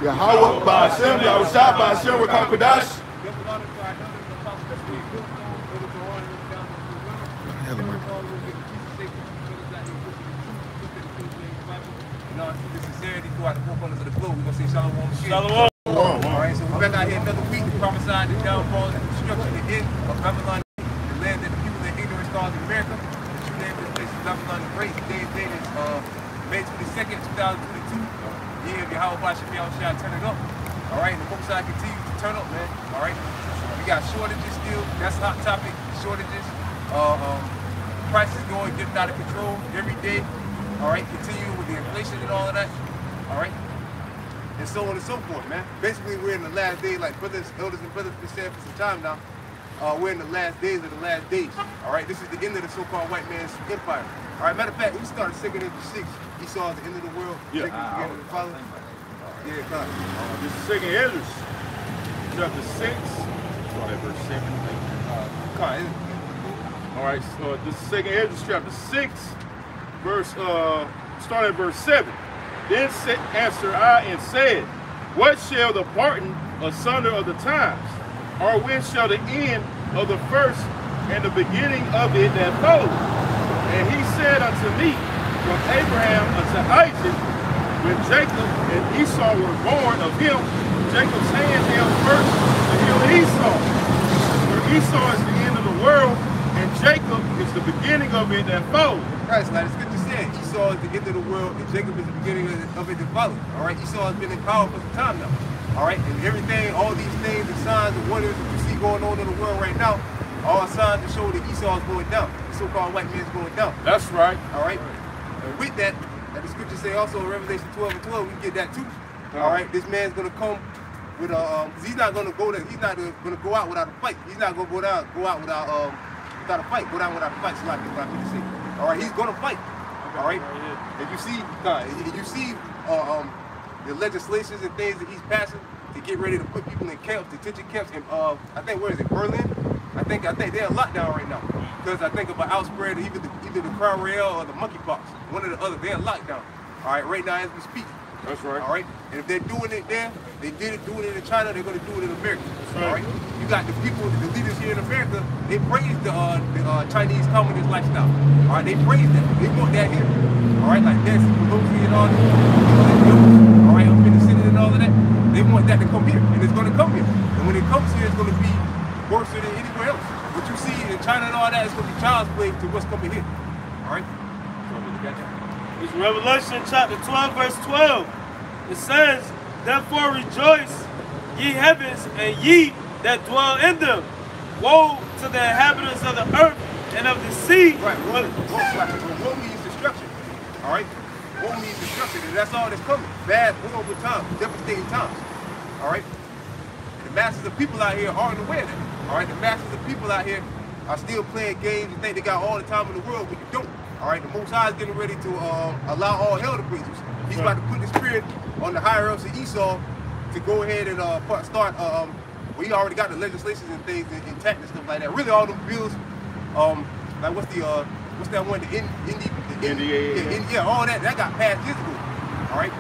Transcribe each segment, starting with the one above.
Yahweh Ba'ashem, Yahushua Ba'ashem, Rakam The sincerity throughout the four corners of the globe. We're going to say shalom. Shalom. Alright, so we're back out here another week prophesying the downfall and destruction, the end of Babylon, the land that the people in ignorance called America. The true name of this place is Babylon the Great. Today's date is May 22nd, 2022. Year of Yahweh Ba'ashem Yahushua, turn it up. Alright, and the Most High continues to turn up, man. Alright, we got shortages still. That's a hot topic. Shortages. Prices going, getting out of control every day. Alright, continuing with the inflation and all of that. Alright. And so on and so forth, man. Basically, we're in the last days, like brothers, elders, and brothers have been saying for some time now. We're in the last days of the last days. Alright, this is the end of the so-called white man's empire. Alright, matter of fact, we started second into 6. Esau is the end of the world. Yeah. Jacob, the father. Yeah, come on. This is second Ezra, chapter 6, start at verse 7. Alright, so this is second Ezra, chapter 6, verse, start at verse 7. Then answered I and said, what shall the parting asunder of the times? Or when shall the end of the first and the beginning of it that follows? And he said unto me, from Abraham unto Isaac, when Jacob and Esau were born of him, Jacob's hand held first to heal Esau. For Esau is the end of the world, and Jacob is the beginning of it that follows. Right, so like the scripture said, Esau is the end of the world, and Jacob is the beginning of it that follows. Alright, Esau has been in power for some time now. Alright, and everything, all these things, the signs and wonders that you see going on in the world right now, all signs to show that Esau is going down. The so-called white man is going down. That's right. Alright, and with that, like the scripture say also in Revelation 12 and 12, we can get that too. Alright, this man's gonna come with a, he's not gonna go there, he's not gonna go out without a fight. He's not gonna go out without a fight, go down without a fight, so like people say. Alright, he's gonna fight. Alright? And you see the legislations and things that he's passing to get ready to put people in camps, detention camps in I think where is it, Berlin? I think they're in lockdown right now. Because I think about outspread either the crown rail or the monkeypox. One or the other, they're in lockdown. Alright, right now as we speak. That's right. Alright? And if they're doing it there, they did it doing it in China, they're gonna do it in America. That's right. Alright? You got the people, the leaders here in America, they praise the Chinese communist lifestyle. Alright, they praise that. They want that here. Alright, like Nancy Pelosi and all that. Alright, up in the Senate and all of that. They want that to come here, and it's gonna come here. And when it comes here, it's gonna be worse than anywhere else. What you see in China and all that is gonna be child's play to what's coming here. Alright? It's Revelation chapter 12, verse 12. It says, therefore rejoice, ye heavens, and ye that dwell in them. Woe to the inhabitants of the earth and of the sea. Right, woe means destruction. Alright? Woe means destruction, and that's all that's coming. Bad, horrible times, devastating times. Alright? The masses of people out here aren't aware of that. Alright? The masses of people out here are still playing games and think they got all the time in the world, but you don't. Alright? The Most High is getting ready to allow all hell to break loose. He's about to put the spirit on the higher ups of Esau to go ahead and start, we already got the legislations and things intact and stuff like that. Really all them bills, like what's that one, the NDA, yeah, all that got passed years ago. Alright?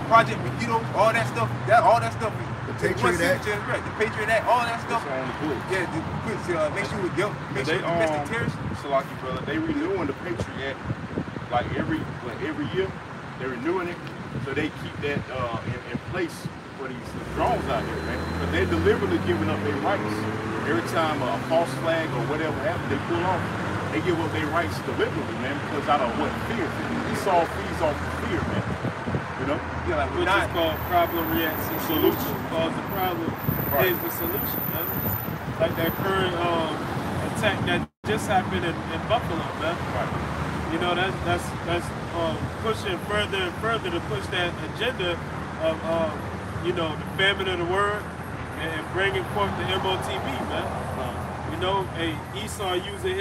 Project Megiddo, all that stuff, the Patriot Act, the Patriot Act, all that stuff. On the books. Yeah, make sure we get domestic terrorists. Salaki brother, they renewing the Patriot Act like every year. They're renewing it, so they keep that in place for these drones out here, man. Because they're deliberately giving up their rights. Every time a false flag or whatever happens, they pull off. They give up their rights deliberately, man, because out of what? Fear. Esau feeds off of fear, man. You know? Yeah, like which is called problem reaction solution. Cause the problem is the solution, man. Like that current attack that just happened in Buffalo, man. Right. You know, that's pushing further and further to push that agenda of you know, the famine of the word and bringing forth the MOTB, man. You know, Esau using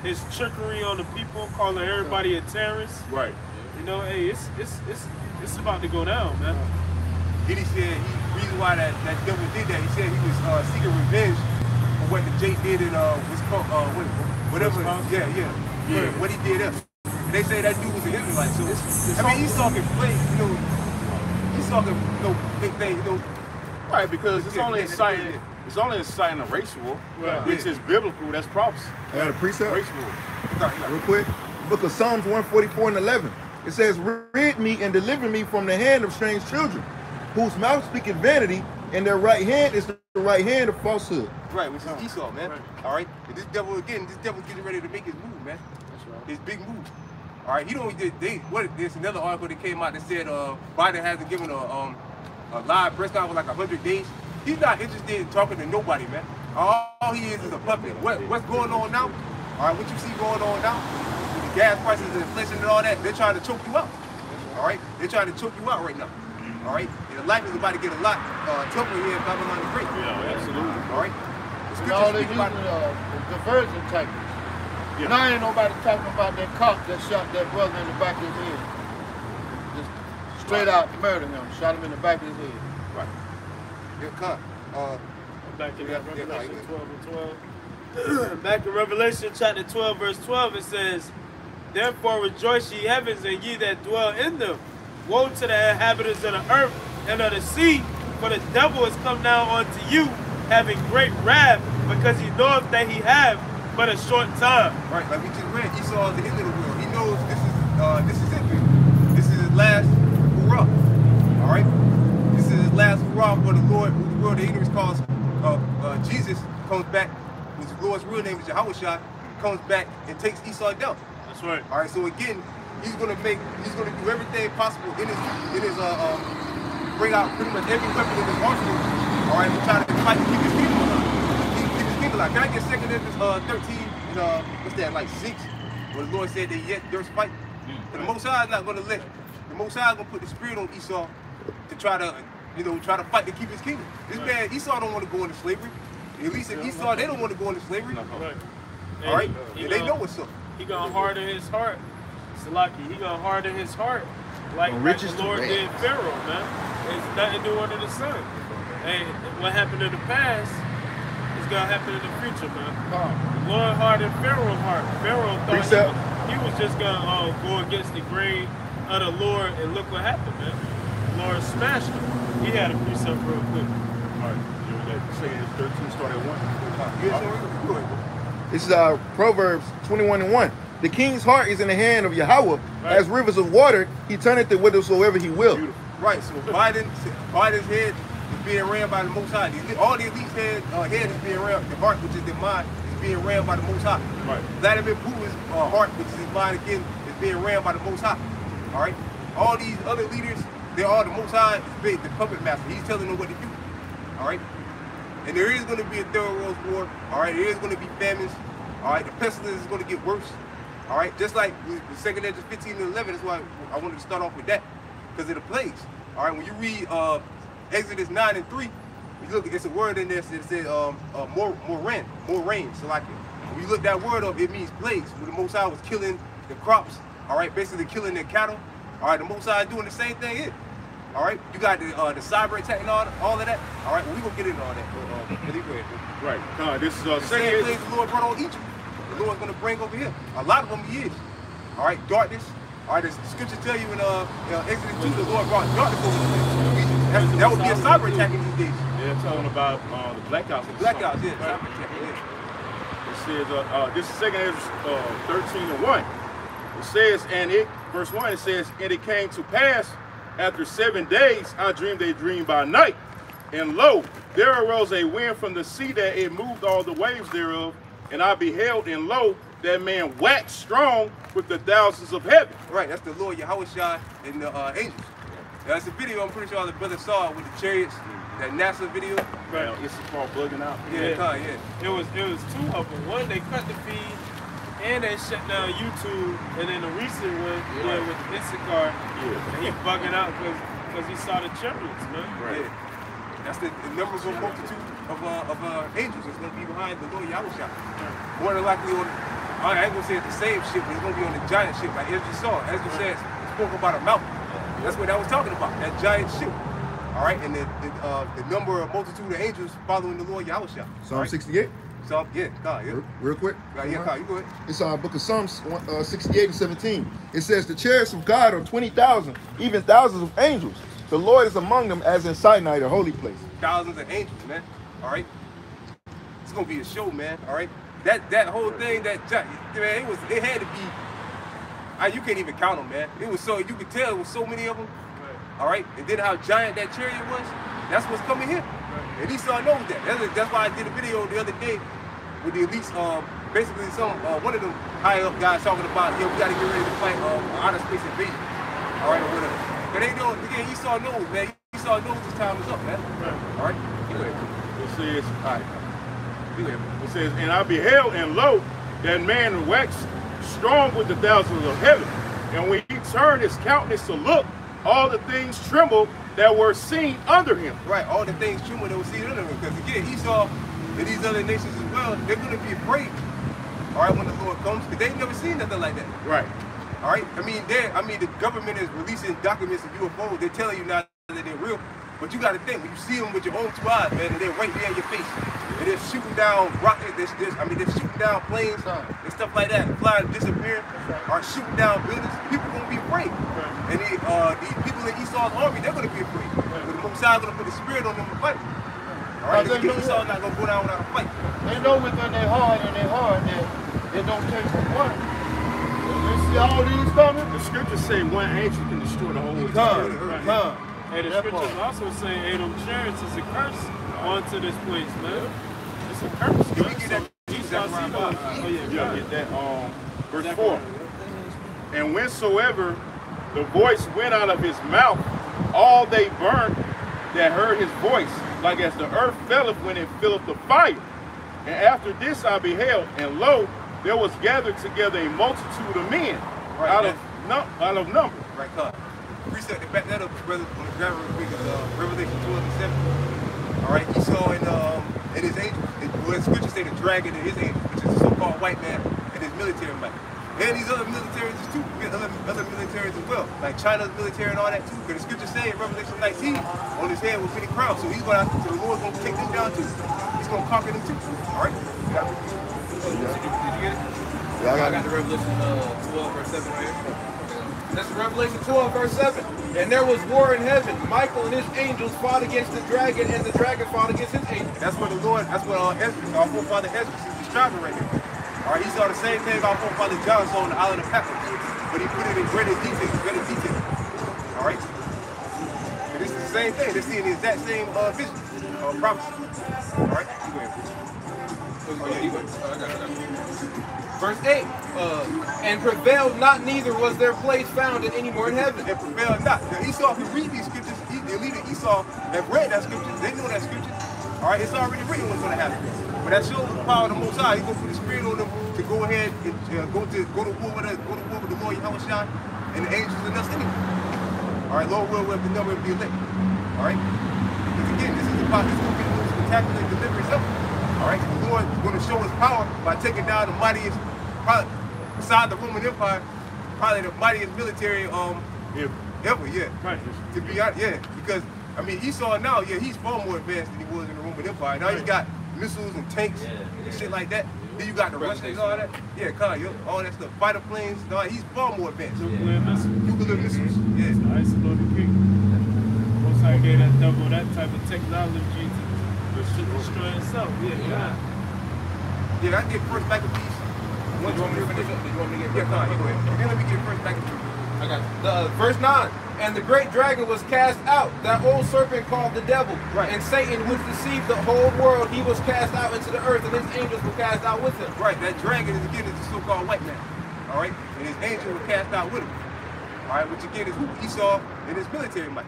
his trickery on the people, calling everybody a terrorist. Right. You know, hey, it's about to go down, man. Then he said the reason why that devil did that, he said he was seeking revenge for what the Jake did in what's called whatever. Yeah. What he did us. And they say that dude was an Israelite. So I mean, Esau can play, you know. Esau can Right, because it's only inciting a race war, which is biblical. That's prophecy. I got a precept. Race war. Real quick. Book of Psalms 144 and 11. It says, rid me and deliver me from the hand of strange children, whose mouth speaketh vanity, and their right hand is the right hand of falsehood. Right, which is Esau, man. Right. All right. And this devil getting ready to make his move, man. That's right. His big move. All right. He don't. There's another article that came out that said Biden hasn't given a live press conference like 100 days. He's not interested in talking to nobody, man. All he is a puppet. What's going on now? All right. What you see going on now? With the gas prices and inflation and all that, they're trying to choke you out. All right. They're trying to choke you out right now. All right. And life is about to get a lot tougher here in Babylon the Great. Yeah, absolutely. All right. And all they using diversion tactics. Yeah. Now ain't nobody talking about that cop that shot that brother in the back of his head. Just straight out murdered him, shot him in the back of his head. Right. Yeah, cop. Back in Revelation 12 and 12. Back in Revelation chapter 12, verse 12, it says, therefore rejoice ye heavens and ye that dwell in them. Woe to the inhabitants of the earth and of the sea, for the devil is come down unto you, having great wrath, because he knoweth that he have but a short time. Right, like we just read, Esau is the end of the world. He knows this is it. This is his last hurrah. All right, this is his last hurrah for the Lord, who the world the ignorance calls Jesus comes back, which the Lord's real name is Yahushua, comes back and takes Esau down. That's right. All right, so again, he's gonna do everything possible in his bring out pretty much every weapon in his arsenal. All right, to try to fight to keep his people alive. Keep his people alive. Can I get 2 Corinthians 13 and what's that, like 6, where the Lord said that yet there's fight? The Most High is not gonna let. The Most High is gonna put the spirit on Esau to try to fight to keep his kingdom. This man Esau don't want to go into slavery. At least in Esau they don't want to go into slavery. Right. All right, and they know what's up. He gonna harden his heart. Salaki, he gonna harden his heart like the Lord did Pharaoh, man. It's nothing to do under the sun. Hey, what happened in the past is gonna happen in the future, man. The Lord hardened Pharaoh's heart. Pharaoh thought he was just gonna go against the grain of the Lord, and look what happened, man. The Lord smashed him. He had a precept real quick. All right, you know that saying 13 started at 1. This is Proverbs 21 and 1. The king's heart is in the hand of Yahweh. As rivers of water, he turneth it whithersoever he will. Beautiful. Right, so Biden's head is being ran by the Most High. All the elite's head is being ran, the heart, which is their mind, is being ran by the Most High. Right. Vladimir Putin's heart, which is his mind again, is being ran by the Most High. All right. All these other leaders, they're all the Most High, is the puppet master. He's telling them what to do. All right. And there is going to be a third world war. All right. There is going to be famines. All right. The pestilence is going to get worse. All right. Just like the 2 Corinthians 15 and 11. That's why I wanted to start off with that, because of the plagues. All right. When you read Exodus 9 and 3, you look, it's a word in there that says more rain. So like, when you look that word up, it means plagues. When the Most High was killing the crops. All right. Basically killing their cattle. All right. The Most High is doing the same thing here. All right, you got the cyber attack and all of that. All right, well, we're going to get into all that. Right. This is the same thing the Lord brought on Egypt. The Lord's going to bring over here. A lot of them he is. All right, darkness. All right, the scriptures tell you in Exodus 2, the Lord brought darkness over the place. That would be a cyber attack in these days. Yeah, talking about the blackouts. The blackouts, yeah. Right. Cyber attack, yeah. It says, this is 2 Corinthians 13 and 1. It says, verse 1, it says, and it came to pass, after 7 days, I dreamed a dream by night, and lo, there arose a wind from the sea that it moved all the waves thereof, and I beheld, and lo, that man waxed strong with the thousands of heaven. Right, that's the Lord Yahushua and the angels. That's a video I'm pretty sure all the brothers saw with the chariots, that NASA video. Right, it's called bugging out. Yeah. It was two of them. One, they cut the feed, and they shut down YouTube, and then the recent one with Instacart, and he bugging out because he saw the chariots, man. Right. Yeah. That's the innumerable multitude of angels that's going to be behind the Lord Yahushua. More than likely on, I ain't going to say it's the same ship, but it's going to be on the giant ship, like Ezra saw. Ezra says, spoke about a mountain. That's what that was talking about, that giant ship. All right, and the number of multitude of angels following the Lord Yahushua. Psalm 68. So, yeah. Real quick. You go ahead. It's book of Psalms 68 and 17. It says, the chariots of God are 20,000, even thousands of angels. The Lord is among them as in Sinai, the holy place. Thousands of angels, man. All right. It's gonna be a show, man. All right. That whole thing, man, it had to be. You can't even count them, man. It was so, you could tell it was so many of them. All right. And then how giant that chariot was. That's what's coming here. And Esau knows that. That's why I did a video the other day with the elites. Basically, one of them high up guys talking about, we got to get ready to fight outer space invasion. All right, or whatever. But they know, again, Esau knows, man. Esau knows his time is up, man. All right. It says, all right. It says, and I beheld, and lo, that man waxed strong with the thousands of heaven. And when he turned his countenance to look, all the things trembled that were seen under him. Right, all the things trembled that were seen under him. Because again, Esau and these other nations as well, they're going to be afraid. All right, when the Lord comes, because they've never seen nothing like that. Right. All right. I mean, the government is releasing documents of UFOs. They're telling you now that they're real. But you got to think, when you see them with your own 2 eyes, man, and they're right there in your face, and they're shooting down rockets, they're shooting down planes and stuff like that, flying, disappearing, or shooting down buildings. People are going to be afraid. Right. And these people in Esau's army, they're going to be afraid. Right. But the Messiah's going to put the spirit on them to fight. All right, Esau's not going to go down without a fight. They know within their heart that it don't take but one. You see all these coming? The scriptures say one angel can destroy the whole earth. And the scriptures also say Adam chariots is a curse onto this place, man. It's a curse. Can we get that? Get that verse 4. And whensoever the voice went out of his mouth, all they burnt that heard his voice, like as the earth felleth when it filleth the fire. And after this I beheld, and lo, there was gathered together a multitude of men out of number. Right, God. Reset to back that up, brother, on the grammar of Revelation 12:7. All right, Esau and his angels. Well, the scripture say the dragon and his angels, which is the so-called white man and his military might. And these other militaries too, other militaries as well, like China's military and all that too. Because the scripture say in Revelation 19, on his head was many crowns. So the Lord's going to take them down too. He's going to conquer them too. All right? Did you get it? Yeah, I got the Revelation 12 verse 7 right here. That's Revelation 12 verse 7. And there was war in heaven. Michael and his angels fought against the dragon, and the dragon fought against his angels. That's what the Lord, that's what our forefather Ezra is describing right here. All right, he saw the same thing our forefather John saw on the island of Patmos, but he put it in greater detail. All right? And this is the same thing. They're seeing the exact same vision, prophecy. All right? Verse 8, and prevailed not, neither was their place found in any more in heaven. And prevailed not. Now Esau can read these scriptures. The elite of Esau have read that scripture. They know that scripture. All right, it's already written what's going to happen. But that shows the power of the Most High. He's going to put the spirit on them to go ahead and go to war with the Lord Yahushua and the angels and us anyway. All right, Lord will the number of the elect. All right, because again, this is going to be the most spectacular deliverance ever. All right, the Lord is going to show his power by taking down the mightiest, probably beside the Roman Empire, probably the mightiest military ever, yeah. Right. To be honest, yeah, because I mean Esau now, yeah, he's far more advanced than he was in the Roman Empire. Now he's got missiles and tanks and shit like that. Then you got the Russians and all that. Yeah, all that stuff, fighter planes. No, he's far more advanced. Nuclear missiles. Yeah. It's the isolated king. Most I gave that double that type of technology to destroy itself. Yeah, I get first back a piece. Did you want me to finish up? Did you want me to get go ahead. Then let me get first back a piece. I got you. Verse 9. And the great dragon was cast out, that old serpent called the devil. Right. And Satan, which deceived the whole world, he was cast out into the earth, and his angels were cast out with him. Right, that dragon is again the so-called white man. All right, and his angels were cast out with him. All right, which again is who Esau and his military might.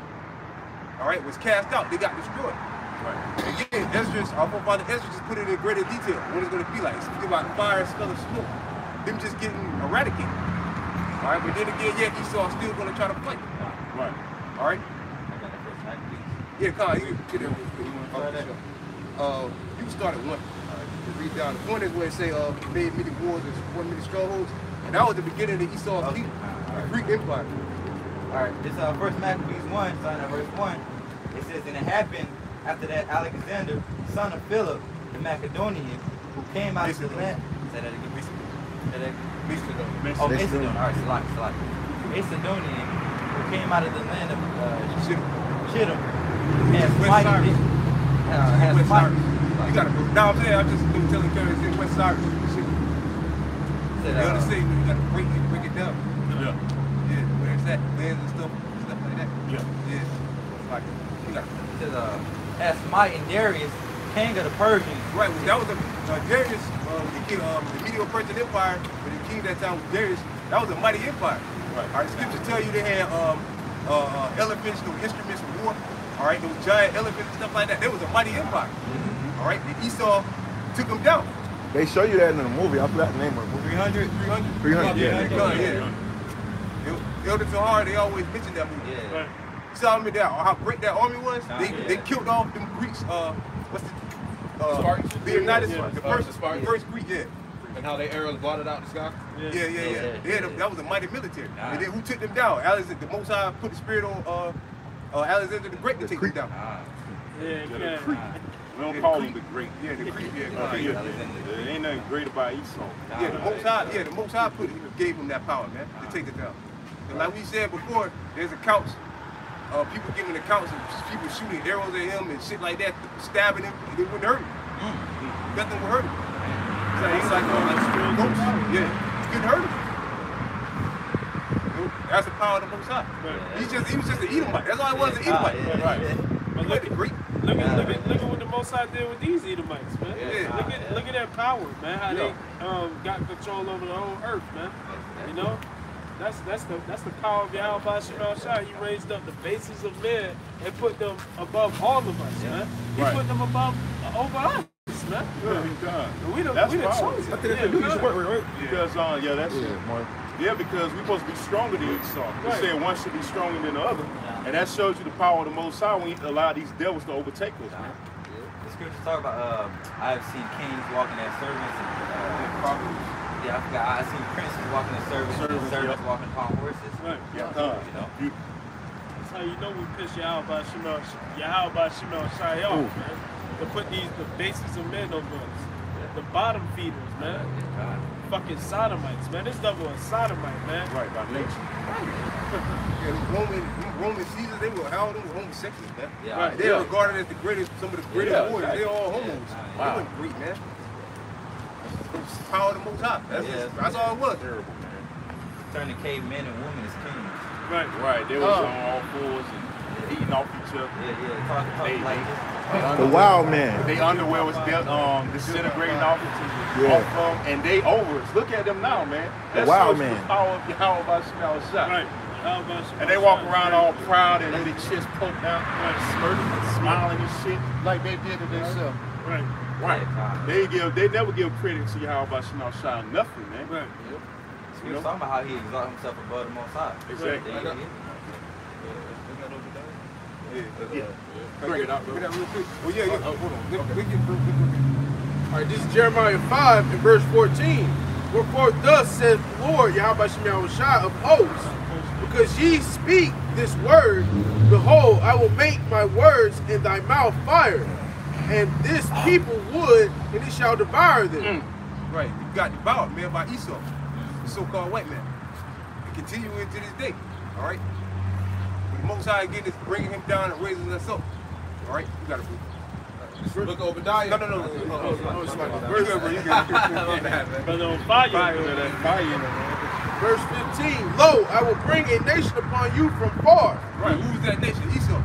All right, was cast out. They got destroyed. Right. Again, our forefather Ezra just put it in greater detail. What it's going to be like. Speaking about fire, smell of smoke. Them just getting eradicated. All right, but then again, Esau's still going to try to fight. Right. All right. Yeah, Kyle, you get it. You can start at 1. Read down. The point is where it say made many wars and won many strongholds, and that was the beginning of Esau's kingdom, the Greek Empire. All right. This First Maccabees 1, starting at verse 1. It says, and it happened after that Alexander, son of Philip, the Macedonian, who came out of the land. Say that again. Macedon. Oh, Macedon. All right, Salaki. Macedonian, who came out of the land of Kittim has West Mike. Cyrus. Has West Mike. Cyrus. You gotta go. Now I'm saying, I'm just telling Curry, it's in West Cyrus. Said, The other city, you gotta break it down. Yeah. Yeah, where it's at, lands and stuff like that. Yeah. Yeah. It's like, you gotta. said, as Mike and Darius, king of the Persians. Right, well, that was Darius, the king, the medieval Persian Empire, but the king that time was Darius. That was a mighty empire. Right. All right, scriptures tell you they had elephants, no instruments of war. All right, those giant elephants and stuff like that. That was a mighty empire. All right, and Esau took them down. They show you that in the movie. I forgot the name of the movie. 300. 300, yeah. Elder Tahar, they always mention that movie. Yeah. Right. You saw me there, how great that army was? They killed off them Greeks, what's the Spartans? Leonidas, Yeah. the first Greek, yeah. And how they arrows blotted out the sky? Yeah. They had that was a mighty military. Nah. And then who took them down? Alexander, the Most High put the spirit on Alexander the Great to take them down. Yeah, We don't call him the great. Yeah, the Greek, There ain't nothing great about Esau. Yeah, the Most High gave him that power, man, to take it down. And like we said before, there's accounts, people giving accounts of people shooting arrows at him and shit like that, stabbing him, and it wouldn't hurt him. Nothing would hurt him. It's like ghosts. Yeah, it couldn't hurt him. That's the power of the Most High. Right. He was just an Edomite. That's all he was, an Edomite. Right. But look at Greek. look at what the Most High did with these Edomites, man. Yeah. Look at their power, man. How they got control over the whole earth, man. You know, that's the power of Yahweh Shema Shai. He raised up the bases of men and put them above all of us, man. He put them above over us, man. Yeah, he done. We the That's chosen. power. Because that's it. Yeah, because we're supposed to be stronger than Esau. They said one should be stronger than the other. And that shows you the power of the Most High when you allow these devils to overtake us, man. The scriptures talk about, I've seen kings walking as servants and I forgot, I've seen princes walking as servants and servants walking upon horses. Right. You know. That's how you know we piss Yahweh Shema Shai off, man. To put the bases of men over us. The bottom feeders, man. Fucking sodomites, man. This devil is sodomite, man. Right, by nature. Yeah, Roman Caesars, they were homosexuals, man. Yeah, Right. They were regarded as some of the greatest warriors. They're all homos. Wow. They weren't Greek, man. It's the power of the Most High. That's all it was. Terrible, man. Turning cavemen and women as kings. Right. They was on all fours and eating off each other. Talking like this. The wild man. Their underwear was disintegrating off them, and they overs. Look at them now, man. That wild shows man. the power of Yahweh Shema Shai. Right. And they walk around all proud and with their chest poked out, smirking and smiling and shit. Like they did it themselves. Right. Right. They never give credit to Yahweh Shema Shai nothing, man. Right. He was talking about how he exalted himself above the Most High. Exactly. Yeah. Bring it out, bro. Look at that real quick. Well, yeah. Hold on. All right, this is Jeremiah 5 and verse 14. Wherefore thus says the Lord, Yahweh Shema Shai of hosts, because ye speak this word, behold, I will make my words in thy mouth fire, and this people wood, and it shall devour them. Right. You got devoured, man, by Esau, the so-called white man. And continue into this day. All right? But the Most High again is bringing him down and raising us up. All right? You got to Look at Obadiah. No. We're good, bro. You good. But on fire. Verse 15, Lo, I will bring a nation upon you from far. Right, who was that nation? Esau.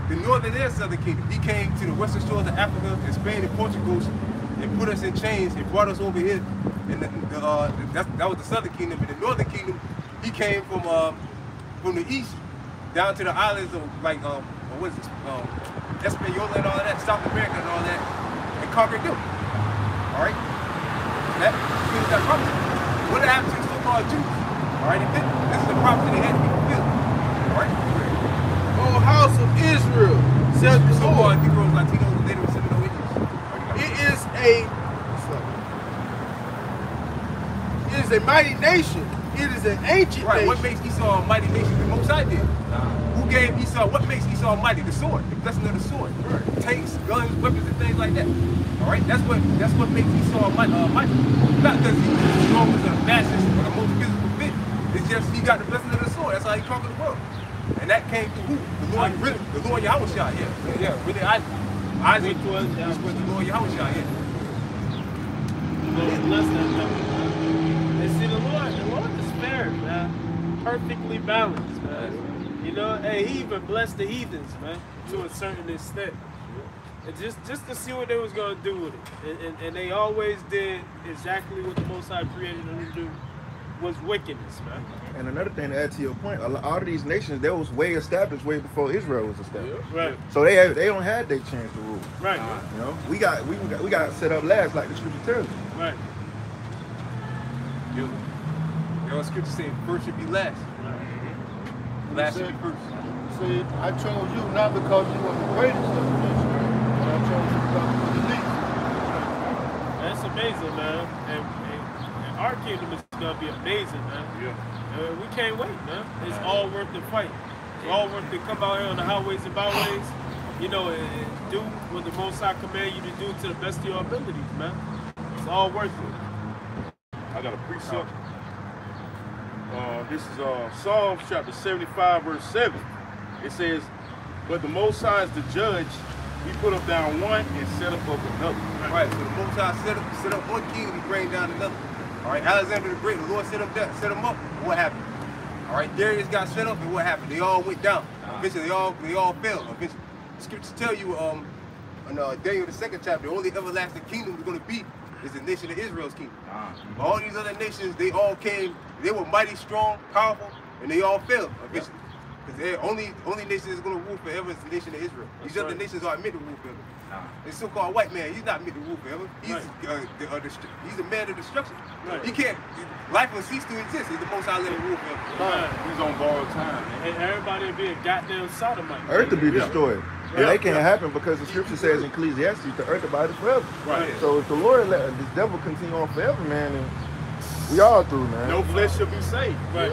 The northern and southern kingdom. He came to the western shores of Africa and Spain and Portugal and put us in chains and brought us over here. And that was the southern kingdom. And the northern kingdom, he came from the east down to the islands of what is this? Hispaniola and all that, South America and all that, and conquered them. All right? That promise. What happened to the so-called Jews? All right? This is the prophecy that had to be fulfilled. All right? O house of Israel, says the So-called Lord, Negroes, Latinos, and Native Seminole Indians. it is a mighty nation. It is an ancient Right, nation. what makes Esau a mighty nation? The Most High did. Who gave Esau, what makes Esau mighty? The sword, the blessing of the sword. Tanks, guns, weapons, and things like that. All right, that's what makes Esau mighty. Not because he's the strongest or the fastest or the most physical fit. It's just he got the blessing of the sword. That's how he conquered the world. And that came through who? The Lord, really, the Lord Yahushua, yeah, really, Isaac was the Lord Yahushua, yeah. Lord bless that number, man. And see, the Lord is fair, man. Perfectly balanced, man. You know, hey, he even blessed the heathens, man, to a certain extent. And just to see what they was gonna do with it. And they always did exactly what the Most High created them to do, was wickedness, man. And another thing to add to your point, a lot of these nations, they was way established way before Israel was established. Right. So they don't have their chance to rule. Right. You know, we got set up last, like the scripture tells us. Right. You know, scripture saying first should be last. Last should be first. See, I chose you not because you were the greatest of the nation, but I chose you because you were the least. That's amazing, man. And our kingdom is gonna be amazing, man. Yeah. We can't wait, man. It's all worth the fight. It's all worth to come out here on the highways and byways, you know, and do what the Most High command you to do to the best of your abilities, man. It's all worth it. I got a precept. This is Psalms chapter 75, verse 7. It says, but the Most High is the judge. He put up down one and set up another. Right, so the Most High set up one king and he bring down another. All right, Alexander the Great, the Lord set him up. What happened? All right, Darius got set up, and what happened? They all went down. Eventually, they all fell. Eventually, the scriptures tell you in Daniel the 2nd chapter, the only everlasting kingdom is going to be is the nation of Israel's kingdom. All these other nations, they all came. They were mighty, strong, powerful, and they all fell eventually. Because the only nation that's going to rule forever is the nation of Israel. These other nations are meant to rule forever. The so-called white man, he's not meant to rule forever. He's he's a man of destruction. Right. He can't. Life will cease to exist. He's the Most High let him rule forever. He's on borrowed time, man. And everybody will be a goddamn sodomite. Earth will be destroyed. And they can't happen because the scripture says in Ecclesiastes, the earth abides forever. Right. So if the Lord let this devil continue on forever, man, then we all through, man. No flesh shall be saved. Right.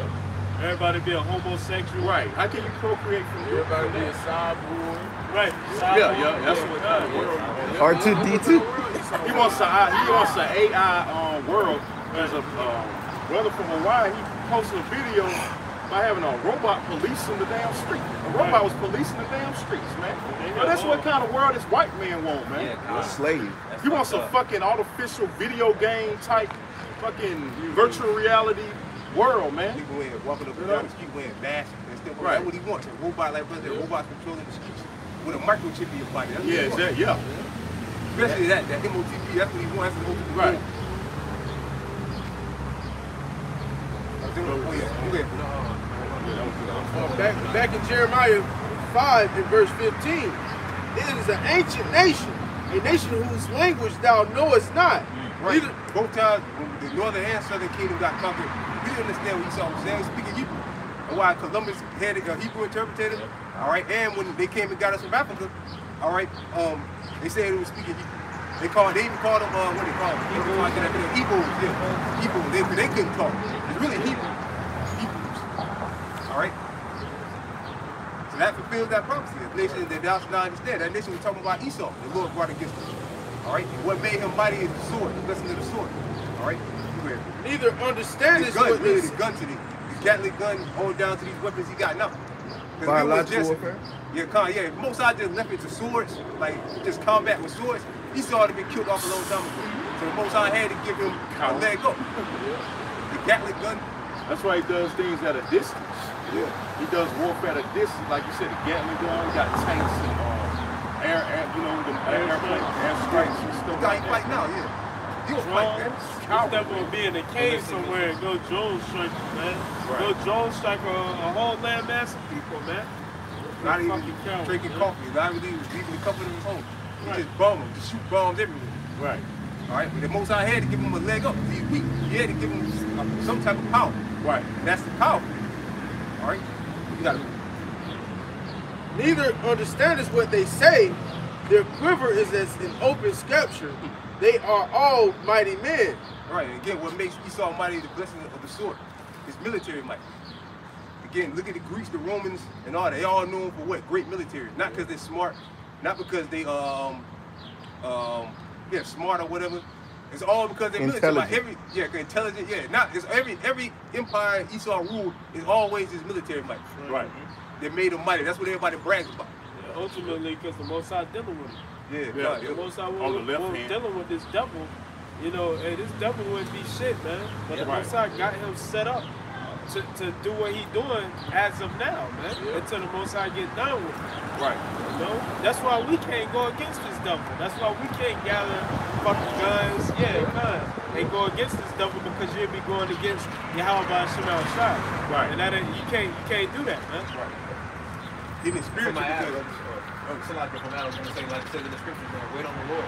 Everybody be a homosexual. Right. How can you procreate from your Everybody be a cyborg. Right. Yeah, that's what the world. R2D2. He wants an AI world. There's a brother from Hawaii. He posted a video by having a robot policing the damn street. A robot was policing the damn streets, man. Now, that's what kind of world this white man want, man. Slave. He wants a fucking artificial video game type, fucking virtual reality world, man. People walking up and down the street wearing masks and stuff. Right. That's what he wants. A robot like President, robots controlling the streets with a microchip in your body. That's what he wants. Especially that MOTP, that's what he wants. That's the MOTP. Right. Back in Jeremiah 5 and verse 15, it is an ancient nation, a nation whose language thou knowest not. Right. Both times, when the northern and southern kingdom got conquered, we didn't understand what Esau was saying. Speaking Hebrew. And why Columbus had a Hebrew interpreter, all right, and when they came and got us from Africa, all right, they said it was speaking Hebrew. They even called them, what they call them? Hebrews, yeah. Hebrews, they couldn't talk. It's really Hebrews. All right? So that fulfills that prophecy. The nation that thou shalt not understand. That nation was talking about Esau. The Lord brought against him. All right? And what made him mighty is the sword, the blessing of the sword. All right? Neither understand his gun, really, the gun to the Gatling gun, all down to these weapons he got now. Biological warfare? Yeah, most I just left it to swords, like just combat with swords. Esau had been killed off a long time ago. So the Most High had to give him a leg up. The Gatling gun. That's why he does things at a distance. Yeah. He does warfare at a distance, like you said, the Gatling gun, he got tanks and air strikes and stuff like that. Fight now, yeah. You don't fight, man. Step on be in a cave somewhere and go drone strike, man. Right. Go drone strike a whole land mass of people, man. Not even drinking coffee, not even leaving the comfort of his home. He just bomb them, just shoot bombs everywhere. Right. All right, but the Most High had to give him a leg up. He's weak. He had to give him some type of power. Right. And that's the power. All right? You got to. Neither understandest what they say. Their quiver is as an open scripture. They are all mighty men. All right, and again, what makes Esau mighty is the blessing of the sword. His military might. Again, look at the Greeks, the Romans, and all that. They all known for what? Great military. Not because they're smart, not because they smart or whatever. It's all because they're military. Like intelligent. Yeah, not it's every empire Esau ruled is always his military might. Right. that made them mighty. That's what everybody brags about. Yeah, ultimately, because the Most High dealing with him. Yeah, The Most High On the left hand. dealing with this devil. You know, hey, this devil wouldn't be shit, man. But the Most High got him set up to do what he doing as of now, man. Until the Most High get done with him. Right. You know? That's why we can't go against this devil. That's why we can't gather fucking guns, and go against this devil, because you'll be going against Yahweh by Shemal Shai. Right. And that you can't do that, man. Right. Even spiritual. So like from Adam, I'm saying, like it says in the scriptures, wait on the Lord.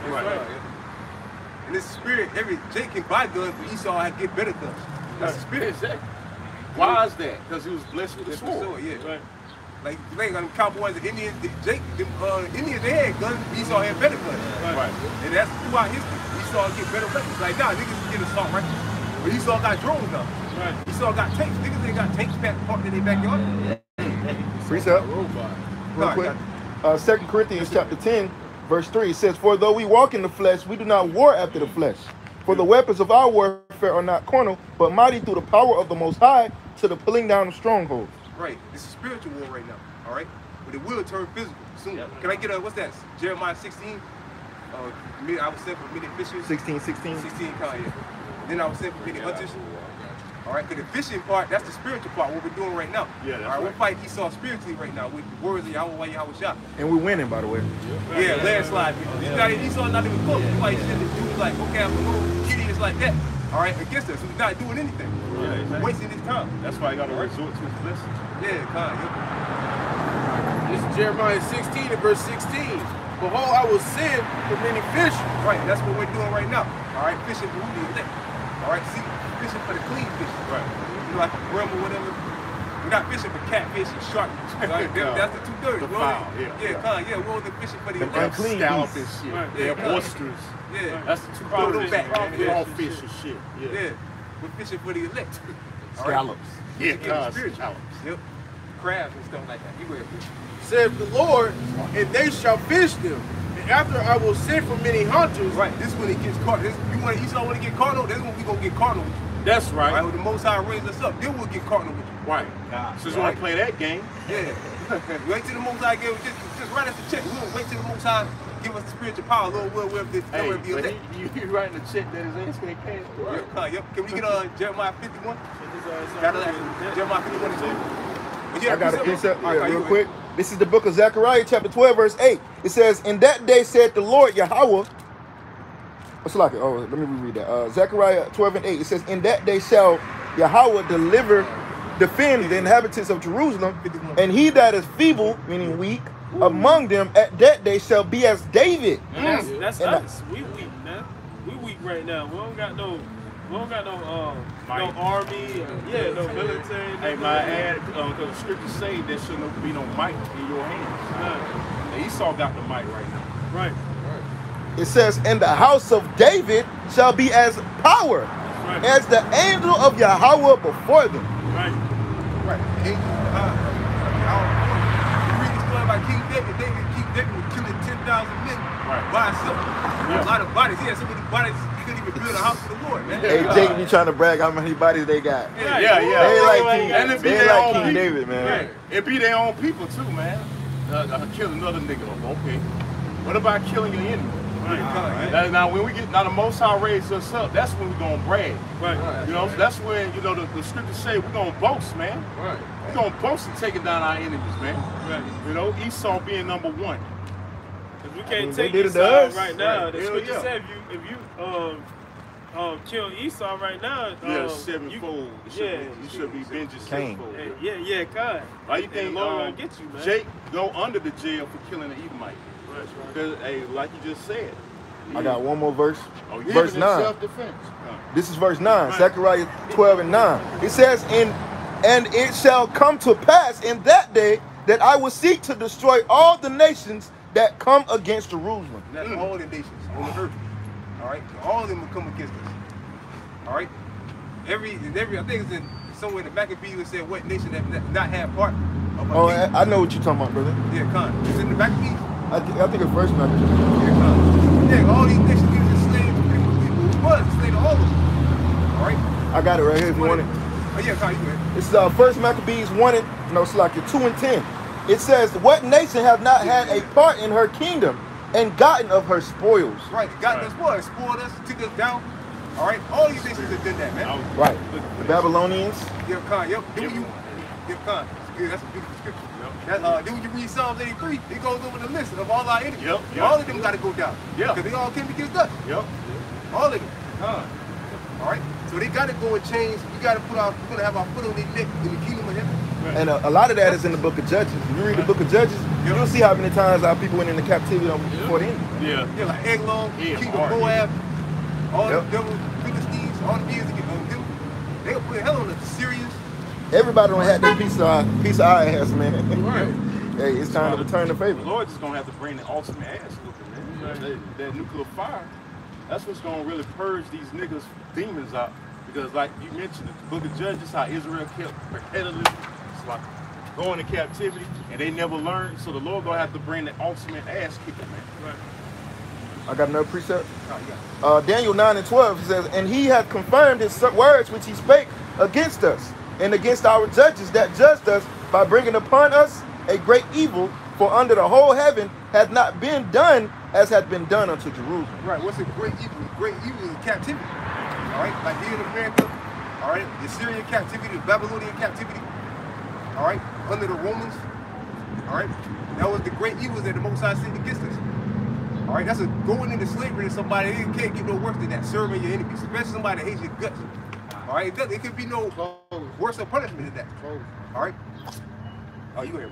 Right. And this spirit, Jake can buy guns, but Esau had to get better guns. That's the spirit. Exactly. Why is that? Because he was blessed with the sword. Yeah. Right. Like the Cowboys, the Indians, Indians, they had guns, Esau had better guns. Right. And that's throughout history. Esau get better weapons. Like, nah, niggas get assault right. But Esau got drones now. Right. Esau got tanks. Niggas ain't got tanks parked in their backyard. Precept. Real quick. 2 Corinthians chapter 10, verse 3 says, "For though we walk in the flesh, we do not war after the flesh. For the weapons of our warfare are not carnal, but mighty through the power of the Most High to the pulling down of strongholds." Right. This is spiritual war right now. All right. But it will turn physical soon. Can I get what's that? Jeremiah 16. I was sent for many fishers. 16. 16 yeah. Then I was sent for many hunters. All right, because the fishing part, that's the spiritual part, what we're doing right now. Yeah, that's all right, we're fighting Esau spiritually right now with the words of Yahweh Shah. And we're winning, by the way. Yeah, landslide. Esau's not even close. Like, shit, the dude like, okay, I'm a little idiots like that. All right, against us. He's not doing anything. Yeah, exactly. Wasting his time. That's why you got to resort to his blessings. Yeah, kind of. This is Jeremiah 16 and verse 16. Behold, I will send for many fish. Right, that's what we're doing right now. All right, fishing for who elect. All right, see, fishing for the clean fish. Right. You know, like a brim or whatever. We're not fishing for catfish and shark. Right? That's the two dirty. The foul, We're only fishing for the elect. Unclean scallop beasts. and shit. Right. They have Yeah, oysters. Yeah. That's the two Throw them fish. back. Crawfish and shit. Yeah. We're fishing for the elect. All right? Scallops. Yeah, Spiritual. scallops. Yep. Crabs and stuff like that. You wear fish. Saith the Lord, and they shall fish them. And after I will send for many hunters. Right. This is when it gets caught. Esau want to get carnal. This is when we gonna get carnal with you. That's right. Right. When the Most High raise us up, then we'll get carnal with you. Right. Since you want to play that game. Yeah. Wait till the Most High give just write us the check. We don't wait till the Most High give us the spiritual power. Lord, we'll be Hey, elect. you writing a check that his ass can't cash for. Yep. Can we get Jeremiah 51? Jeremiah 51 and 2. I got a precept real quick. This is the book of Zechariah, chapter 12, verse 8. It says, "In that day said the Lord Yahweh." What's like it? Oh, let me reread that. Zechariah 12 and 8. It says, "In that day shall Yahweh defend the inhabitants of Jerusalem, and he that is feeble, meaning weak, among them at that day shall be as David." That's us. We weak, man. We weak right now. We don't got no army, no military. Hey, my ad, because the scriptures say there shouldn't be no might in your hands. Esau got the might right now. Right. It says, "And the house of David shall be as power, as the angel of Yahweh before them." Right. Right. Angel you read the story about King David. King David was killing 10,000 men by himself. A lot of bodies. He had so many bodies he couldn't even build a house for the Lord, man. Hey, Jake be trying to brag how many bodies they got. Yeah. They like King David, man. Right. It be their own people too, man. Kill another nigga. Okay. What about killing your enemy? Right. Now, when we get the Most High raise us up, that's when we're gonna brag. Right. You know, that's when the scriptures say we're gonna boast, man. Right. We're gonna boast in taking down our enemies, man. Right. You know, Esau being number one. Because we can't take Esau right now. The scripture said if you kill Esau right now, sevenfold. You should be vengeance sevenfold. Yeah, God. Why you think get you, man? Jake go under the jail for killing an Edomite? Because, hey, like you just said. I got one more verse. Verse 9. Self-defense. This is verse 9. Zechariah 12 and 9. It says, and it shall come to pass in that day that I will seek to destroy all the nations that come against Jerusalem. That's all the nations on the earth. All right? All of them will come against us. All right? Every I think it's in somewhere in the Maccabees that said what nation that not have part of a king. I know what you're talking about, brother. Yeah, Con. It's in the Maccabees. I think it's verse 9. Yeah, all these nations he was enslaved to people who was enslaved to all of them. All right? I got it right here if you want it. Oh, yeah, Kyle, you go ahead. This is 1 Maccabees 1 and, no, it's like 2 and 10. It says, what nation have not had a part in her kingdom and gotten of her spoils? Right, gotten us spoiled. Spoiled us, took us down. All right, all these nations have done that, man. Right. The Babylonians. Yeah, Khan, yep. Then when you, yeah, Khan, that's a beautiful scripture. Yep. Then when you read Psalms 83, it goes over the list of all our enemies. Yep. All of them got to go down. Yeah. Because they all came against us. Yep. All of them. All right. So they got to go and change. We got to we're going to have our foot on their neck in the kingdom of heaven. Right. And a lot of that is in the book of Judges. If you read the book of Judges, you'll see how many times our people went into captivity before the end. Yeah. Yeah, like Eglon, King of Moab, all the devils, Philistines, all the beings that get on them. They gonna put hell on the Syrians. Everybody don't have that piece of our ass, man. Right. Hey, it's time to return the favor. The Lord just gonna have to bring the ultimate ass whooping, man. That nuclear fire. That's what's gonna really purge these niggas' demons out. Because like you mentioned, the book of Judges, how Israel kept repetitively like going to captivity and they never learned. So the Lord gonna have to bring the ultimate ass kicking, man. Right. I got another precept. Oh, yeah. Daniel 9 and 12 says, and he hath confirmed his words which he spake against us and against our judges that judged us by bringing upon us a great evil, for under the whole heaven hath not been done as hath been done unto Jerusalem. Right, what's a great evil? Great evil is captivity. All right, like here in America, all right, the Syrian captivity, the Babylonian captivity, all right, under the Romans, all right, that was the great evil that the Most High sent against us. All right, that's a going into slavery to somebody. It can't get no worse than that, serving your enemies, especially somebody that hates your guts. All right, it could be no worse of punishment than that. All right. Oh, you here?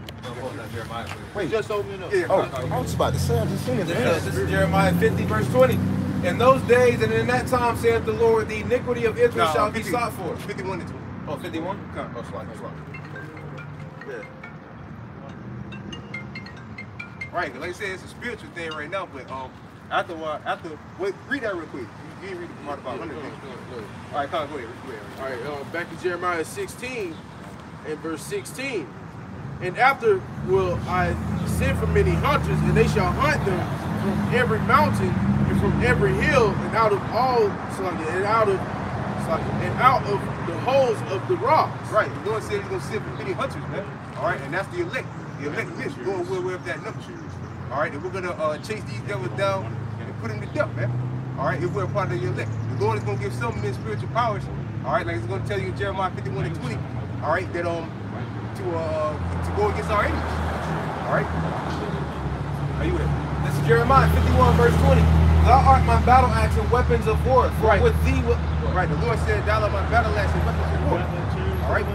Wait, Just open it up. Yeah. I was about to say, I just seen it. This is Jeremiah 50, verse 20. In those days and in that time, saith the Lord, the iniquity of Israel shall be sought for. 51 and 20. Oh, 51? Oh, slide. Yeah. Right, like I said, it's a spiritual thing right now, but wait, read that real quick. You didn't read the part about 100. All right, Colin, go ahead. All right, back to Jeremiah 16 and verse 16. And after will I send for many hunters, and they shall hunt them from every mountain and from every hill, and out of all and out of the holes of the rocks. Right, the Lord said he's going to send for many hunters, man. All right, and that's the elect. The elect list, going with that number. All right, and we're going to chase these devils down and put them to death, man. All right, if we're a part of the elect. The Lord is going to give some men spiritual powers. All right, like it's going to tell you in Jeremiah 51 and 20. All right, that to go against our enemies. All right? Are you with it? This is Jeremiah 51, verse 20. Thou art my battle axe and weapons of war. For with thee right, the Lord said, thou art my battle axe and weapons of war. All right?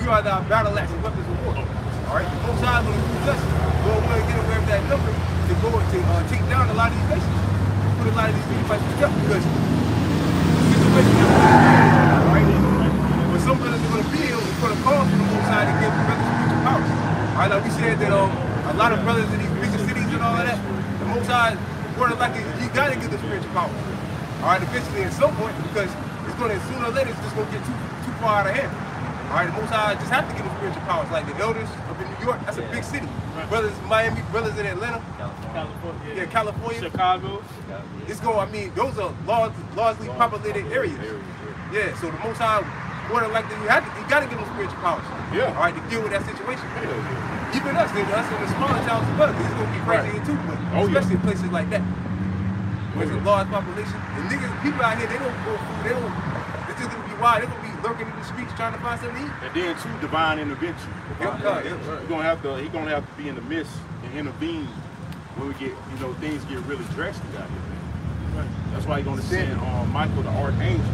We are thy battle axe and weapons of war. All right? The Most High is going to use us. Lord, we're going to get away with that number to go to take down a lot of these nations. Put a lot of these people fight to death because the situation is all right? But some brothers are going to be able to put a call for the Most High to give brothers spiritual powers. All right, like we said that a lot of brothers in these bigger cities and all of that, the Most High, word like you got to get the spiritual powers. All right, eventually at some point, because it's going to, sooner or later, it's just going to get too far out of hand. All right, the Most High just have to get the spiritual powers. Like the elders up in New York, that's a big city. Brothers in Miami, brothers in Atlanta, California, California, Chicago. It's going. I mean, those are largely populated areas. Yeah, so the Most High, more than likely, you got to give them spiritual powers. Yeah. All right, to deal with that situation. Even us in the smaller towns as well, because it's going to be crazy here too, but especially in places like that. Where there's a large population. And niggas, people out here, they don't go food, they're just going to be wild. They're going to be lurking in the streets trying to find something to eat. And then too, divine intervention. He's gonna have to be in the midst and intervene when we get, things get really drastic out here. Man. That's why he's gonna send Michael the archangel.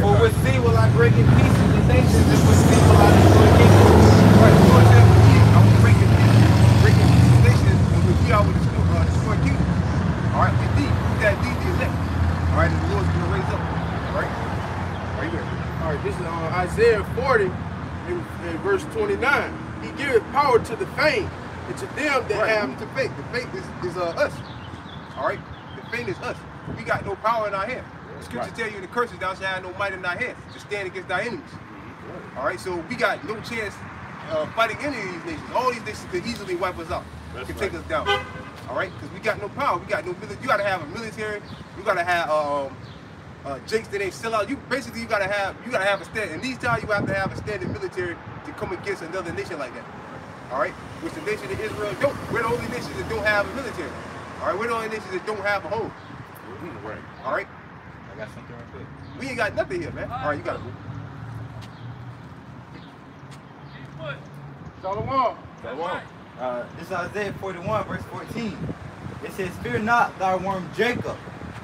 For with thee will I break in pieces the nations, and with thee will I destroy kingdoms. Right, the Lord said, I will break in pieces the nations, and with thee I will destroy kingdoms. All right, with thee, that thee the elect. All right, and the Lord's gonna raise up. All right, are you ready? All right, this is Isaiah 40 and verse 29. He giveth power to the faint, and to them that have to faith. The faith is us. All right, the faith is us. We got no power in our hand. The scripture tell you in the curses, thou shalt have no might in thy hand to stand against thy enemies. All right, so we got no chance fighting any of these nations. All these nations could easily wipe us out, take us down. All right, because we got no power. We got no military. You got to have a military. You got to have jakes that ain't sell out. You basically you gotta have a stand. In these times, you have to have a standing military to come against another nation like that. All right, which the nation of Israel don't. We're the only nation that don't have a military. All right, we're the only nation that don't have a home. Right. All right. I got something real quick. We ain't got nothing here, man. All right, you got it. Shalom. This is Isaiah 41, verse 14. It says, "Fear not, thy worm Jacob,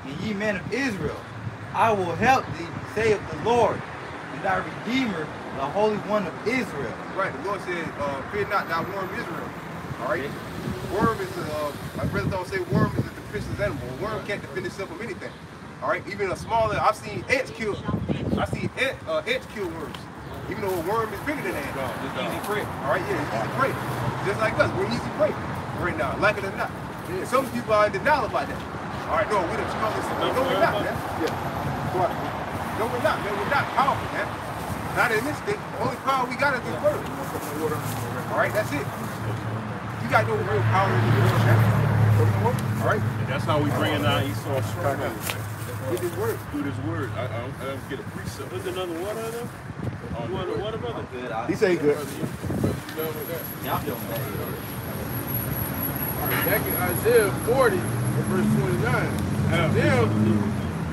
and ye men of Israel. I will help thee, saith the Lord, and thy Redeemer, the Holy One of Israel." Right. The Lord said, "Fear not, thy worm Israel." All right. Worm is my brother don't say worm is a defenseless animal. A worm can't defend itself from anything. All right. Even a smaller, I've seen ants kill. Ants kill worms. Even though a worm is bigger than an ant. It's easy prey. All right. Yeah, it's easy prey. Just like us, we're easy prey right now, like it or not. Yeah. Some people are in denial about that. All right. No, we're the strongest. No, we're not, man. Yeah. What? No, we're not, man. We're not powerful, man. Not in this state. The only power we got is this word. All right, that's it. You got no real power in the world, man. All right? And that's how we bring in our Esau's stronghold. With this word. Through this word. I don't get a precept. There's another water in there? You want a water, brother? Good. He say he good. Yeah, I'm doing bad. Back in Isaiah 40, verse 29. Them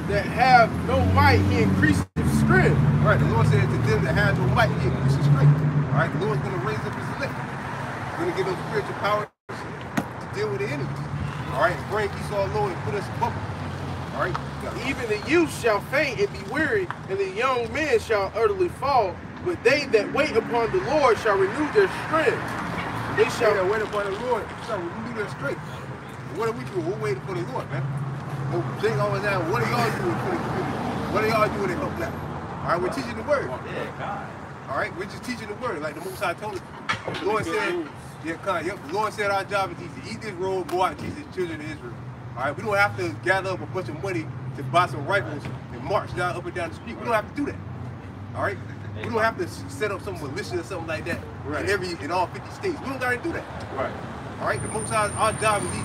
that have no might, he increases strength. All right, the Lord said to them that have no might, he increases strength. All right, the Lord's going to raise up his elect. He's going to give them spiritual power to deal with the enemies. All right, bring Esau low and put us above him. All right? Even the youth shall faint and be weary, and the young men shall utterly fall. But they that wait upon the Lord shall renew their strength. They shall wait upon the Lord, shall renew their strength. And what are we doing? We're waiting for the Lord, man. They always ask, what are y'all doing for the community? What are y'all doing to help black? All right, we're teaching the word. Yeah, God. All right, we're just teaching the word, like the Most High told us. The Lord said, the Lord said our job is to eat this roll, go out and teach the children of Israel. All right, we don't have to gather up a bunch of money to buy some rifles and march down up and down the street. We don't have to do that. All right, we don't have to set up some militia or something like that in all 50 states. We don't got to do that. Right. All right, the Most High, our job is easy.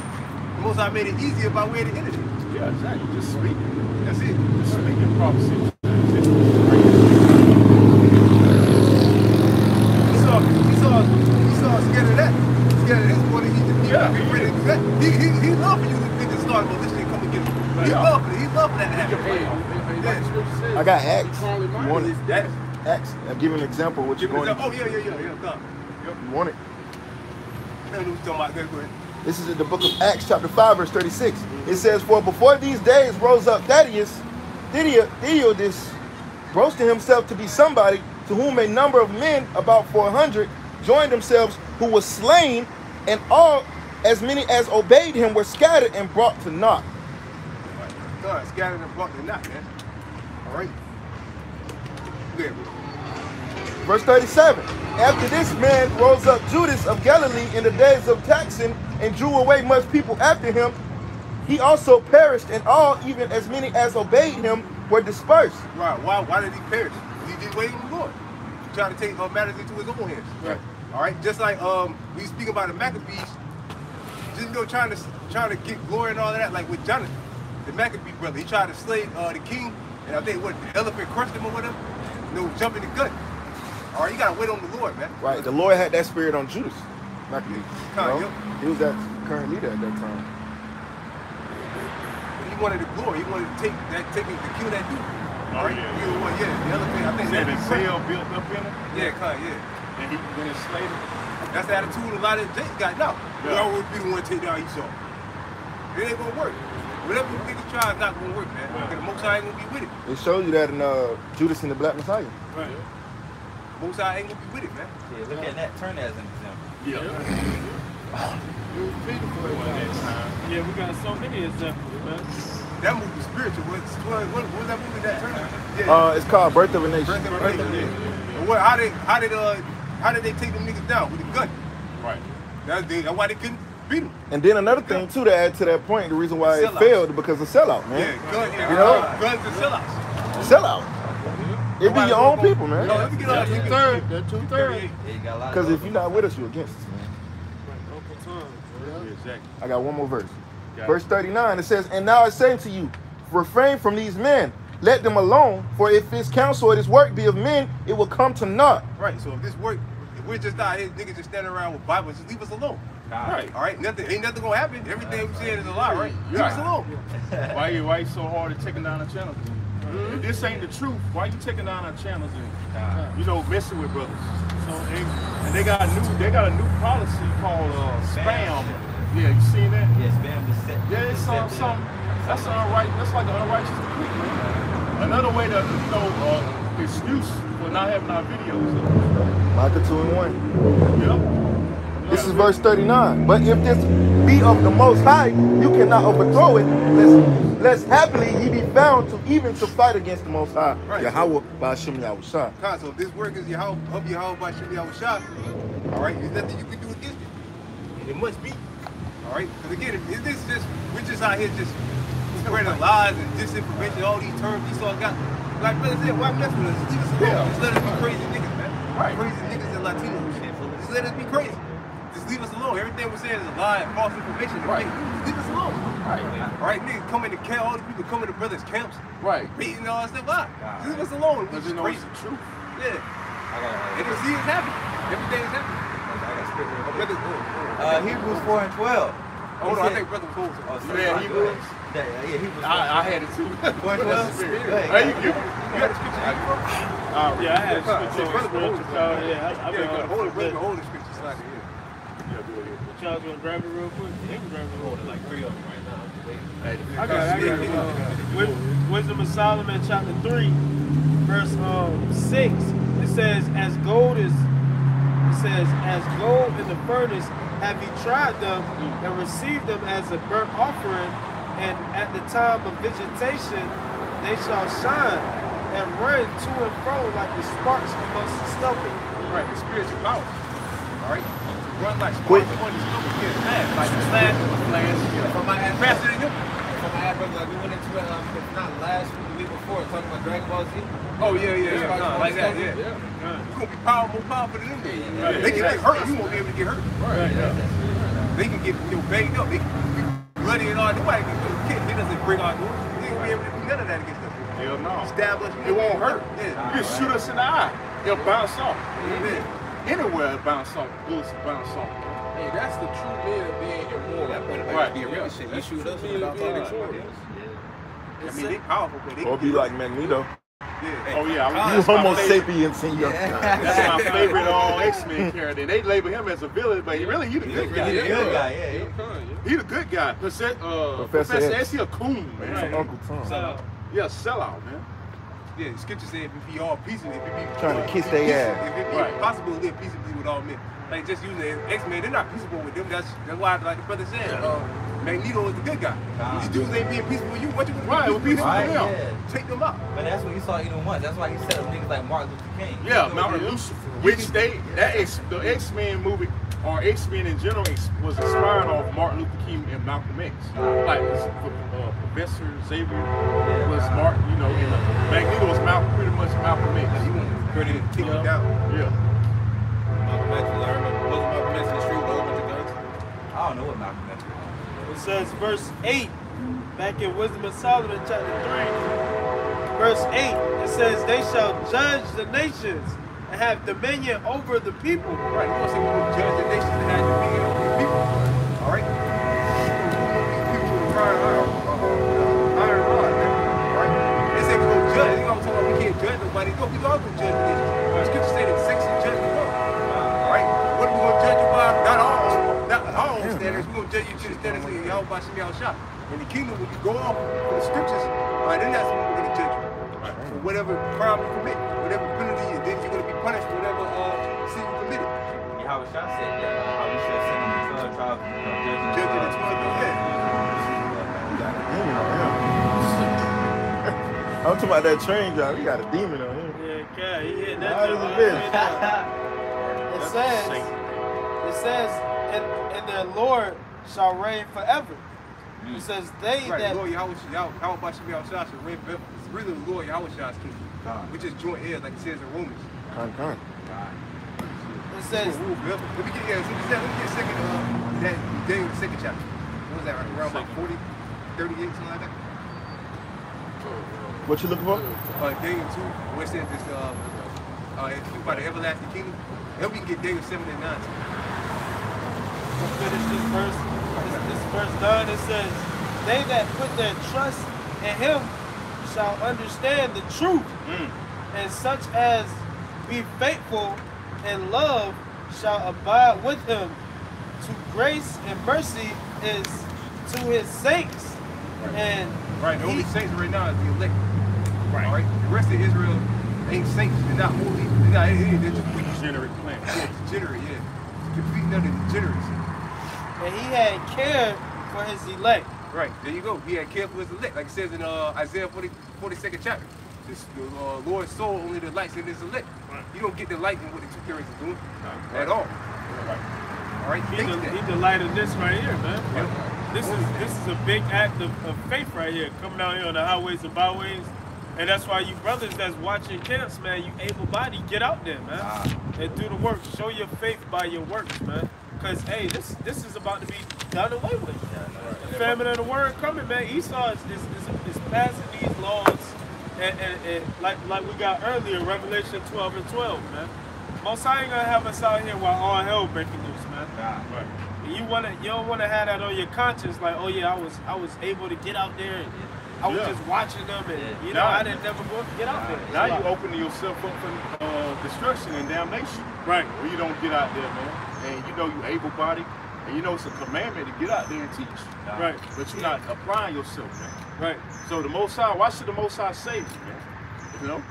The Most High made it easier by way of the energy. Yeah, exactly. Just speaking. That's it. Just speaking prophecy. Esau scared of that. Scared of this boy. He love for you to think and start about this shit come and get him. He love for it. He love for that to happen. I got Acts. You want it? Acts. I'll give you an example of what you're going to do. Oh, yeah. You want it? I don't know what you're talking about. Go ahead. This is in the book of Acts, chapter 5, verse 36. It says, "For before these days rose up Thaddeus, boasting himself to be somebody, to whom a number of men, about 400, joined themselves, who was slain, and all, as many as obeyed him, were scattered and brought to naught." God, scattered and brought to naught, man. All right. Go ahead, bro. Verse 37. "After this man rose up Judas of Galilee in the days of taxing, and drew away much people after him. He also perished, and all, even as many as obeyed him, were dispersed." Right. Why did he perish? He did wait on the Lord. He tried to take matters into his own hands. Right. All right. Just like we speak about the Maccabees, just trying to get glory and all of that, like with Jonathan, the Maccabee brother. He tried to slay the king, and I think the elephant crushed him or whatever. Jump in the gut. All right, you gotta wait on the Lord, man. Right. The Lord had that spirit on Judas. Maccabee. Yep. He was that current leader at that time. He wanted the glory. He wanted to kill that dude. All right. Yeah. He was one, yeah. The elephant. I think Said that the cell built up in him. Yeah. And he went and slayed him. That's the attitude a lot of Jakes got now. We Yeah. always be the one to take down Esau. It ain't gonna work. Whatever you think you try is not gonna work, man. Because the Most High ain't gonna be with it. It shows you that in Judas and the Black Messiah. Right. Most High ain't gonna be with it, man. Yeah, look at that. Turn that as an example. Yeah. Yeah, we got so many examples, man. That movie spiritual. What was that movie that turned? Yeah. It's called Birth of a Nation. Birth of a Nation, yeah. And how did they take them niggas down with a gun? Right. That's why they couldn't beat them. And then another thing too to add to that point, the reason why it Sellouts. failed because of sellout, man. Yeah, guns and sellouts. Sellout. It be your own people, man. No, let me get on Two-thirds. They're two-thirds. Yeah, you got a lot of Because those. if you're not with us, you're against us, man. Uncle Tom. Yeah, exactly. I got one more verse. Got Verse 39, it says, "And now I say to you, refrain from these men, let them alone. For if his counsel or his work be of men, it will come to naught. Right. So if this work, if we're just out here, niggas just standing around with Bibles, just leave us alone. Right. All right. Ain't nothing gonna happen. Everything we saying is a lie, right? Leave us alone. Why you so hard at taking down the channels? If this ain't the truth, why you taking down our channels and messing with brothers? So and they got a new policy called spam. Yeah, you seen that? Yeah, spam deception. Yeah, it's some that's unright. That's like an unrighteous decree. Another way to excuse for not having our videos. Micah 2:1. Yep. This is verse 39. But if this be of the Most High, you cannot overthrow it, lest happily ye be found to fight against the Most High. Right. Yahweh Ba'ashem Yahushua. So if this work is Yahweh by Shem Yahushua, all right, there's nothing you can do against it. It must be. All right? Because again, if this just, we're just out here just spreading lies and disinformation, all these terms these all got. Like brother said, why mess with us? Leave us alone. Just let us be crazy niggas, man. Right. Crazy niggas and Latinos. Just let us be crazy. Just leave us alone. Everything we're saying is a lie and false information. Right. Just leave us alone. Right. All right, niggas coming to camp, all these people coming to brothers' camps. Right. Beating all that stuff. Why? Just leave us alone. We're just crazy. The truth. Yeah. And you see it's happening. Everything is happening. Hebrews 4:12. Hold on, I think brother Cole. Yeah, Hebrews. Yeah, Hebrews. I had it too. 4:12. You got the scripture. Yeah, I had a scripture. Hold the scripture slide here. But y'all gonna grab it real quick? They can grab it real quick. Like 3 of them right now. I got it. Wisdom of Solomon, chapter 3, verse 6. It says, as gold in the furnace have he tried them and received them as a burnt offering, and at the time of vegetation they shall shine and run to and fro like the sparks amongst the stubble. Right, the spiritual power. All right, run like Quick. sparks on the stubble. Yeah, like the flash. From my ass, faster than him. From my ass, brother, like we went into it, if not last week, the week before, talking about Dragon Ball Z. Oh yeah. Like that, yeah. You're gonna be more powerful than them. Right. They can get hurt. You won't be able to get hurt. Right. They can get banged up. They can be bloody and all. Nobody can hit us and break our doors. They won't be able to do none of that against us. Hell no. Stab us. It won't hurt. Yeah. You can shoot us in the eye. It'll bounce off. Yeah. Anywhere it bounce off. Bullets bounce off. Hey, that's the true man of being immoral. That point about Right. being real shit. You shoot us being without talking immoral. I mean, they powerful, but they Or be like Magneto. Yeah. Oh yeah, You Homo sapiens in your That's my favorite X-Men character. They label him as a villain, but he the good guy. He's a good guy, yeah. He the good guy. Professor X, he a coon, man. Uncle Tom. Yeah, sellout, man. Yeah, the scripture said if it be all peaceably, if it be Trying to kiss their ass. if it be possible to live peaceably with all men. Like just using X-Men, they're not peaceable with them. That's why, like the brother said, Magneto is the good guy. These dudes ain't being peaceful with you. What you gonna be peaceful with them? Yeah. Take them out. But that's what you saw even once. That's why he set up niggas like Martin Luther King. Yeah, Martin Luther, which the X-Men movie or X-Men in general was inspired off Martin Luther King and Malcolm X. Like Professor Xavier was Martin, and Magneto was pretty much Malcolm X. He was pretty kick him down. Yeah. Malcolm X, I remember Malcolm X in the street with a whole bunch of guns. I don't know what Malcolm X was. It says, verse 8, back in Wisdom of Solomon, chapter 3, verse 8, it says, they shall judge the nations and have dominion over the people. Right, you want to say we're going to judge the nations and have dominion over the people. All right? People with iron rod, man. All right? They say we're going to judge. They don't talk about we can't judge nobody. No, we all going to judge the nations. The scripture say that sex and judgment law. All right? What are we going to judge you by? Not our own standards. We're going to judge you to the standards of Yahweh by Shem Yahushua. In the kingdom, when you go off for the scriptures, all right, then that's when we're going to judge you. For whatever crime you commit, whatever penalty, and then you're going to be punished for whatever sin you committed. Yahweh Shah said that how we should send them to 12 tribes, Judging the 12, I'm talking about that train driver. He got a demon on him. Yeah, God, he hit that. How does it been? It says, and their Lord shall reign forever. It says they that Lord Yahweh Shah should reign forever. It's really the Lord Yahweh Shah's kingdom. We just joint heirs, like it says in Romans. it says Let me get a second that Daniel, the second chapter. What was that? Around about 40, 38, something like that. What you looking for? Daniel 2, where it says this, it's speak about the everlasting kingdom. Then we can get Daniel 7 and 9. Let's finish this verse. This verse 9, it says, they that put their trust in him shall understand the truth, and such as be faithful in love shall abide with him. To grace and mercy is to his saints. And right, the only saints right now is the elect. Right. All right. The rest of Israel ain't saints. They're not holy. They're just Degenerate plant. Yeah, degenerate. Yeah, completely under degeneracy. And he had care for his elect. Right. There you go. He had care for his elect, like it says in Isaiah 42nd chapter. The Lord soul only the lights in his elect. Right. You don't get the light in what the two characters are doing at all. Right. All right. He delighted this right here, man. Yep. This is a big act of faith right here, coming out here on the highways and byways. And that's why you brothers that's watching camps, man, you able-bodied, get out there, man. And do the work. Show your faith by your works, man. Because, hey, this is about to be done away with. The famine of the word coming, man. Esau is passing these laws, and like we got earlier, Revelation 12 and 12, man. Most High ain't gonna have us out here while all hell breaking loose, man. Right. You don't wanna have that on your conscience, like, oh yeah, I was able to get out there and I was just watching them, and you know, I didn't never go get out there. Now you opening yourself up for destruction and damnation. Right. Where you don't get out there, man. And you know you able-bodied, and you know it's a commandment to get out there and teach. Right. But you're not applying yourself, man. Right. So the Most High, why should the Most High save you, man? You know?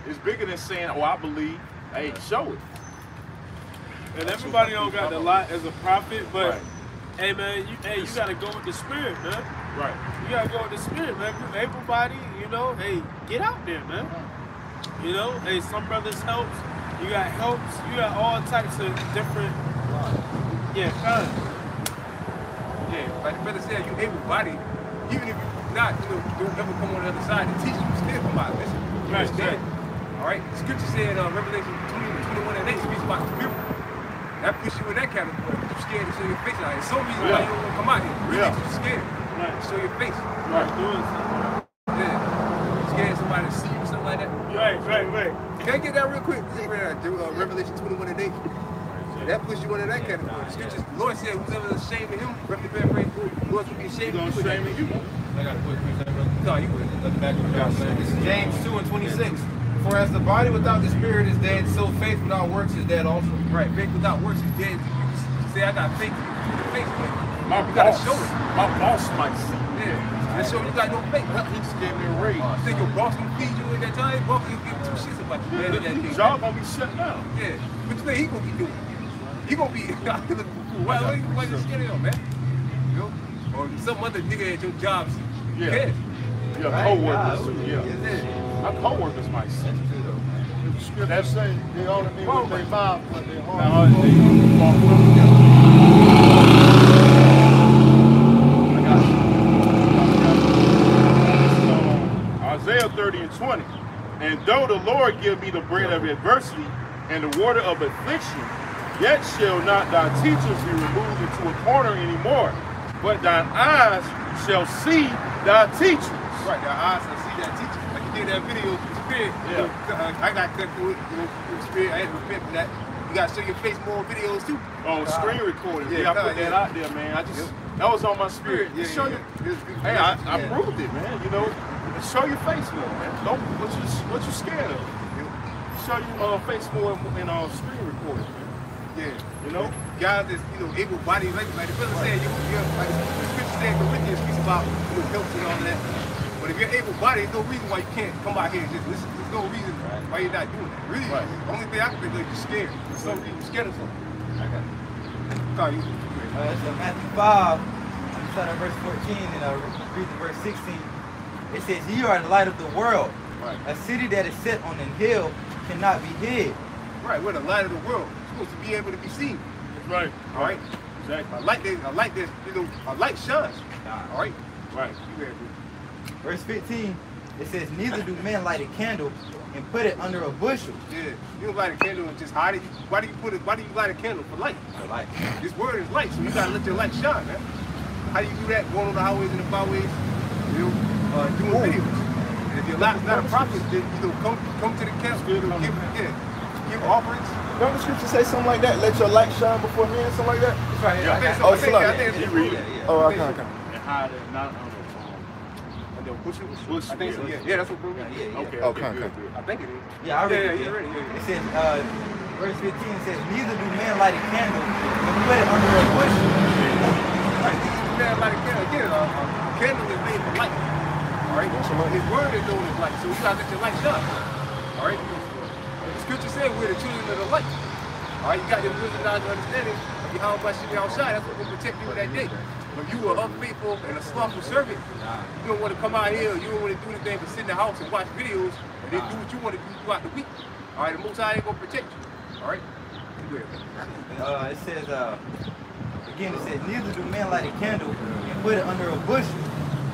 It's bigger than saying, oh, I believe. Hey, show it. And everybody don't got the lot as a prophet, but hey man, you gotta go with the spirit, man. Right. You gotta go with the spirit, man. You able-bodied, you know, hey, get out there, man. You know, hey, some brothers helps, you got helps, you got all types of different kinds. Yeah, like the brother said, you able-bodied, even if you're not, you know, don't ever come on the other side and teach you, still come out. Listen, you understand? All right, the scripture said, Revelation 21 and 8 speaks about the spirit. That puts you in that category. You're scared to show your face out. There's so reason why you don't want to come out here. Really, you're scared to show your face. Right. Yeah. Scared somebody to see you or something like that. Right. Can I get that real quick? Revelation 21 and 8. That puts you into that category. The scriptures, the Lord said, who's ever ashamed of him, roughly paraphrased, the Lord will be ashamed of you. Shame of you. I got a quick question, brother. No, you would. Let the back of the This is James 2 and 26. For as the body without the spirit is dead, so faith without works is dead also. Right, faith without works is dead. You say, I got faith. You You gotta show it. My boss might see. Yeah. Let's show you got no faith. He just gave me a raise. You think your boss can feed you at that time? Boss can give two shits about you. Your job gonna be shut down. Yeah. What you think he gonna be doing? He gonna be looking cool. Why you scared of him, man? You know? Or some other nigga at your job. Yeah. Your co-workers. My co-workers might see. The scripture say they only mean with their mouth, but their heart. Isaiah 30 and 20. And though the Lord give me the bread of adversity and the water of affliction, yet shall not thy teachers be removed into a corner anymore, but thine eyes shall see thy teachers. Right, their eyes shall see thy teachers. Like you did that video with the spirit. I got cut through it, with the spirit. I had to repent for that. You got to show your face more videos too. Oh, screen recording. I put that out there, man. That was on my spirit. Show you. Hey, I proved it, man. You know, show your face more, man. Don't what you scared of. Show your face more in screen recording, man. Yeah, you know, guys that's able-bodied, like the brother said, like the scripture said, Corinthians speaks about helps and all that. But if you're able-bodied, there's no reason why you can't come out here and just listen. There's no reason why you're not doing that. Really, the only thing I can think of is you're scared. There's some reason you're scared of something. I got it. Call you. So Matthew 5, I'm starting at verse 14 and I'll read the verse 16. It says, "Ye are the light of the world. A city that is set on an hill cannot be hid." Right, we're the light of the world. We're supposed to be able to be seen. Right. All right. Exactly. A light shines. All right. Right. Verse 15, it says, "Neither do men light a candle and put it under a bushel." Yeah. You don't light a candle and just hide it. Why do you light a candle? For light. For light. This word is light, so you gotta let your light shine, man. How do you do that? Going on the highways and the byways, doing videos. you're not a prophet, then come to the camp, give offerings. Don't the scripture say something like that? Let your light shine before men, something like that? That's right. Yeah. I think so. Oh, I think You read it. Oh, I can't. And hide it, not on And then push it. Push I think so. Yeah, that's what bro. Yeah. Okay. Oh, Okay. okay. Good. Good. I think it is. Yeah, I read it. Yeah, yeah. It says, verse 15 says, neither do men light a candle and put it under a bush. Right? Man, like a candle. Again, a candle is made for light. All right. His word is known as light, so you gotta let your light shine. All right. The scripture says we're the children of the light. All right. You got your wisdom, knowledge, and understanding. If you how much should be outside, that's what will protect you that day. If you were unfaithful and a slothful servant, you don't want to come out here. You don't want to do anything but sit in the house and watch videos, and then do what you want to do throughout the week. All right. The Most High ain't gonna protect you. All right. It says, again, it says, neither do men light a candle and put it under a bush,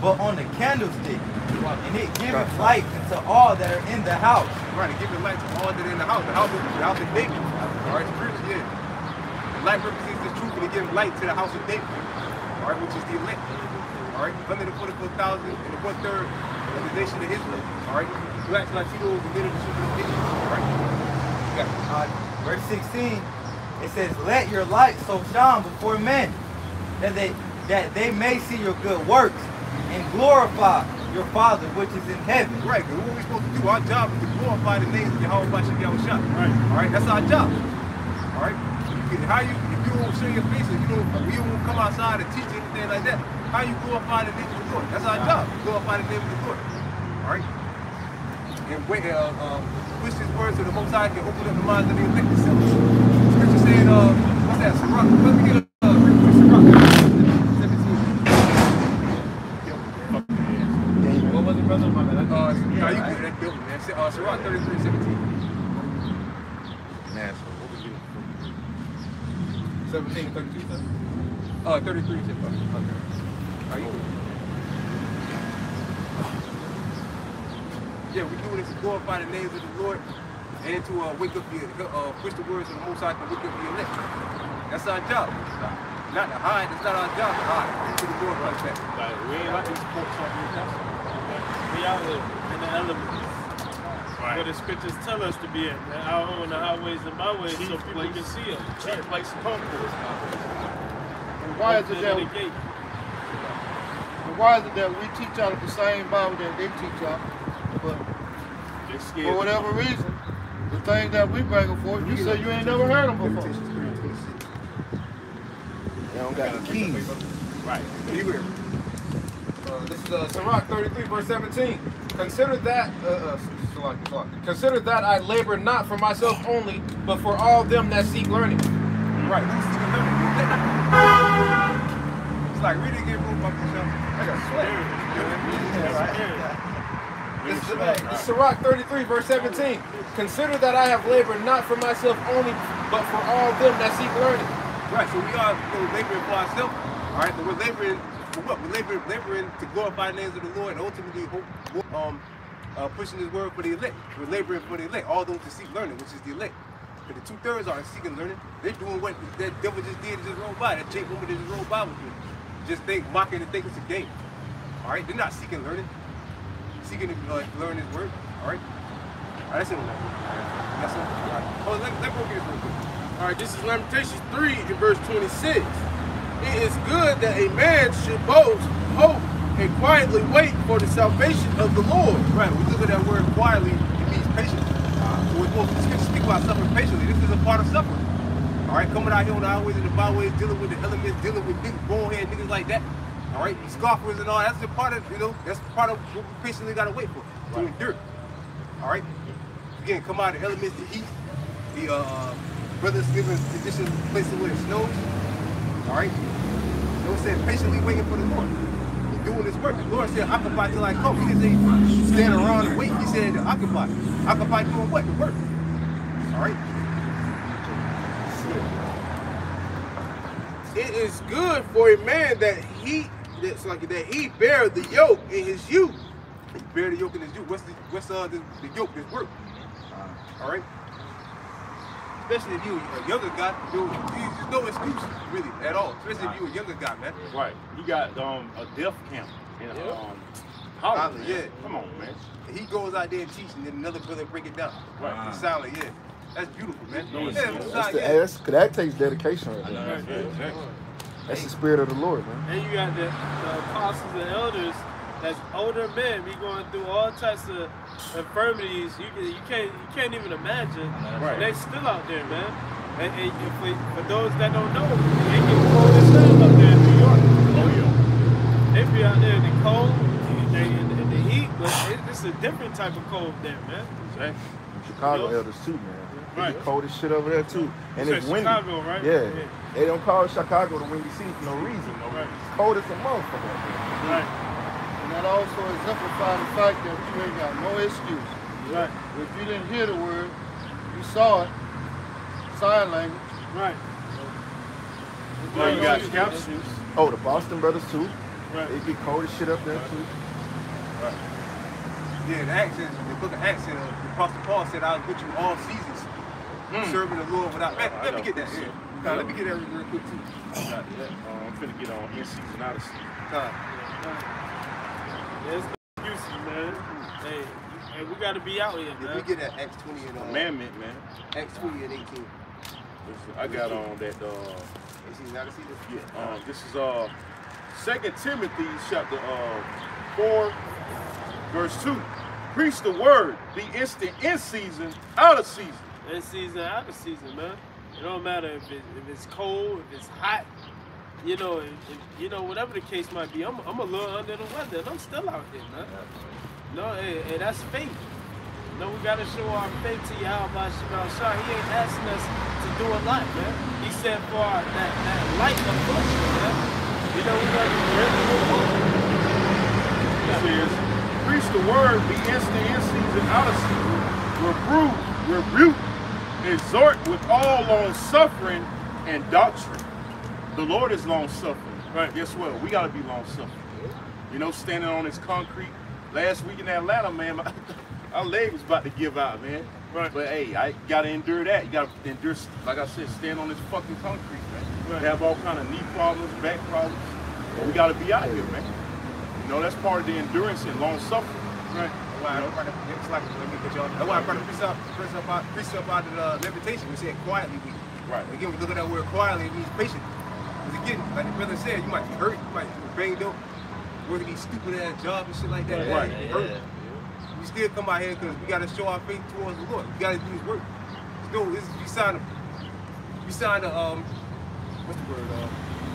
but on the candlestick, and it giveth light to all that are in the house. Right, to give the light to all that are in the house. The house is David. All right, spiritually, yeah. The light represents the truth, and it gives light to the house of David. All right, which is the elect. All right, under the 44,000 and the 1/3 of the nation of Israel. All right, blacks, Latinos, the men of the children of Israel. All right. Verse 16, it says, let your light so shine before men, that they may see your good works and glorify your Father which is in heaven. Right, because what we're supposed to do, our job is to glorify the name of Yahweh Bashim Yahushua. Right. All right, that's our job. All right. If you don't show your face, if you don't come outside and teach anything like that, how you glorify the name of the Lord? That's our job, glorify the name of the Lord. All right. And push his words so the Most High can open up the minds of the elect themselves. Scripture saying, what's that? Sirach. Let me get a Sirach 17. What was it, brother? My bad. You get that building, man. Sirach 33:17. Man, 17, 32, 33. Okay. Are you? Yeah, we're doing this to glorify the names of the Lord and to wake up push the words of the Most High to wake up the elect. That's our job. Not to hide. It's not our job to hide. It's to the Lord like that. Like, we ain't like these folks on here. We out here in the elements. Where the scriptures tell us to be in. Out on the highways and byways so people can see us. Chief place to come for. Why is it that we teach out of the same Bible that they teach out? But for whatever reason, the things that we bring forth, you say you ain't never heard them before. they don't got the keys. Right. This is Sirach 33, verse 17. Consider that I labor not for myself only, but for all them that seek learning. Right. Who's seeking learning? It's like reading again, bro, by myself. I got sweat. This is Sirach 33, verse 17. Consider that I have labored not for myself only, but for all them that seek learning. Right, so we are laboring for ourselves. All right, but we're laboring for what? We're laboring to glorify the names of the Lord and ultimately pushing His word for the elect. We're laboring for the elect, all those to seek learning, which is the elect. But the 2/3 aren't seeking learning. They're doing what that devil just did, just rolled by. That Jake woman just rolled by with you. Just mocking and think it's a game. All right, they're not seeking learning. Seeking to learn His word. All right. That's it. That's it. Oh, let's go get this real quick. All right, this is Lamentations 3 in verse 26. It is good that a man should boast, hope, and quietly wait for the salvation of the Lord. Right, we look at that word quietly, it means patience. So we're supposed to speak about suffering patiently. This is a part of suffering. All right, coming out here on the highways and the byways, dealing with the elements, dealing with big bonehead niggas like that. All right, scoffers and all, that's a part of, that's part of what we patiently got to wait for, to endure. All right, again, come out of the elements, the heat, the brothers living in conditions, places where it snows. All right, don't say patiently waiting for the Lord. He's doing His work. The Lord said, occupy till I come. He didn't say stand around and wait. He said, occupy. Occupy doing what? The work. All right. It is good for a man that he bear the yoke in his youth. He bear the yoke in his youth. What's the yoke? This work. All right. Especially if you're a younger guy, there's no excuse really at all. Especially if you're a younger guy, man. Right. You got a death camp in Holland, Yeah. Come on, man. And he goes out there and teaches, and then another brother break it down. Right. It's silent, yeah. That's beautiful, man. No, it's- Yeah, that's Messiah, That's yeah. the, that takes dedication right there. Yeah, exactly. That's the spirit of the Lord, man. And you got the apostles and elders that's older men be going through all types of infirmities you can't even imagine. Right. They still out there, man. And for those that don't know, they get cold as hell up there in New York. Oh yeah. They be out there in the cold, in the heat, but it's a different type of cold there, man. Exactly. Chicago elders too, man. Right. It's cold as shit over there too. And You it's said windy. Chicago, right? Yeah. Yeah. They don't call Chicago the Windy City for no reason. Right. It's cold as a motherfucker. Right. And that also exemplifies the fact that you ain't got no excuse. Right. If you didn't hear the word, you saw it, sign language. Right. Well, you got scouts. Oh, the Boston brothers too. Right. They get cold as shit up there too. Yeah, the Acts, the book of Acts, the Apostle Paul said, I was with you all seasons, serving the Lord without. Let me get that here. Let me get that real quick too. I'm finna get on in season, out of season. There's no excuses, man. Hey, we gotta be out here, If man. we get that Acts 20 and Commandment, man. Acts 20 and 18. I got on that. Yeah. This is 2 Timothy chapter 4, verse 2. Preach the word, be instant in season, out of season. In season, out of season, man. It don't matter if it's cold, if it's hot, you know, whatever the case might be. I'm a little under the weather, and I'm still out here, man. No, hey, that's faith. You know, we gotta show our faith to Yahweh Shah. He ain't asking us to do a lot, man. He said for that light affliction, man. You know, we gotta be ready. It says, preach the word, be instant in season, out of season, rebuke, exhort with all long suffering and doctrine. The Lord is long suffering. Right. Guess what? We gotta be long suffering. You know, standing on this concrete. Last week in Atlanta, man, our leg was about to give out, man. Right. But hey, I gotta endure that. You gotta endure, like I said, stand on this fucking concrete, man. Right. Have all kind of knee problems, back problems. But we gotta be out here, man. You know, that's part of the endurance and long suffering. Right. That's why I brought the precept out of the levitation. We said quietly. Right. Again, we look at that word quietly, it means patient. Because again, like the brother said, you might be hurt, you might be banged up, working these stupid ass jobs and shit like that. Right. You hurt. We still come out here because we got to show our faith towards the Lord. We got to do His work. Still, we signed a what's the word?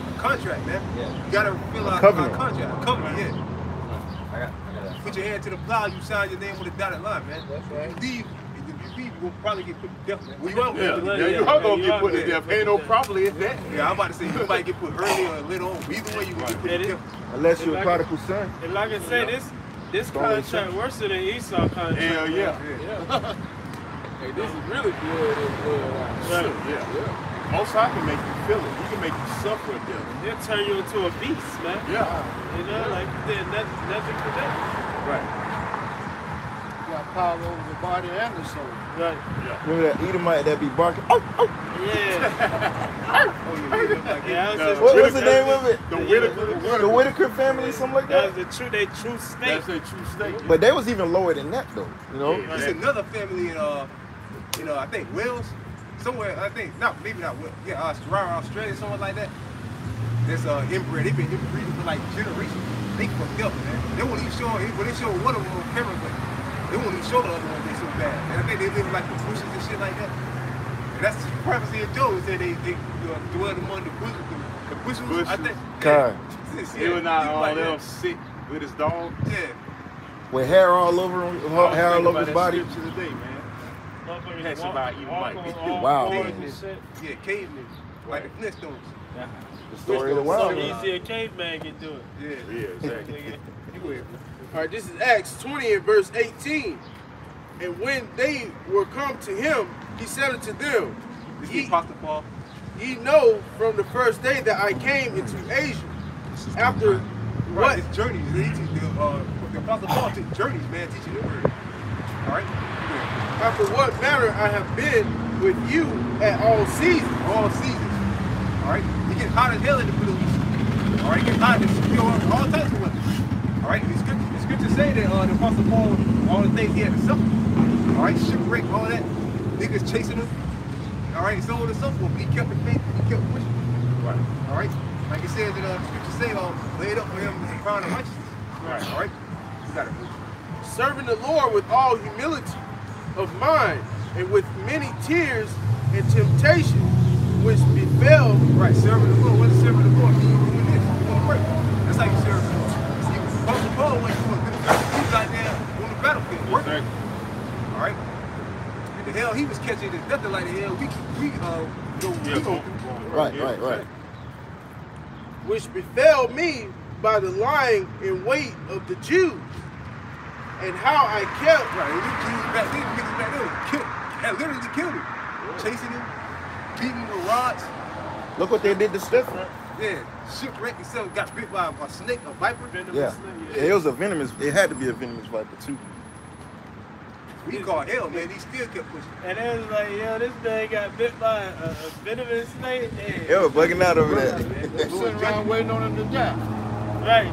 A contract, man. Yeah. You got to fill out our contract. A covenant, yeah. I got Put your hand to the plow, you sign your name with a dotted line, man. That's right. If you leave, you'll probably get put to death, man. Well, you won't. Yeah, you are gonna get put to death. Ain't no probably in that. Yeah, I'm about to say you might get put early or later on. Either way, you will get put to death. Unless you're a prodigal son. And like I said, this contract worse than Esau contract. Hell yeah. Hey, this is really blood and blood. Right. Yeah. Most High can make you feel it. He can make you suffer a death. They'll turn you into a beast, man. Yeah. You know, like there's nothing for that. Right. You got power over the body and the soul. Right. Remember that Edomite that be barking? Oh, oh. Yeah. Yeah, that was What was the name of it? The Whitaker. The Whitaker family, something like that that? was their true state. That's a true state. But they was even lower than that though, you know? Yeah. There's another family in, I think Wales, somewhere. I think maybe not Wales. Yeah, Australia, somewhere like that. There's inbred. They've been inbreeding for like generations. They fucked up, man. They won't even show. When they show one of them on camera, but they won't even show the other one. They so bad. And I think they live like the bushes and shit like that. And that's the prophecy of Job. It said they dwell among the bushes. The bushes. I think. God. He was not all like them sick with his dog. Yeah. With hair all over him, hair all over his body. Today, man. Motherfuckers somebody you walk might on be. all Wow. fours and shit. Yeah, cavemen. Like the Flintstones. The story of the wild. So easy a caveman can do it. Yeah. Yeah, exactly. All right, this is Acts 20 and verse 18. And when they were come to him, he said unto them, This is the Apostle Paul. ye know from the first day that I came into Asia. After Right, what? his journeys. The Apostle Paul took journeys, man, teaching the word. All right? Yeah. After what manner I have been with you at all seasons. All seasons. All right? It gets hot as hell in the Middle East. All right? It gets hot in all types of weather. All right, the scriptures say that the Apostle Paul, all the things he had to suffer. All right, shipwreck, all that, niggas chasing him. All right, so on and so forth. He kept the faith, he kept pushing. Right. All right, like it says in the scriptures say, laid up for him the crown of righteousness. Right. All right, you got it. Serving the Lord with all humility of mind and with many tears and temptation, which befell. Right, serving the Lord. What is serving the Lord? You doing this, you doing work. That's how you serve the Lord. See, Apostle Paul went through a good time. He was out there on the battlefield working. Exactly. All right. And the hell he was catching is nothing like the hell we go Right. Which befell me by the lying in wait of the Jews, and how I kept. Right, and these Jews back then, niggas back there, had literally killed him, chasing him, beating him with rods. Look what they did to Stephen. Yeah, shipwrecked himself, got bit by a snake, a viper. Yeah. It was a venomous. It had to be a venomous viper too. We called hell, man. He still kept pushing. And it was like, yo, this man got bit by a venomous snake. They were bugging out over there. They sitting around waiting on him to die. Right.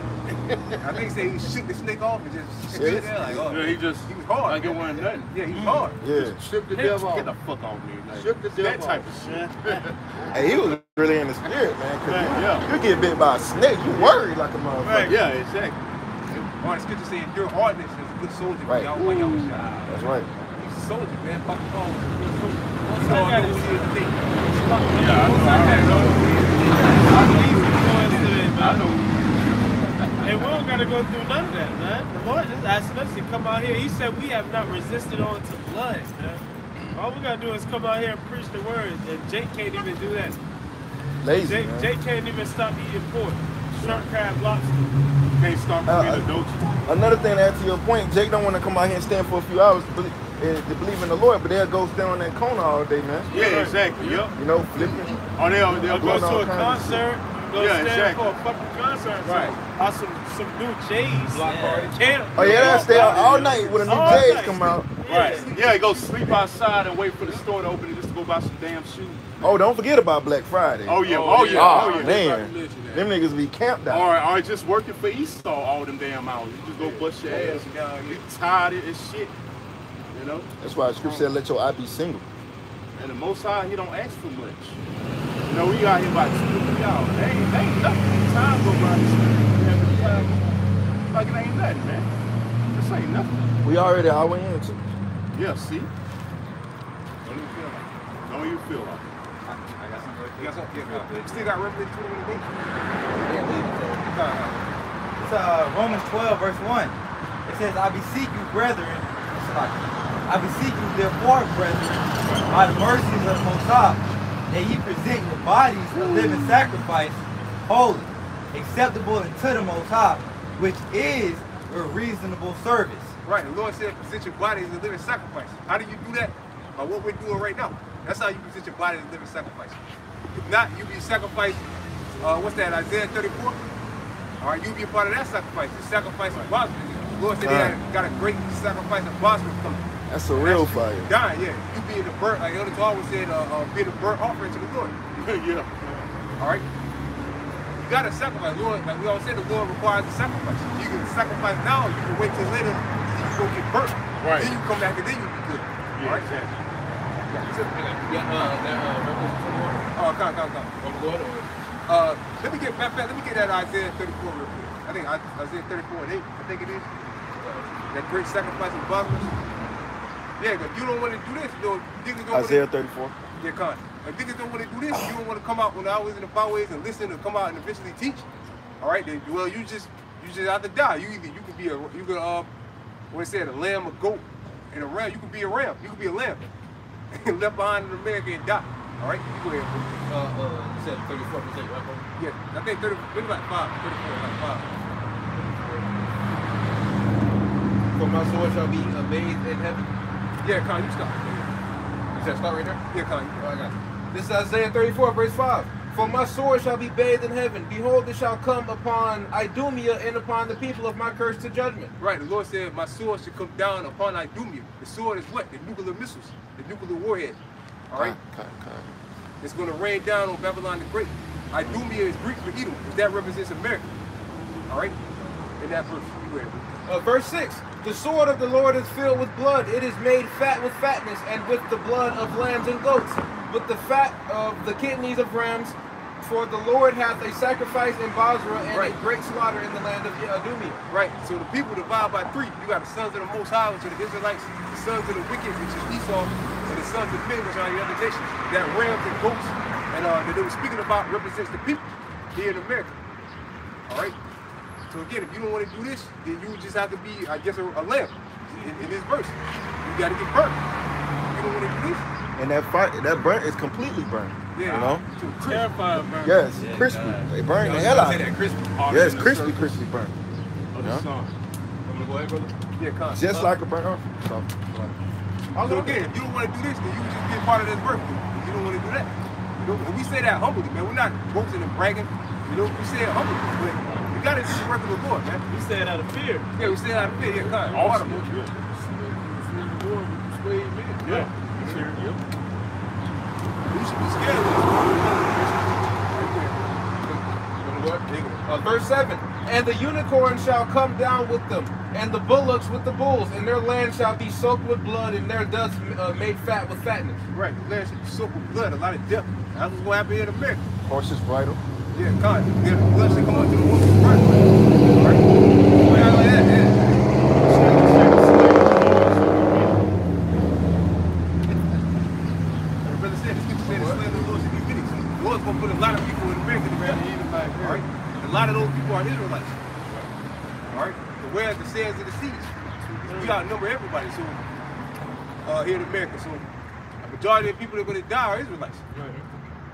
I think he said he shook the snake off and just stood there like, oh, Yeah, he was hard. like it wasn't nothing. Yeah, he was hard. Yeah. Shook the devil Get the off. fuck off me. Like, Shook the that devil type off. of shit. Hey, he was really in the spirit, man. Cause Yeah. you get bit by a snake, you worried like a motherfucker. Right. Yeah, exactly. All the scriptures say endure hardness as a good soldier. Right. Y'all want y'all shot. That's right. He's a soldier, man. Fucking Paul. I got it. Yeah, I know. And we don't got to go through none of that, man. The Lord just asking us to come out here. He said we have not resisted on to blood, man. All we got to do is come out here and preach the word. And Jake can't even do that. Lazy, man. Jake can't even stop eating pork. Shrimp, crab, lobster. Can't stop being a doji. Another thing to add to your point, Jake don't want to come out here and stand for a few hours to believe in the Lord, but they'll go stand on that corner all day, man. Yeah, exactly. Yep. You know, flipping. Or they'll Go go to a kinds of concert. Go Yeah, stand exactly. for a fucking concert. Right. Or some new J's. Block party. Camp. Oh yeah, they'll stay out all night with a new All J's night. come out. Right. Yeah, go sleep outside and wait for the store to open and just to go buy some damn shoes. Oh, don't forget about Black Friday. Oh yeah. Oh, Oh yeah. yeah. Oh yeah. man. Them niggas be camped out. Or just working for Esau all them damn hours. You just go bust your ass. You tired as shit. You know? That's why the scripture said, let your eye be single. And the Most High, he don't ask for much. You know, we out here about 2 to 3 hours. They ain't nothing. Time go by. Like it ain't nothing, man. This ain't nothing. We already our way into. Yeah, see? Don't even feel like it. Don't even feel like it. I got something. You got something? Yeah, you still got Revelation 21 today? It's Romans 12, verse 1. It says, I beseech you, brethren. I beseech you, therefore, brethren, by the mercies of the Most High, that ye present your bodies a living sacrifice, holy, acceptable unto the Most High, which is a reasonable service. Right, the Lord said present your body as a living sacrifice. How do you do that? By what we're doing right now. That's how you present your body as a living sacrifice. If not, you be sacrificed, what's that, Isaiah 34? All right, you be a part of that sacrifice, the sacrifice of Bosworth. The Lord said they got a great sacrifice of Bosworth coming. That's a real fire. Dying, yeah. You be in the burnt, like Elder always said, be the burnt offering to the Lord. Yeah. All right? You got to sacrifice. Lord, like we always said, the Lord requires a sacrifice. You can sacrifice now, you can wait till later, then you go get burnt. Right. Then you come back and then you'll be good. Yeah, All right? exactly. Oh, let me get that Isaiah 34 real quick. I think Isaiah 34 and 8, I think it is. That great sacrifice of Bosworth. Yeah, but you don't want to do this, you know, niggas don't Isaiah 34. Yeah, con. If niggas don't want to do this, you don't want to come out when I was in the byways and listen and come out and eventually teach. All right, then, well, you just have to die. You could be a what it said, a lamb, a goat, and a ram. You could be a ram. You could be a lamb, left behind in America and die. All right, you go ahead. You said 34%, right, bro? Yeah, I think 30, maybe like 5, 34, like 5. For my sword shall be amazed in heaven. Yeah, con, you stop. You said start right there? Yeah, con. Oh, I got you. This is Isaiah 34, verse 5. For my sword shall be bathed in heaven. Behold, it shall come upon Idumea and upon the people of my curse to judgment. Right, the Lord said, my sword should come down upon Idumea. The sword is what? The nuclear missiles, the nuclear warhead. All right? It's going to rain down on Babylon the Great. Idumea is Greek for Edom, because that represents America. All right? in that verse. You read it. Verse 6. The sword of the Lord is filled with blood. It is made fat with fatness, and with the blood of lambs and goats, with the fat of the kidneys of rams. For the Lord hath a sacrifice in Basra and a great slaughter in the land of Idumea. Right. So the people divided by three. You got the sons of the Most High, which are the Israelites, the sons of the wicked, which is Esau, and the sons of men, which are the other nations. That rams and goats, and that they were speaking about represents the people here in America. All right. So again, if you don't want to do this, then you just have to be, I guess, a lamb in this verse. You got to get burnt. You don't want to do this. And that burnt is completely burnt. Yeah. You know? Terrifying burn. Yes, crispy. They burn the hell out of it. Crispy. Yeah, it's crispy burnt. Oh, the song. I'm gonna go ahead, brother. Yeah, come. Just like a burnt offering. So, So again, if you don't want to do this, then you can just be a part of this work. If you don't want to do that, you know, and we say that humbly, man. We're not boasting and bragging. You know, we say it humbly, but you got to do the work of the Lord, man. We say it out of fear. Yeah, we say it out of fear. Yeah, come. Awesome. Yeah. You should be scared of this. Verse 7. And the unicorn shall come down with them, and the bullocks with the bulls, and their land shall be soaked with blood, and their dust made fat with fatness. Right, the land should be soaked with blood, a lot of death. That's what's going to happen here in America. horse's bridle. Yeah, God, the blood should come out to the woman's right. Right? Brother said, the scripture said the slave of the Lord should be finished. The Lord's going to put a lot of people in America together. All right? A lot of those people are Israelites. All right? The where the sands of the seas. We outnumber everybody. So here in America, so a majority of the people that are going to die are Israelites.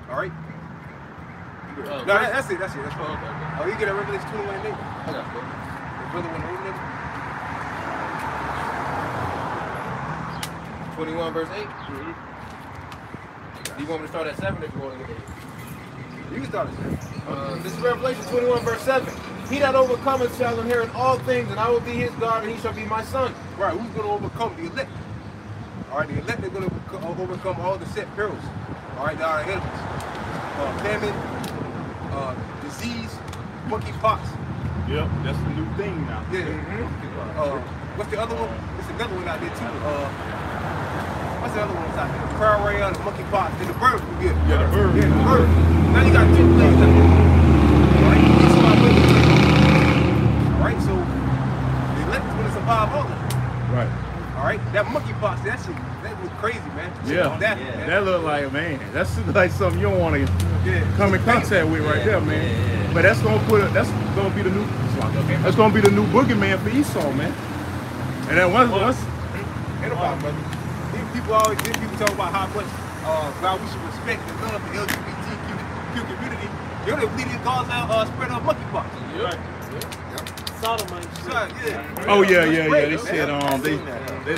All right? No, that's it. That's it. That's all. Oh, you get a Revelation 21 and 8. Okay. The brother want to open it. 21 verse 8. Do you want me to start at 7 if you want to get 8? You can start it. This is Revelation 21 verse 7. He that overcometh shall inherit all things, and I will be his God, and he shall be my son. Right, who's going to overcome? The elect. All right, the elect are going to overcome all the set perils. All right, that are ahead of us. Famine, disease, monkeypox. Yep, that's the new thing now. Yeah. What's the other one? There's another one out there too. What's the other one that's out there? The prairie, the monkeypox, and the bird flu. Yeah, the bird. Yeah, the bird. Now you got 10 plagues out there. All right, all right, so the elect is going to survive all of it. Right. All right, that monkeypox, that was crazy, man. Yeah. That look like, man, that's like something you don't want to come in contact with right there, man. But that's gonna be the new boogeyman for Esau, man. And then once people talk about how much God we should respect and love the LGBTQ community. They're the leading cause of spread of monkeypox. Right. Sodomite. Yeah. oh yeah. They said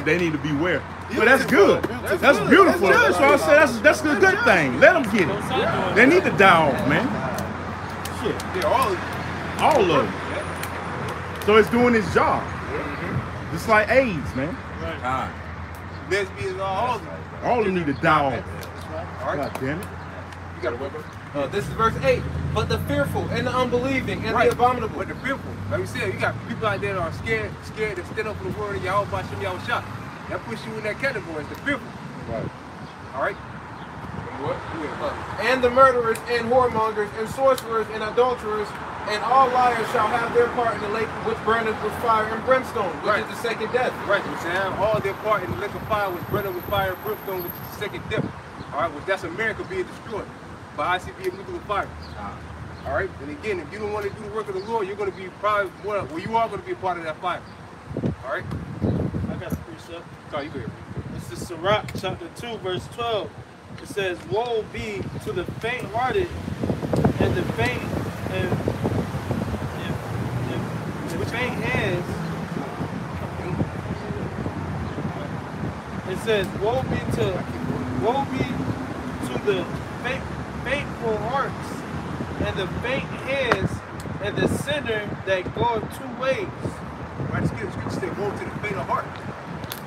they need to beware. But that's good. That's beautiful. That's why I said that's a good thing. Let them get it. They need to die off, man. Shit. Yeah, all of them. So it's doing its job. Just like AIDS, man. Right. Lesbians, all of them. All of them need to die off. All right. God damn it. You got a weapon? This is verse 8. But the fearful and the unbelieving and the abominable. But the fearful, like we said, you got people out there that are scared to stand up for the word of Yahweh by Shem Yahweh Shah. That puts you in that category, the fearful. Right. All right? And the murderers and whoremongers and sorcerers and adulterers and all liars shall have their part in the lake which burneth with fire and brimstone, which is the second death. Right, which have all their part in the lake of fire which burneth with fire and brimstone, which is the second death. All right, which that's America being destroyed by ICB and nuclear fire. All right, and again, if you don't want to do the work of the Lord, you're going to be probably you are going to be a part of that fire. All right? I got a precept. Sorry, you good. This is Sirach chapter 2, verse 12. It says, woe be to the faint-hearted and the faint and faint hands. It says, woe be to the faithful hearts and the faint hands and the sinner that goeth 2 ways. Right, the scripture said, woe to the faint of heart.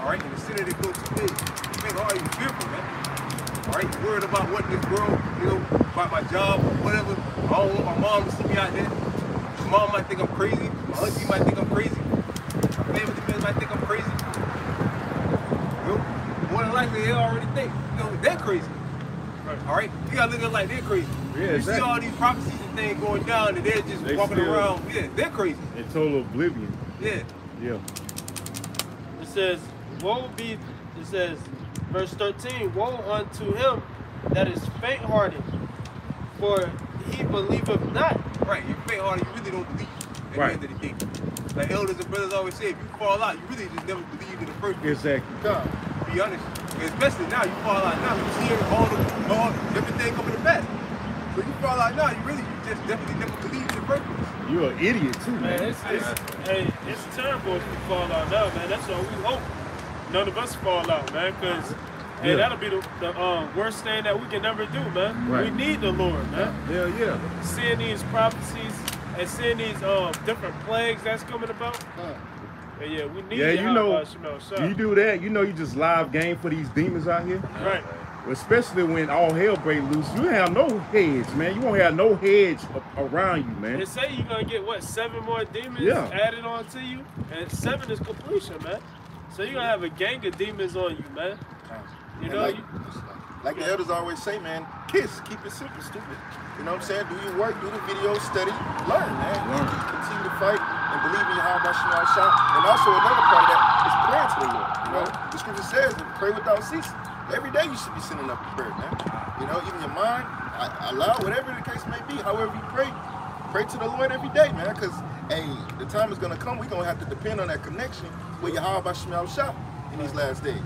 All right, and the sinner that goes 2 ways. The faint of heart is fearful, man. All right, you're worried about what in this world, about my job or whatever. I don't want my mom to see me out there. mom might think I'm crazy. My auntie might think I'm crazy. My family members might think I'm crazy. You know, more than likely, they already think, you know, they're crazy. All right? You gotta look at it like they're crazy. Yeah, you see all these prophecies and things going down, and they're just walking around. Yeah, they're crazy. In total oblivion. Yeah. Yeah. It says, verse 13, woe unto him that is faint-hearted, for he believeth not. Right, you faint-hearted, you really don't believe at the end of the day. Like elders and brothers always say, if you fall out, you really just never believed in the first place. Exactly. God, to be honest. Especially now, you fall out now, you see all everything coming to pass. So you fall out now, you just definitely never believed in the first place. You're an idiot too, man. It's terrible if you fall out now, man. That's all we hope. None of us fall out, man, because hey, that'll be the worst thing that we can ever do, man. Right. We need the Lord, man. Yeah. Seeing these prophecies and seeing these different plagues that's coming about. Yeah, we need you know, you do that, you know you just live game for these demons out here. Right. Especially when all hell break loose. You have no hedge, man. You won't have no hedge around you, man. They say you're going to get, what, 7 more demons added on to you? And 7 is completion, man. So you're going to have a gang of demons on you, man. You know, like the elders always say, man, kiss, keep it simple, stupid. You know what I'm saying? Do your work, do the video, study, learn, man. Continue to fight and believe in Yahweh Bashim Shah. And also another part of that is praying to the Lord. You know, the scripture says, pray without ceasing. Every day you should be sending up a prayer, man. You know, even your mind, Allah, whatever the case may be, however you pray to the Lord every day, man. Because, hey, the time is going to come, we're going to have to depend on that connection with Yahweh Bashim Shah in these last days.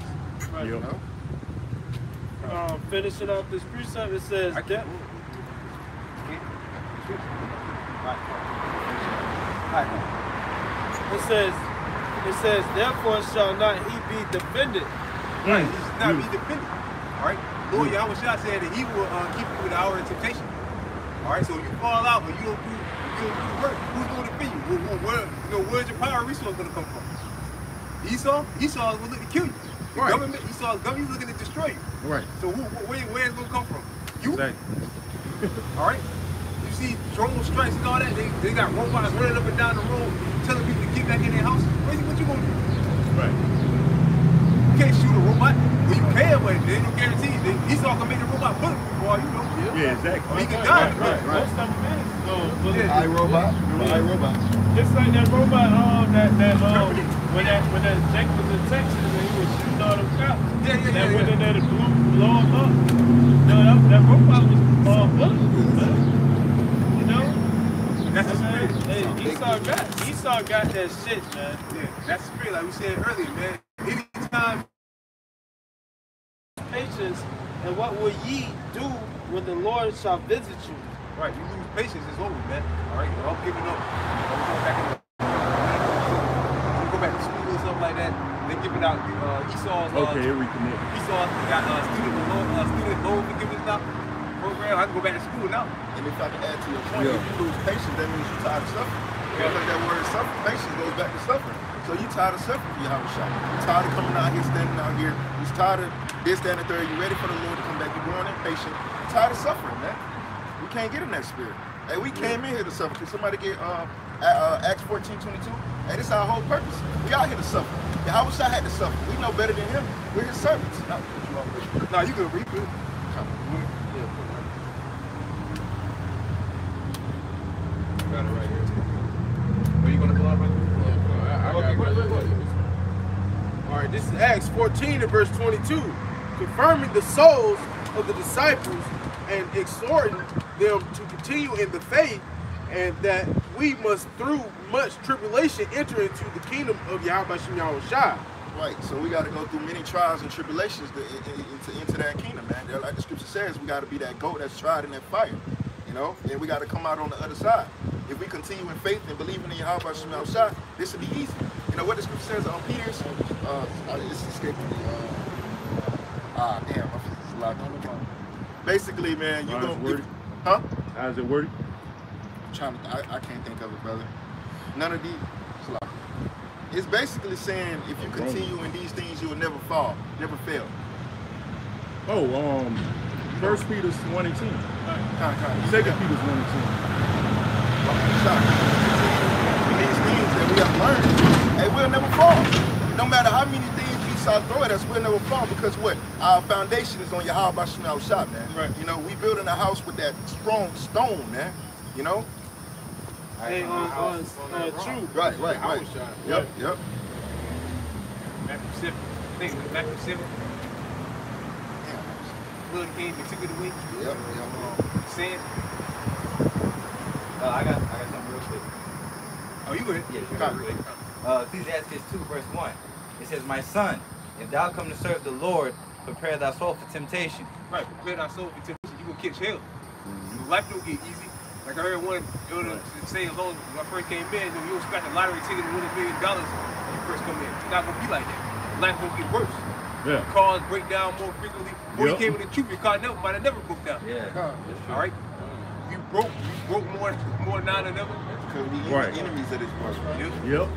Right. You know? Finishing off this precept, it says, it says, therefore shall not he be defended. Right, he should not be defended. All right, Lord Yahweh Shah said that he will keep you in the hour of temptation. All right, so if you fall out or you don't do work, who's going to defend you? Where's your power and resource going to come from? Esau is going to look to kill you. The government, Esau's government looking to destroy you. Right. So where is it going to come from? You? Exactly. All right. You see drone strikes and all that. They got robots running up and down the road, telling people to get back in their house. What you going to do? Right. You can't shoot a robot. Well, you can, but there ain't no guarantee. Esau can make the robot bulletproof, boy. You know. Yeah, exactly. He can die. Right. Most of them is. iRobot. iRobot. Just like that robot, when that Jake was in Texas and he was shooting all them cops. That went in there to blow him up. No, that robot was bulletproof, man. You know? That's the spirit. Hey, Esau got that shit, man. Yeah, that's the spirit, like we said earlier, man. Anytime. Patience, and what will ye do when the Lord shall visit you? Right, you lose patience, it's over, man. All right, I'm giving up. I'm go back to school or something like that. They're giving out Esau's. Reconnect. Esau's got student loan forgiveness now program. I can go back to school now. And if I can add to your point, if you lose patience, that means you're tired of suffering. Because that word suffering, patience goes back to suffering. So you tired of suffering, Yahweh Shah. You're tired of coming out here, standing out here. You're tired of this, that, and the third. You're ready for the Lord to come back. You're growing impatient. You're tired of suffering, man. We can't get in that spirit. Hey, we came in here to suffer. Can somebody get Acts 14:22? Hey, this is our whole purpose. We out here to suffer. Yahweh Shah had to suffer. We know better than him. We're his servants. No, you can read it. Got it right here. Where you gonna go out, brother? All right, this is Acts 14 and verse 22, confirming the souls of the disciples and exhorting them to continue in the faith, and that we must, through much tribulation, enter into the kingdom of Yahweh Yahweh Shah. Right, so we got to go through many trials and tribulations to enter that kingdom, man. Like the scripture says, we got to be that goat that's tried in that fire, you know, and we got to come out on the other side. If we continue in faith and believing in Yahweh Yahweh Shah, this will be easy. You know what the scripture says on Peter's? It's escaping me. Damn, it's a lot going on. Basically, man, you gonna huh? How's it worded? I can't think of it, brother. None of these. It's basically saying if you continue in these things, you will never fall, never fail. Oh, 1 Peter 1:10. 2 Peter 1:10. things that we have learned, hey, we'll never fall. No matter how many things we saw throw at us, we'll never fall because what? Our foundation is on Yahweh Bashim Shop, man. Right. You know, we building a house with that strong stone, man. You know? Hey, true. Right. Yep. Matthew 7. I think it was Matthew 7. Blood came and took it away. Yep. Sin. I got something real quick. Oh, you good? Yeah, real quick. Ecclesiastes 2, verse 1. It says, "My son, if thou come to serve the Lord, prepare thy soul for temptation." Right, prepare thy soul for temptation. You gonna catch hell. Life don't get easy. Like I heard one elder say alone when I first came in, you don't scratch a lottery ticket and win $1 million when you first come in. It's not gonna be like that. Life gonna get worse. Yeah. Cars break down more frequently. Before you came in the truth, your car never might have never broke down. Yeah. All right. You broke more now than ever. Because we enemies of this world. Yep.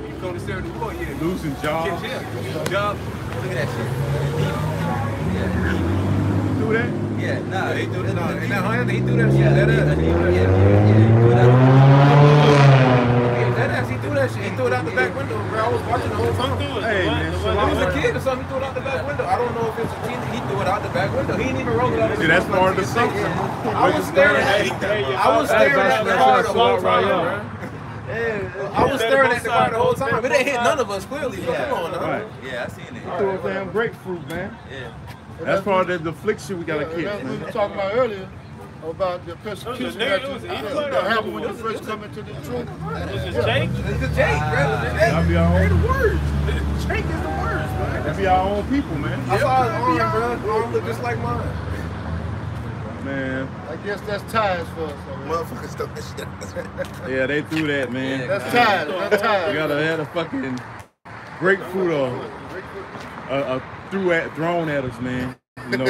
You come to serve the Lord, yeah. Losing jobs. Catch hell. Losing jobs. Look at that shit. Do that? Yeah, nah. He do that. Ain't that Hyundai? He do that shit. Yeah, That ass. he do That ass. He threw that shit. He threw it out the back window, bro. I was watching the whole time. Hey, man. He was a kid or something. He threw it out the back window. I don't know if it's a teen. He threw it out the back window. He didn't even roll it out. See, that's part of the something. I was staring at the car the whole time, bro. I was staring at the car the whole time. It ain't hit none of us clearly. But come on, Right. Yeah, I seen it. Throw a damn grapefruit, man. Yeah. That's part of the affliction we gotta That's catch, what we man. were talking about earlier about the persecution that happened when you first come into the truth. It's a Jake. It's a Jake, bro. That'll be our They're own. the worst. Jake is the worst, bro. That'll be our own people, man. I saw his arm, bro. His arm looked just like mine. Man. I guess that's ties for us. Motherfuckers stuff that shit. Yeah, they threw that, man. That's ties. That's You ties. gotta have a fucking grapefruit or thrown at us, man. You know.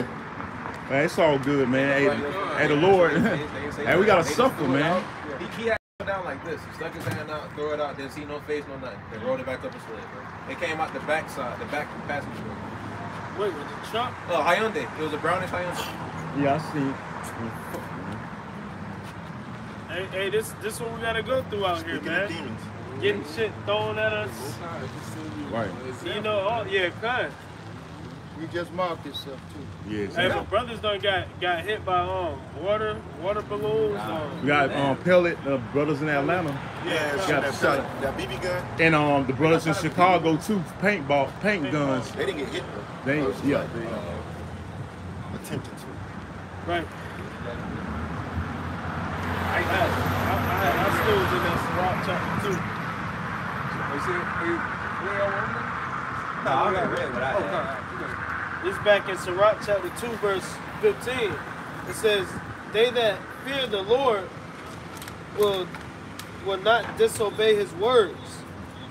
Man, it's all good, man. Hey, the Lord. Hey, we gotta suffer, man. He had it down like this. He stuck his hand out, throw it out, didn't see no face, no nothing. They rolled it back up his leg, bro. It came out the back side, the back passenger door. Wait, was it truck? Oh, Hyundai. It was a brownish Hyundai. Yeah, I see. Hey, this what we gotta go through out here, man. Demons. Getting shit thrown at us. Right. You know, cut. You just marked yourself too. Yeah, Hey, my brothers done got hit by water balloons. we got pellet brothers in Atlanta. Yeah, Got that shot. that BB gun. And the brothers in Chicago too, paint guns. They didn't get hit though. They yeah. Attempted to. Right. I still was in that Sirach chapter 2. You see it? Where y'all want it? No, I got read what I had. It's back in Sirach chapter 2, verse 15. It says, "They that fear the Lord will not disobey his words."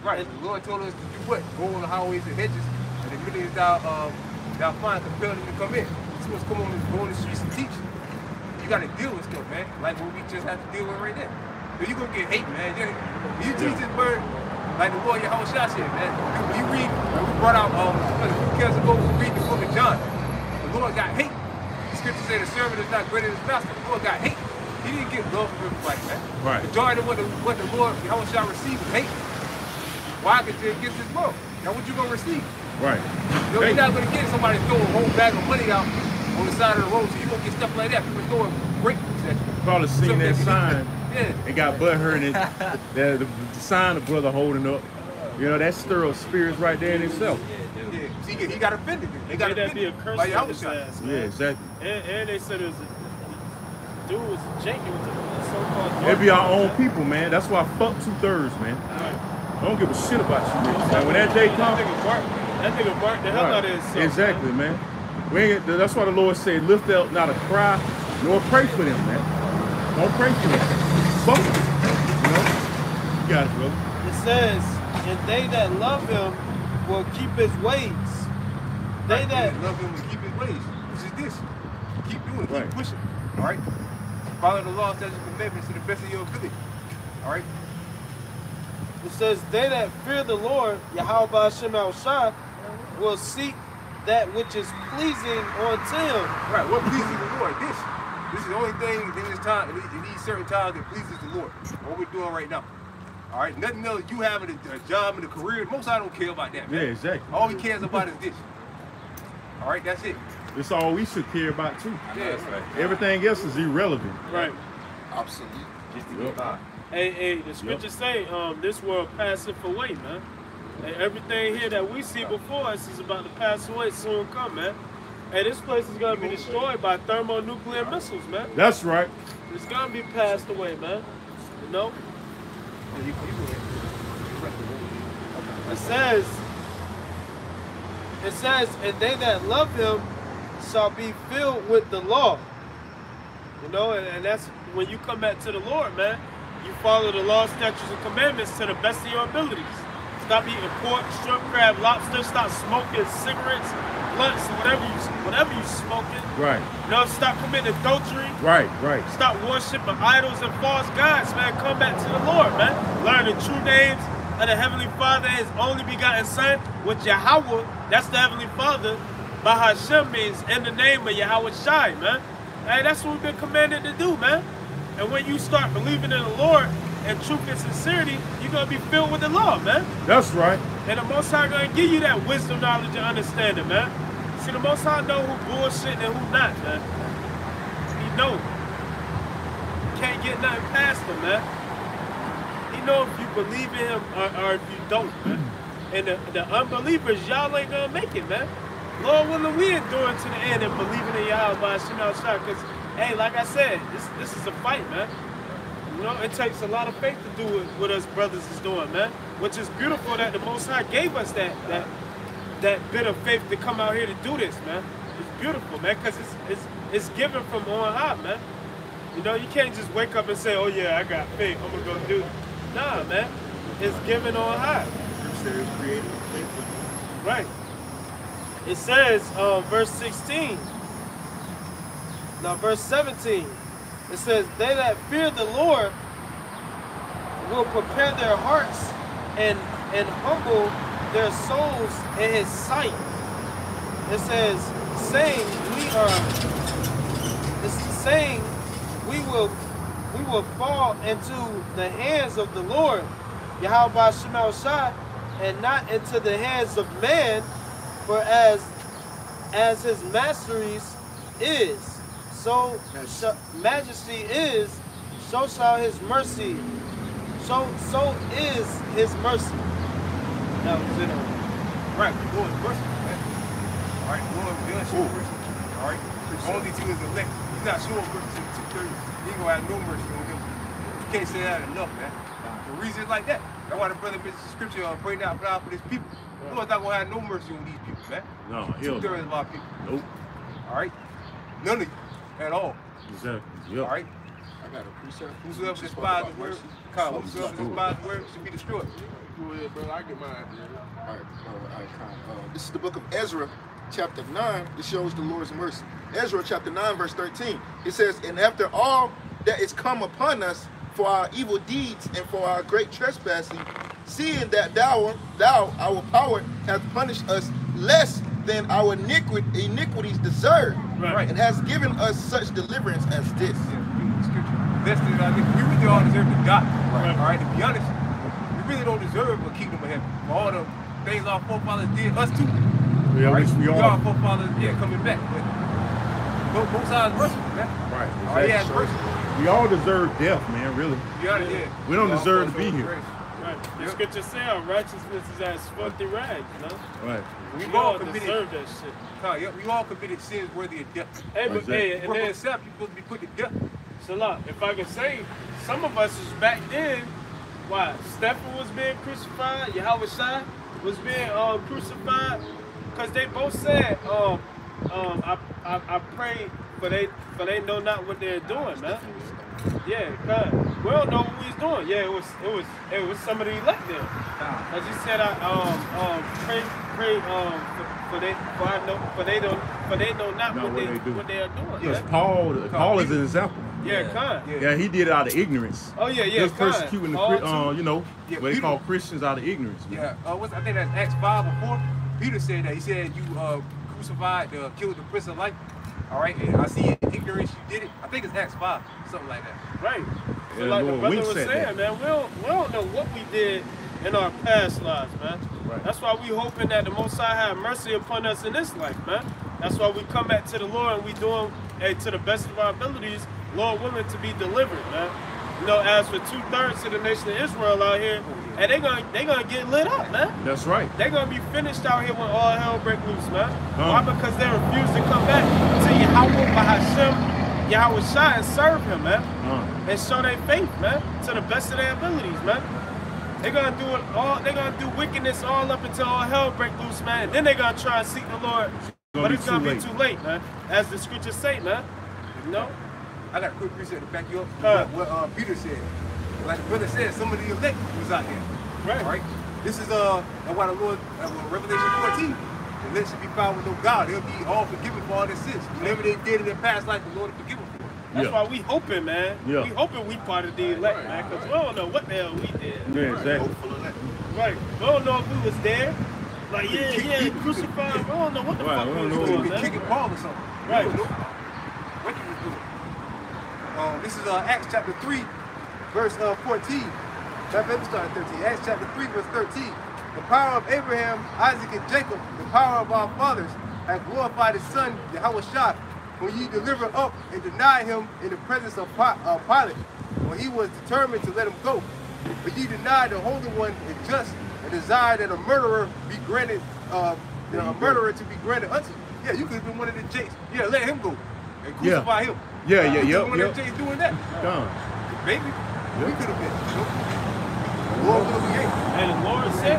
Right. The Lord told us to do what? Go on the highways and hedges, and the millions thou find, compel them to come in. You're supposed to come on and go on the streets and teach. You got to deal with stuff, man. Like what we just had to deal with right there. You're going to get hate, man. You teach this word like the Lord Yahweh Shah said, man. You read, we brought out, a few years ago, we read the book of John. The Lord got hate. The scripture said the servant is not greater than his master. The Lord got hate. He didn't get love from everybody, man. Right. The majority of what the Lord Yahweh Shah received was hate. Why? Because you're against his love. Now what you going to receive? Right. You're not going to get somebody throwing a whole bag of money out on the side of the road, so you're going to get stuff like that. People throwing great possession. Probably seen that sign. Yeah. It got butthurt and the sign the brother holding up. You know, that stir of spirits right there in itself. Yeah. See, he got offended. They got That be a offended curse by on Yahweh his Shah. ass, man. Yeah, exactly. And they said it was a dude was Jake. It was a so-called. It be our own people, man. That's why fuck 2/3, man. I don't give a shit about you, niggas. Man, when that day comes, That nigga marked the hell out of himself. exactly, man. We ain't, that's why the Lord said, lift up not a cry, nor pray for them, man. Don't pray for them. Fuck them. You know? You got it, brother. It says, and they that love him will keep his ways. They that love him and keep his ways. Which is this. Keep doing it. Right. Keep pushing. All right? Follow the law, statutes, and commandments to the best of your ability. All right? it says, they that fear the Lord, Yahweh Ba'ashem Shah, will seek that which is pleasing unto him. Right. What pleases the Lord? This is the only thing in this time, in these certain times that pleases the Lord. What we're doing right now. All right, nothing else. You having a job and a career. Most I don't care about that, man. Yeah, exactly. All he cares about is this. All right, that's it. It's all we should care about too. Yeah, that's right. Everything else is irrelevant. Right. Obsolete. Just to get by. Hey, the scriptures say, this world passeth away, man. And everything here that we see before us is about to pass away, soon come, man. And this place is gonna be destroyed by thermonuclear missiles, man. That's right. It's gonna be passed away, man. You know? It says, and they that love him shall be filled with the law. You know, and that's when you come back to the Lord, man. You follow the law, statutes, and commandments to the best of your abilities. Stop eating pork, shrimp, crab, lobster. Stop smoking cigarettes, blunts, whatever you smoking. Right. You know, stop committing adultery. Right. Stop worshiping idols and false gods, man. Come back to the Lord, man. Learn the true names of the Heavenly Father, His only begotten Son, with Yahweh. That's the Heavenly Father. Bahashem means in the name of Yahweh Shai, man. Hey, that's what we've been commanded to do, man. And when you start believing in the Lord in truth and sincerity, you're going to be filled with the law, man. That's right. And the Most High going to give you that wisdom, knowledge, and understanding, man. See, the Most High know who bullshit and who not, man. He know. You can't get nothing past him, man. He know if you believe in him or if you don't, man. And the unbelievers, y'all ain't going to make it, man. Lord willing, we endure to the end and believing in Yahweh by Shema Shah. Because, hey, like I said, this is a fight, man. You know, it takes a lot of faith to do what us brothers is doing, man. Which is beautiful that the Most High gave us that bit of faith to come out here to do this, man. It's beautiful, man, because it's given from on high, man. You know, you can't just wake up and say, oh yeah, I got faith, I'm gonna go do it. Nah, man. It's given on high. Right. It says, verse 16. Now, verse 17. It says, they that fear the Lord will prepare their hearts and humble their souls in his sight. It says, we will fall into the hands of the Lord, Yahweh Shema Shai, and not into the hands of man, for as his masteries is, so majesty is, so shall his mercy, so is his mercy. That was it. Right, the Lord is mercy, man. All right, the Lord does show mercy. All right, only to his elect. He's not showing mercy to 2/3. He ain't gonna have no mercy on them. You can't say that enough, man. The reason is like that. That's why the brother mentions the scripture, pray not for this people. The Lord's not gonna have no mercy on these people, man. No, 2/3 of our people. Nope. All right, none of you at all. Exactly. Yep. All right. I got a precept. Whosoever despises the word, whosoever despises the word should be destroyed. Go ahead, brother. I get mine. All right, this is the book of Ezra, chapter 9. It shows the Lord's mercy. Ezra, chapter 9, verse 13. It says, and after all that is come upon us for our evil deeds and for our great trespassing, seeing that thou, our power, hath punished us less than our iniquities deserve, Right. and has given us such deliverance as this. Best thing I think we really all deserve to die. Right. All right, to be honest, we really don't deserve a kingdom of heaven. For all the things our forefathers did, us too. Yeah, All right? we We all. are forefathers, coming back. But both sides merciful, man. Right. All right, he has mercy. We all deserve death, man. Really. To be honest, yeah. We don't all deserve to fall be short of here. grace. Right. The scripture say our righteousness is as filthy rags, you know? Right. We We all all committed. deserve that shit. We all committed sins worthy of death. Hey, but Exactly. hey, If and we're then accept, you're supposed to be put to death. Salah, if I can say, some of us is back then. Why? Stephen was being crucified. Yahweh Shai was being crucified, because they both said, I pray for they know not what they're doing, man. Yeah, cause we don't know what he's doing. Yeah, it was some of the elect there. As he said, pray for they know not what they are doing. Because Yeah, Paul is an example. yeah, Yeah, he did it out of ignorance. Oh yeah, He was persecuting Paul the, too. Yeah, what they Peter- call Christians out of ignorance. Man. Yeah, I think that's Acts 5 or 4. Peter said that. He said, you crucified, killed the Prince of Life. All right, and I see in ignorance you did it. I think it's Acts 5, something like that. Right. Yeah, like the Lord brother winks was at saying, that. man, we don't know what we did in our past lives, man. Right. That's why we hoping that the Most High have mercy upon us in this life, man. That's why we come back to the Lord and we doing, to the best of our abilities, Lord willing, to be delivered, man. You know, as for 2/3 of the nation of Israel out here, and they gonna get lit up, man. That's right. They're gonna be finished out here when all hell break loose, man. Why? Because they refuse to come back to Yahweh Bahashem, Yahweh Shai, and serve him, man. And show their faith, man, to the best of their abilities, man. They're gonna do it all, they're gonna do wickedness all up until all hell break loose, man. And then they're gonna try and seek the Lord. But it's gonna be too late, man. As the scriptures say, man. You know? I got a quick precept to back you up. What Peter said. Like the brother said, some of the elect was out here. Right. Right? This is why the Lord, Revelation 14, the elect should be found with no God. They'll be all forgiven for all their sins. Whatever they did in their past life, the Lord will forgive them for it. That's why we hoping, man. Yeah. We hoping we part of the elect, man, because we don't know what the hell we did. Yeah, exactly. Right. We don't know if we was there. Like, yeah, crucified. We don't know what the fuck we was doing, You man. can kick it Paul or something. Right. You don't know what you was doing. This is Acts chapter 3, verse 14. Let me start at 13. Acts chapter 3, verse 13. The power of Abraham, Isaac, and Jacob, the power of our fathers, have glorified his son, Yahweh Shai, when ye delivered up and denied him in the presence of Pilate, when he was determined to let him go. But ye denied the Holy One and just, and desired that a murderer be granted, a murderer to be granted unto you. Yeah, you could have been one of the jakes. Yeah, let him go and crucify him. Yeah, One of the jakes doing that. Maybe. We could have been. Lord will be able. And the Lord said,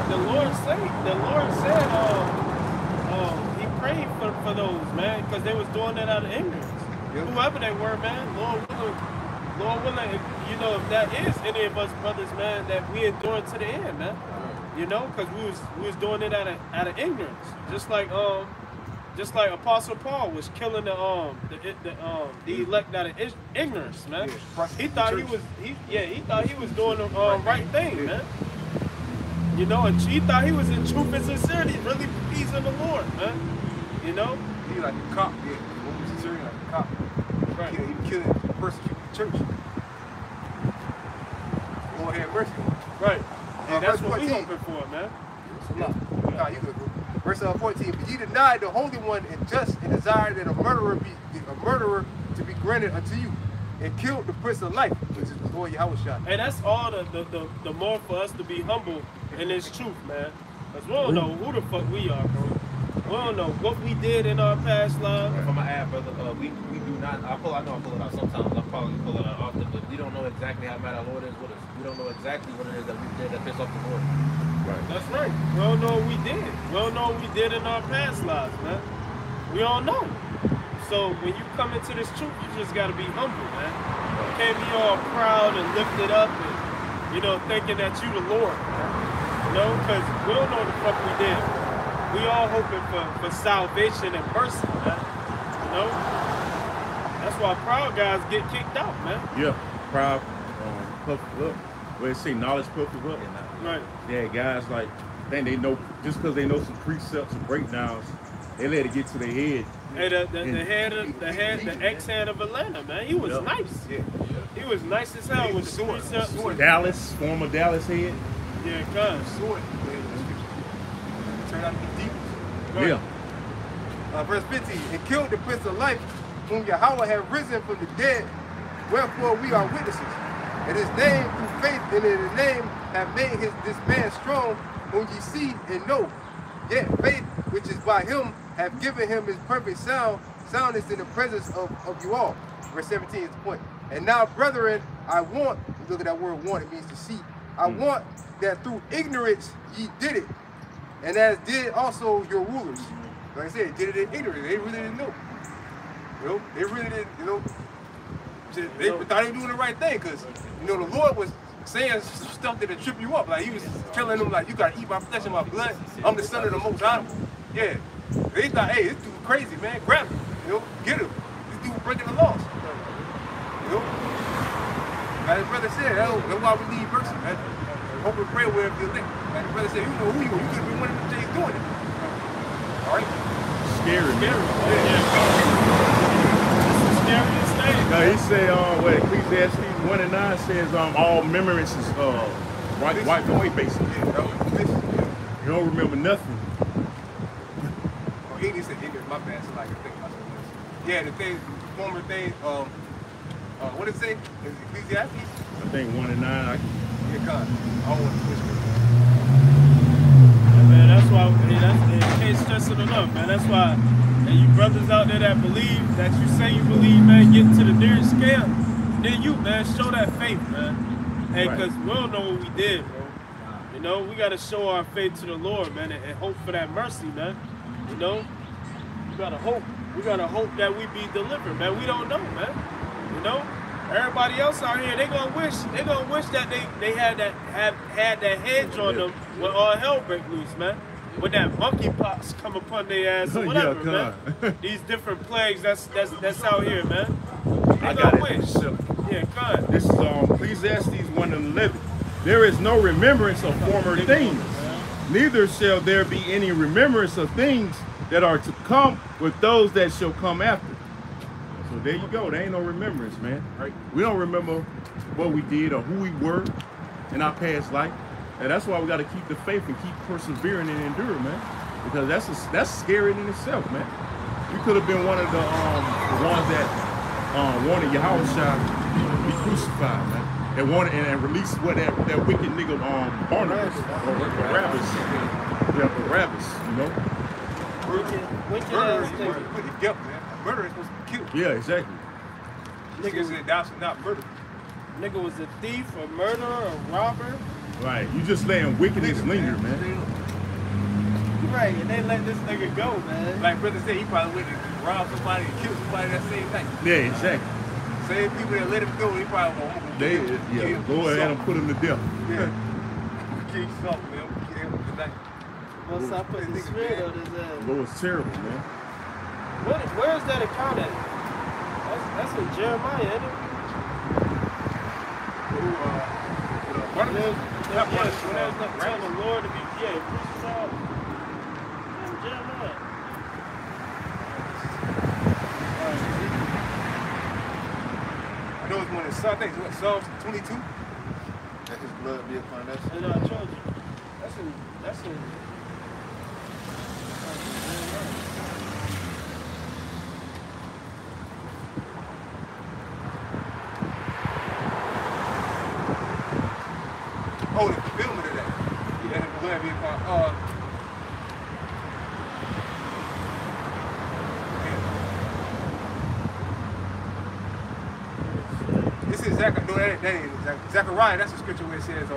he prayed for those, man, because they was doing that out of ignorance. Yep. Whoever they were, man, Lord willing, you know, if that is any of us brothers, man, that we enduring to the end, man. You know, because we was doing it out of ignorance, just like Apostle Paul was killing the elect out of ignorance, man. He thought he was doing the right thing, man. You know, and he thought he was in truth and sincerity, really pleasing the Lord, man. You know, he like a cop, yeah. What was sincerity like a cop? Right. He killing, persecuting the church. Lord have mercy. Right. And that's what we hoping for, man. Nah, you good, bro. Verse 14, but ye denied the Holy One and just, and desired that a murderer to be granted unto you, and killed the Prince of Life, which is the Lord Yahweh Shai. And that's all the more for us to be humble in this truth, man. Because we don't know who the fuck we are, bro. We don't know what we did in our past lives. From my ad, brother, we do not. I know I pull it out sometimes. I probably pull it out often, but we don't know exactly how mad our Lord is with us. We don't know exactly what it is that we did that pissed off the Lord. Right. That's right. We don't know what we did. We don't know what we did in our past lives, man. We don't know. So when you come into this truth, you just gotta be humble, man. You can't be all proud and lifted up and, you know, thinking that you the Lord, man. You know, because we don't know what the fuck we did. We all hoping for salvation and mercy, man. You know? That's why proud guys get kicked out, man. Yeah, proud, puffed up. Where it say knowledge puffed up. Right. Yeah, guys like think they know just because they know some precepts and breakdowns, they let it get to their head. Hey, the ex-head of Atlanta, man, he was nice. Yeah. He was nice as hell with the precepts. Dallas, former Dallas head. Yeah, cuz. Turned out to be deep. Right. Yeah. Verse 15, and killed the Prince of Life, whom Yahweh had risen from the dead, wherefore we are witnesses. And his name, through faith in his name, have made this man strong, whom ye see and know. Yet faith, which is by him, have given him his perfect soundness in the presence of you all. Verse 17 is the point. And now, brethren, I want, look at that word want, it means to see. I want that through ignorance ye did it, and as did also your rulers. Like I said, did it in ignorance. They really didn't know. You know, they really didn't, you know, they thought they were doing the right thing, because, you know, the Lord was saying stuff that'd trip you up. Like, he was telling them, like, you gotta eat my flesh and my blood. I'm the son of the Most High. Yeah. They thought, hey, this dude crazy, man. Grab him. You know, get him. This dude breaking the laws. You know? Like the brother said, that's why we need mercy, man. Hope and pray wherever you think. Like the brother said, you know who you are. You could be one of the J's doing it. All right? Scary. Yeah. It's the scariest thing. No, he said, what Ecclesiastes 1 and 9 says, all memories is wiped away, basically. You don't remember nothing. Oh, he said, my bad. So like, I think about something else. Yeah, the things, former things. What did it say? Is it Ecclesiastes? I think 1 and 9. Yeah, God. I don't want to twist it. Yeah, man, that's why. Can't stress it enough, man. That's why. And you brothers out there that believe, that you say you believe, man, get to the nearest scale. Then you, man, show that faith, man. Hey, because we don't know what we did, bro. You know, we got to show our faith to the Lord, man, and hope for that mercy, man. You know, we got to hope. We got to hope that we be delivered, man. We don't know, man. You know, everybody else out here, they gonna wish that they had that hedge on them when all hell break loose, man. When that monkeypox come upon their ass or whatever, man. These different plagues that's out here, man. They gonna wish. Yeah, God. This is Ecclesiastes 1 and 11. There is no remembrance of former things, neither shall there be any remembrance of things that are to come with those that shall come after. So there you go. There ain't no remembrance, man. Right? We don't remember what we did or who we were in our past life. And that's why we got to keep the faith and keep persevering and enduring, man. Because that's scary in itself, man. You could have been one of the ones that wanted Yahushua to be crucified, man. And wanted and release what that wicked nigga Barnabas or Barabbas. Yeah, Barabbas, you know. Murder is put to death, man. Murder is supposed to be killed. Yeah, exactly. Niggas said thou shalt not murder. Nigga was a thief, a murderer, a robber. Right, you just letting wickedness linger, man. Right, and they let this nigga go, man. Like brother said, he probably went and robbed somebody and killed somebody that same night. Yeah, exactly. Same people that let him go, he probably won't go ahead and put him to death. Yeah. Kill something, man. Kill him tonight. Once I put the spirit on his ass. Lord, it's terrible, man. Where's that account at? That's in Jeremiah, isn't it? When there's not telling the Lord to be crucified in Jeremiah. I know it's one of the Psalms 22. That his blood be upon us. And I told you, that's in Oh, the fulfillment of that. Yeah, the blood be upon This is Zechariah. No, that ain't Zechariah. That's the scripture where it says,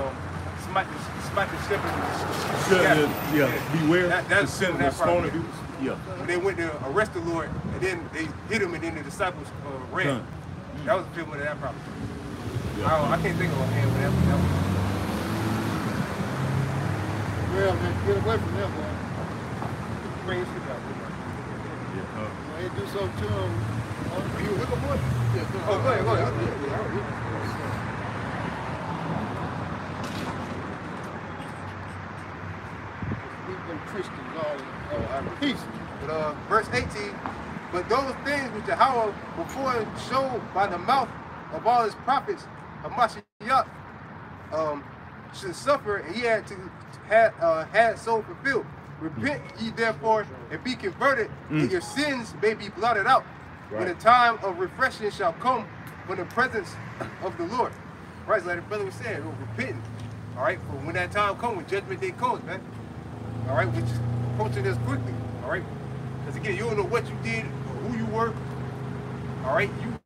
smite the shepherd. Beware. That's the stone of you. Yeah. When they went to arrest the Lord, and then they hit him, and then the disciples ran. That was the fulfillment of that prophecy. Yeah. I can't think of a hand with that one. Well, man, get away from them, man. Bring his shit out. They do something to him. You a wicked boy? Yeah, go ahead. Leave them Christians all out of peace. But verse 18, but those things which Yahweh before showed by the mouth of all his prophets, Hamashiach, should suffer, and he had so fulfilled. Repent ye therefore and be converted, and your sins may be blotted out. When the time of refreshing shall come from the presence of the Lord. Right, so like the brother was saying, repenting. All right, for when that time comes, when judgment day comes, man. All right, which is approaching us quickly. All right, because again, you don't know what you did or who you were. All right, you,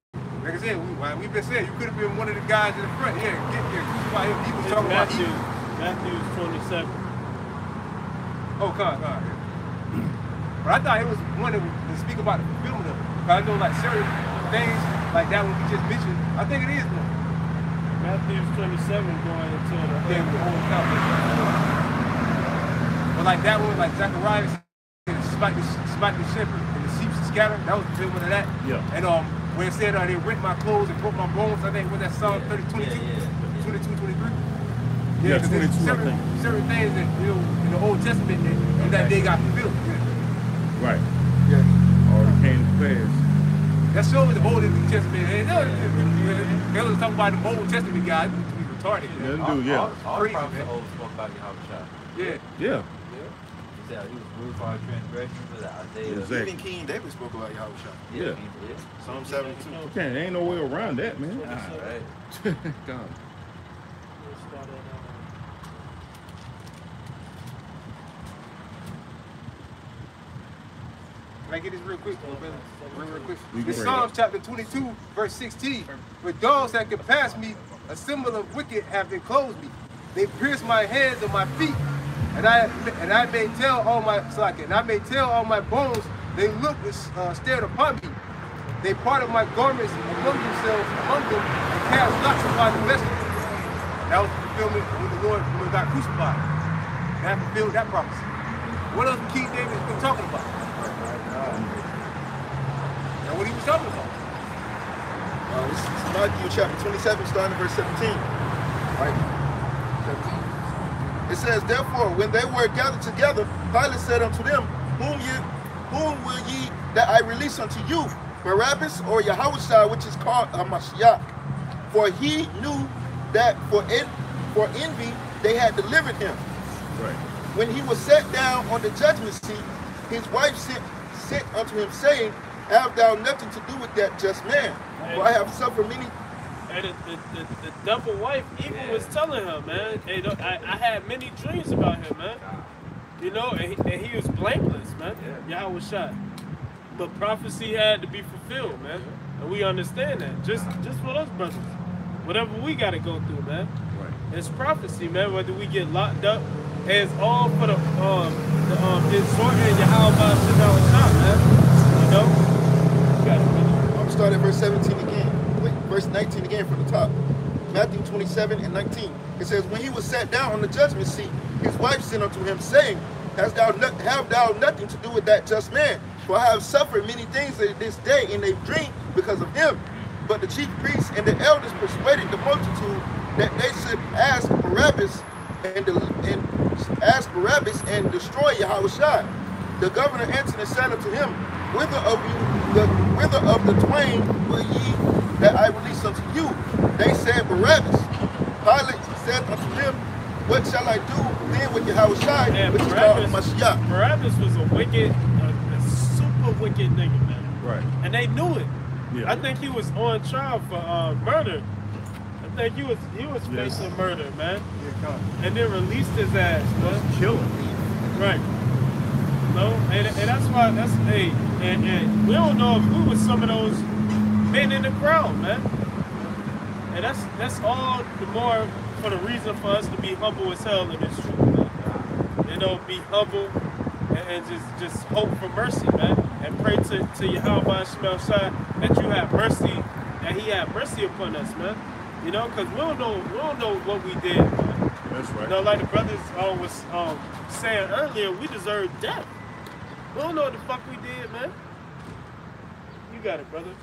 like I said, we've been saying you could have been one of the guys in the front. Yeah, get there, crucify him. He was talking about Matthew 27. Oh, God. Yeah. But I thought it was one that would speak about the fulfillment of it. I know like certain things like that one we just mentioned. I think it is one. Matthew 27 going into the whole account. But like that one, like Zechariah smite the shepherd and the sheep scattered. That was the fulfillment of that. Yeah. And when it said they rent my clothes and broke my bones, I think was that Psalm 22, 23. Yeah, because there's certain things that in the Old Testament that they got fulfilled. Right. Yeah. Already came to pass. That's showing the Old and New Testament. They was talking about the Old Testament guys. We retarded. Yeah. All Crazy, prophets man. of old spoke about Yahweh. Yeah. Yeah. He said he was bruised for our transgressions, was that Isaiah? Exactly. Even King David spoke about Yahweh. Yeah. he did. Psalm 72. Okay, there ain't no way around that, man. All right. God. Can I get this real quick, brother? Real quick. You can It's bring it Psalms up. chapter 22, verse 16. With dogs that can pass me, a symbol of wicked have enclosed me. They pierce my hands and my feet, and I may tell all my bones. They look and stared upon me. They parted my garments among themselves, and cast lots upon the vessels. That was fulfillment when the Lord got crucified. That fulfilled that prophecy. What else King David been talking about? That's what he was talking about. This is Matthew chapter 27, starting at verse 17. Right? 17. It says, therefore, when they were gathered together, Pilate said unto them, Whom will ye that I release unto you? Barabbas or Yahushua, which is called Hamashiach? For he knew that for envy they had delivered him. Right. When he was set down on the judgment seat, his wife sent unto him, saying, Have thou nothing to do with that just man? For I have suffered many. And the double wife even was telling her, man, hey, I had many dreams about him, man. You know, and he was blameless, man. Yahweh was shot. But prophecy had to be fulfilled, man. And we understand that. Just for us brothers. Whatever we got to go through, man. Right. It's prophecy, man. Whether we get locked up, it's all for the exhorting Yahweh by shot, man. You know? You got it, brother. I'm starting at verse 17 again. Wait, verse 19 again from the top. Matthew 27 and 19. It says, When he was sat down on the judgment seat, his wife sent unto him, saying, Have thou nothing to do with that just man? For I have suffered many things this day in a dream because of him. But the chief priests and the elders persuaded the multitude that they should ask Barabbas and destroy Yahushua. The governor answered and said unto him, Whither of the twain will ye that I release unto you? They said, Barabbas. Pilate said unto them, What shall I do then with Yahushua, which is called Mashiach? Barabbas was a wicked, a super wicked nigga, man. Right. And they knew it. Yeah. I think he was on trial for murder. I think he was facing murder, man. And then released his ass, man. Kill him. Right. No, and that's why and we don't know if we were some of those men in the crowd, man. And that's all the more for the reason for us to be humble as hell in this truth, man. You know, be humble and just hope for mercy, man. And pray to Yahweh Shemel Shai that you have mercy, that he have mercy upon us, man. You know, because we don't know what we did, man. That's right. You know, like the brothers was saying earlier, we deserve death. We don't know what the fuck we did, man. You got it, brother.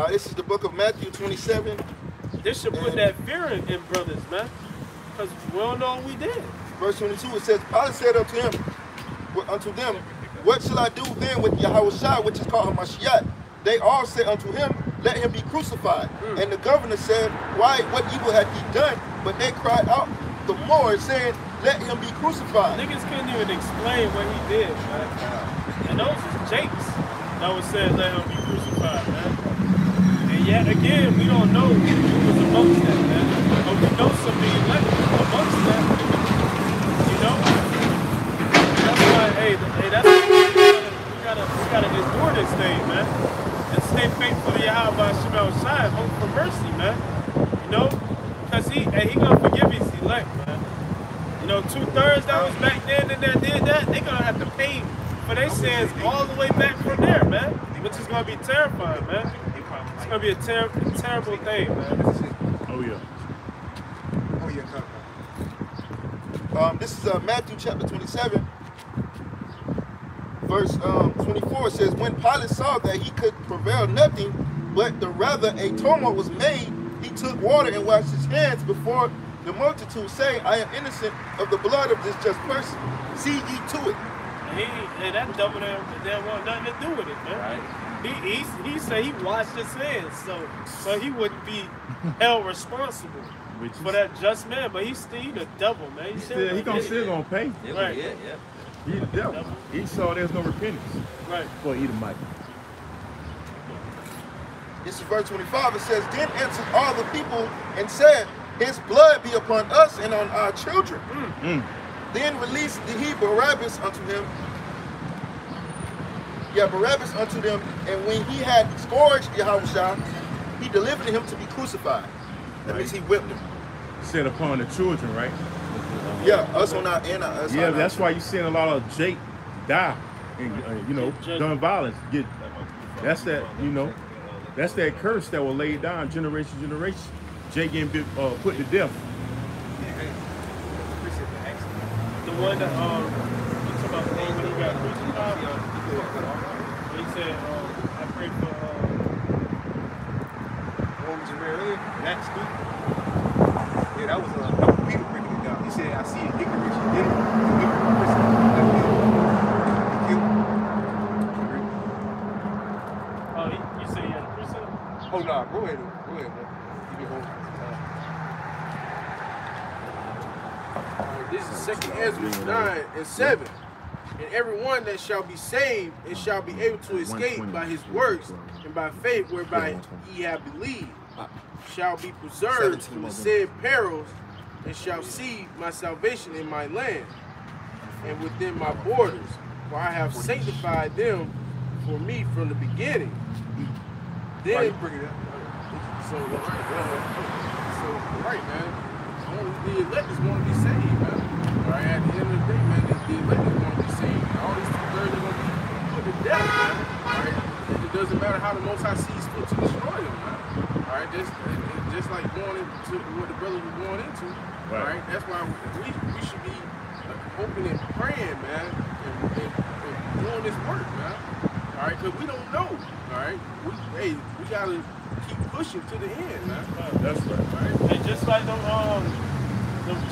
This is the book of Matthew 27. This should put that fear in brothers, man. Because we don't know what we did. Verse 22, it says, Pilate said unto them, What shall I do then with Yahushua, which is called Hamashiach? They all said unto him, Let him be crucified. And the governor said, Why, what evil hath he done? But they cried out the more, saying, Let him be crucified. Niggas couldn't even explain what he did, man. And those was Jakes that was saying, Let him be crucified, man. And yet again, we don't know who was amongst that, man. But we know somebody elect amongst that. You know? That's why, hey, that's why we gotta endure this thing, man. And stay faithful to Yahweh Shemel Shai, hope for mercy, man. You know? Because he gonna forgive his elect, man. You know, 2/3 that was back then and that did that, they gonna have to pay for their sins all the way back from there, man. Which is gonna be terrifying, man. It's gonna be a terrible thing, man. Oh yeah. Oh yeah, This is Matthew chapter 27. Verse 24 says, When Pilate saw that he could prevail nothing, but the rather a tumult was made, he took water and washed his hands before the multitude, saying, I am innocent of the blood of this just person. See ye to it. And that double there want nothing to do with it, man. Right. He said he washed his hands, so he wouldn't be held responsible for that just man. But he's still the devil, man. He gonna pay. Right. Yeah. He the devil. He saw there's no repentance. Right. For Edomite. This is verse 25. It says, then answered all the people and said, his blood be upon us and on our children. Then released he Barabbas unto him. Yeah, Barabbas unto them. And when he had scourged Yahushua, he delivered him to be crucified. That means he whipped him. Set upon the children, right? Yeah, us on our and us. Yeah, that's why you seeing a lot of Jake die, and you know, gun violence. That's that, you know, that's that curse that will lay down generation to generation. Jake getting put to death. The one that you talking about the one when he got crucified. He said, I prayed for What was it earlier? That speak. Yeah, that was Peter breaking it down. He said, I see an ignorance you did it. You said he had a precept? Oh, no, go ahead, man. Give me a hold. This is 2 Ezra 9 and 7. And everyone that shall be saved and shall be able to escape by his works and by faith whereby ye have believed, shall be preserved from the said perils, and shall see my salvation in my land and within my borders, for I have sanctified them for me from the beginning. Then bring it up. So right, man. Only the elect is going to be saved, man. All right, at the end of the day, man, the elect is going to be saved. All these 2/3 are going to be put to death, man. All right, it doesn't matter how the Most High sees fit to destroy them, man. All right, just like going into what the brothers were going into. All right, that's why we should be hoping and praying, man, and doing this work, man. All right, because we don't know. All right, we gotta keep pushing to the end, man. That's right. All right, and just like them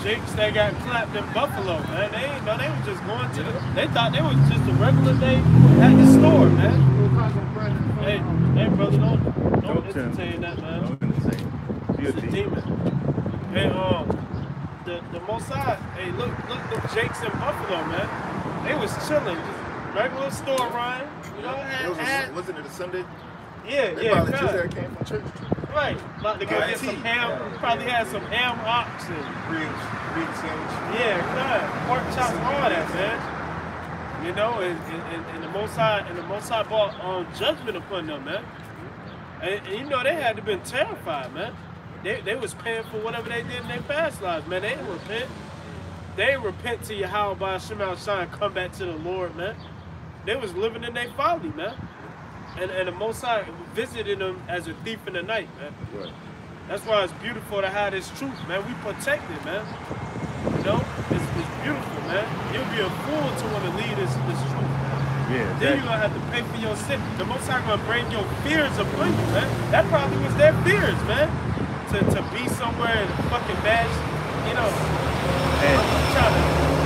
jakes that got clapped in Buffalo, man, they ain't know they was just going to they thought they was just a regular day at the store, man. Hey, brother, don't entertain that, man. Don't entertain. It's a demon. And the Mossad, hey, look them jakes in Buffalo, man. They was chilling, just regular store run. You know, Wasn't it a Sunday? Yeah, They probably just that came from church. right. About to go get some ham. Probably had some ham hocks and Ribs sandwich. yeah, God, pork chops, all that, man. You know, and the Mossad brought judgment upon them, man. And you know they had to been terrified, man. They was paying for whatever they did in their past lives, man. They didn't repent. They didn't repent to Yahweh by Shema Shai and come back to the Lord, man. They was living in their folly, man. And the Most High visited them as a thief in the night, man. Right. That's why it's beautiful to have this truth, man. We protect it, man. You know, it's beautiful, man. You'll be a fool to want to lead this truth, man. Yeah, Then exactly. you're gonna have to pay for your sin. The Most High gonna bring your fears upon you, man. That probably was their fears, man. To be somewhere and fucking bash, you know. And I'm trying to.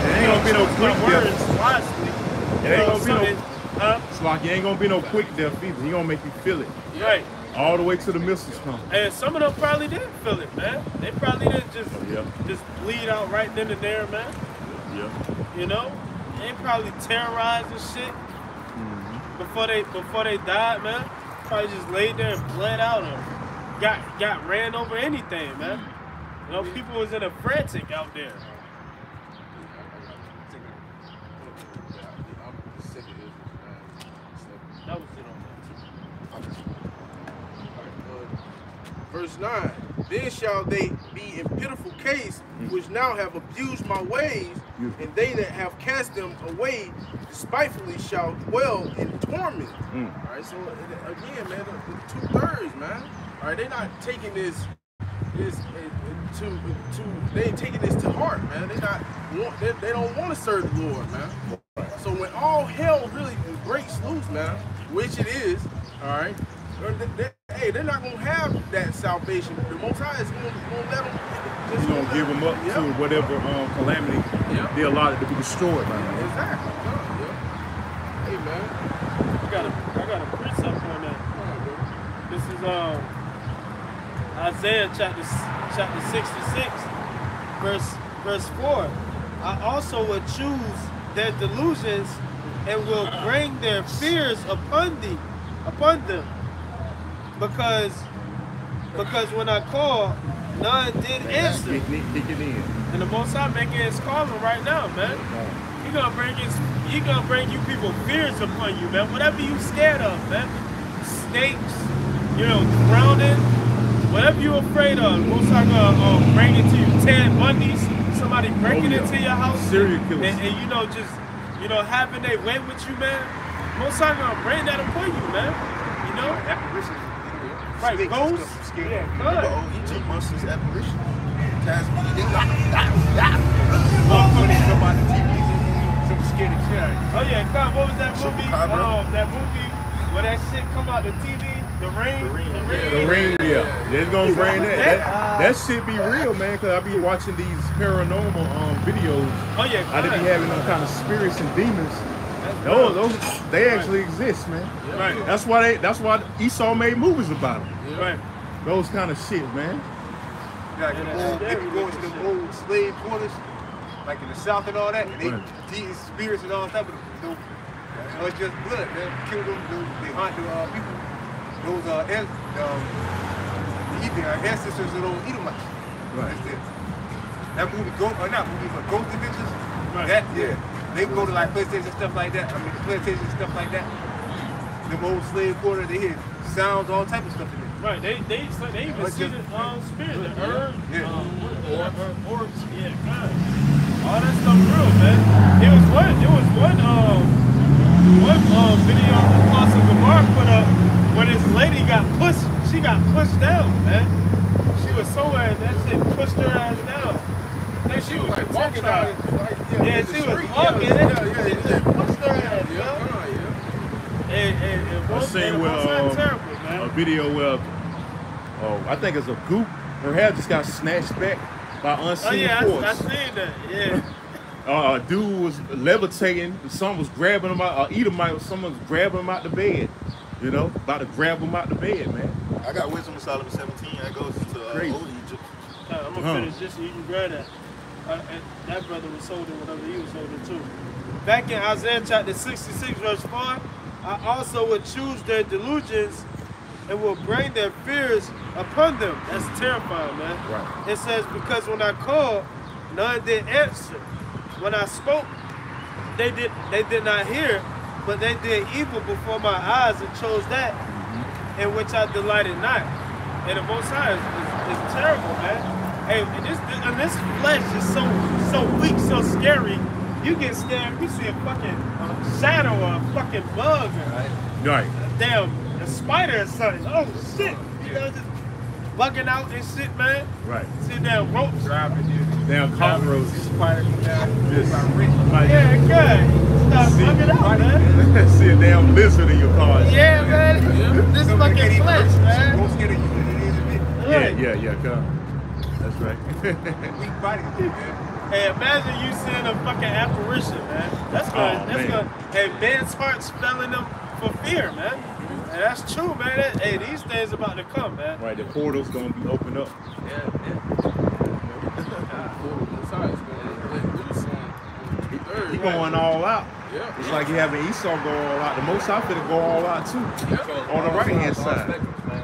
it ain't gonna be no quick words death. wisely. It ain't gonna be no. Huh? It's like it ain't gonna be no quick death either. He gonna make you feel it Right. all the way to the missiles come. And some of them probably didn't feel it, man. They probably didn't Yeah. just bleed out right then and there, man. Yeah. You know, they probably terrorized and shit before they died, man. Probably just laid there and bled out or got ran over anything, man. You know, people was in a frantic out there. That was it on that. Verse 9, then shall they be in pitiful case, which now have abused my ways, and they that have cast them away despitefully shall dwell in torment. All right, so again, man, the 2/3, man. All right, they're not taking this they ain't taking this to heart, man. They don't want to serve the Lord, man. So when all hell really breaks loose, man, which it is, all right. They're not gonna have that salvation. The Most High is gonna let them. He's gonna give them up to whatever calamity they allotted to be destroyed by him. Exactly. Yeah. Hey man, I got a precept on Isaiah chapter 66, verse 4. I also will choose their delusions and will bring their fears upon them. Because when I call, none did answer. And the Most High making his calling right now, man. He gonna bring you people fears upon you, man. Whatever you scared of, man. Snakes, drowning, whatever you afraid of. The Most High gonna bring it to you. Ted Bundy's, somebody breaking into your house, serial killers, and just having their way with you, man. Most High gonna bring that upon you, man. Apparitions. Right, ghosts. Yeah, good. Egypt monsters apparition. Tasmania. Somebody TVs and some scared of shit. Oh yeah, God, what was that movie? That movie where that shit come out the TV, The Ring. The Ring, yeah. They're gonna bring that shit be real, man. Cause I be watching these paranormal videos. Oh yeah, I be having them kind of spirits and demons. Those they actually exist, man. Right. That's why Esau made movies about them. Yeah. Right. Those kind of shit, man. Like they be going to them old slave quarters, like in the South and all that, and they eating spirits and all that, but it's just blood, man. Kill them, they hunt the people. Those ancestors of those Edomites. Right. That movie, not movie, but Ghost Adventures. Right. That, yeah. They go to like plantations and stuff like that. I mean, plantations and stuff like that. Them old slave quarters, they hear sounds, all type of stuff in there. Right, they even see the spirit, the herb, orbs, yeah, God. All that stuff real, man. There was one video Apostle Gamar put up where this lady she got pushed down, man. She was somewhere and that shit pushed her ass down. I think she was like walking out. Yeah, she was walking. It pushed her ass, I seen a video where I think it's a goop. Her hair just got snatched back by unseen force. I seen that. Yeah. A dude was levitating. Someone was grabbing him out. Edomite, someone was grabbing him out the bed. About to grab him out the bed, man. I got Wisdom of Solomon 17. That goes to old Egypt. I'm gonna finish this so you can grab that. That brother was holding whatever he was holding too. Back in Isaiah chapter 66, verse 4, I also will choose their delusions and will bring their fears upon them. That's terrifying, man. Right. It says, because when I called, none did answer. When I spoke, they did not hear, but they did evil before my eyes and chose that in which I delighted not. And the Most High is terrible, man. Hey, and this flesh is so weak, so scary. You get scared, you see a fucking shadow or a fucking bug or a damn a spider or something. Oh shit! Just bugging out and shit, man. Right. See damn ropes. Damn cockroaches. Yeah, good. Stop bugging out, man. See a damn lizard in your car. Yeah, man. This fucking flesh, man. Most scared of you than it is of me. Yeah, come. That's right. Weak body, man. Hey, imagine you seeing a fucking apparition, man. That's good. Hey, men's hearts fell in them for fear, man. And that's true, man. Hey, these things about to come, man. Right, the portal's gonna be opened up. He going all out. Yeah. It's like you having Esau go all out. The Most High finna go all out too. On the right hand side.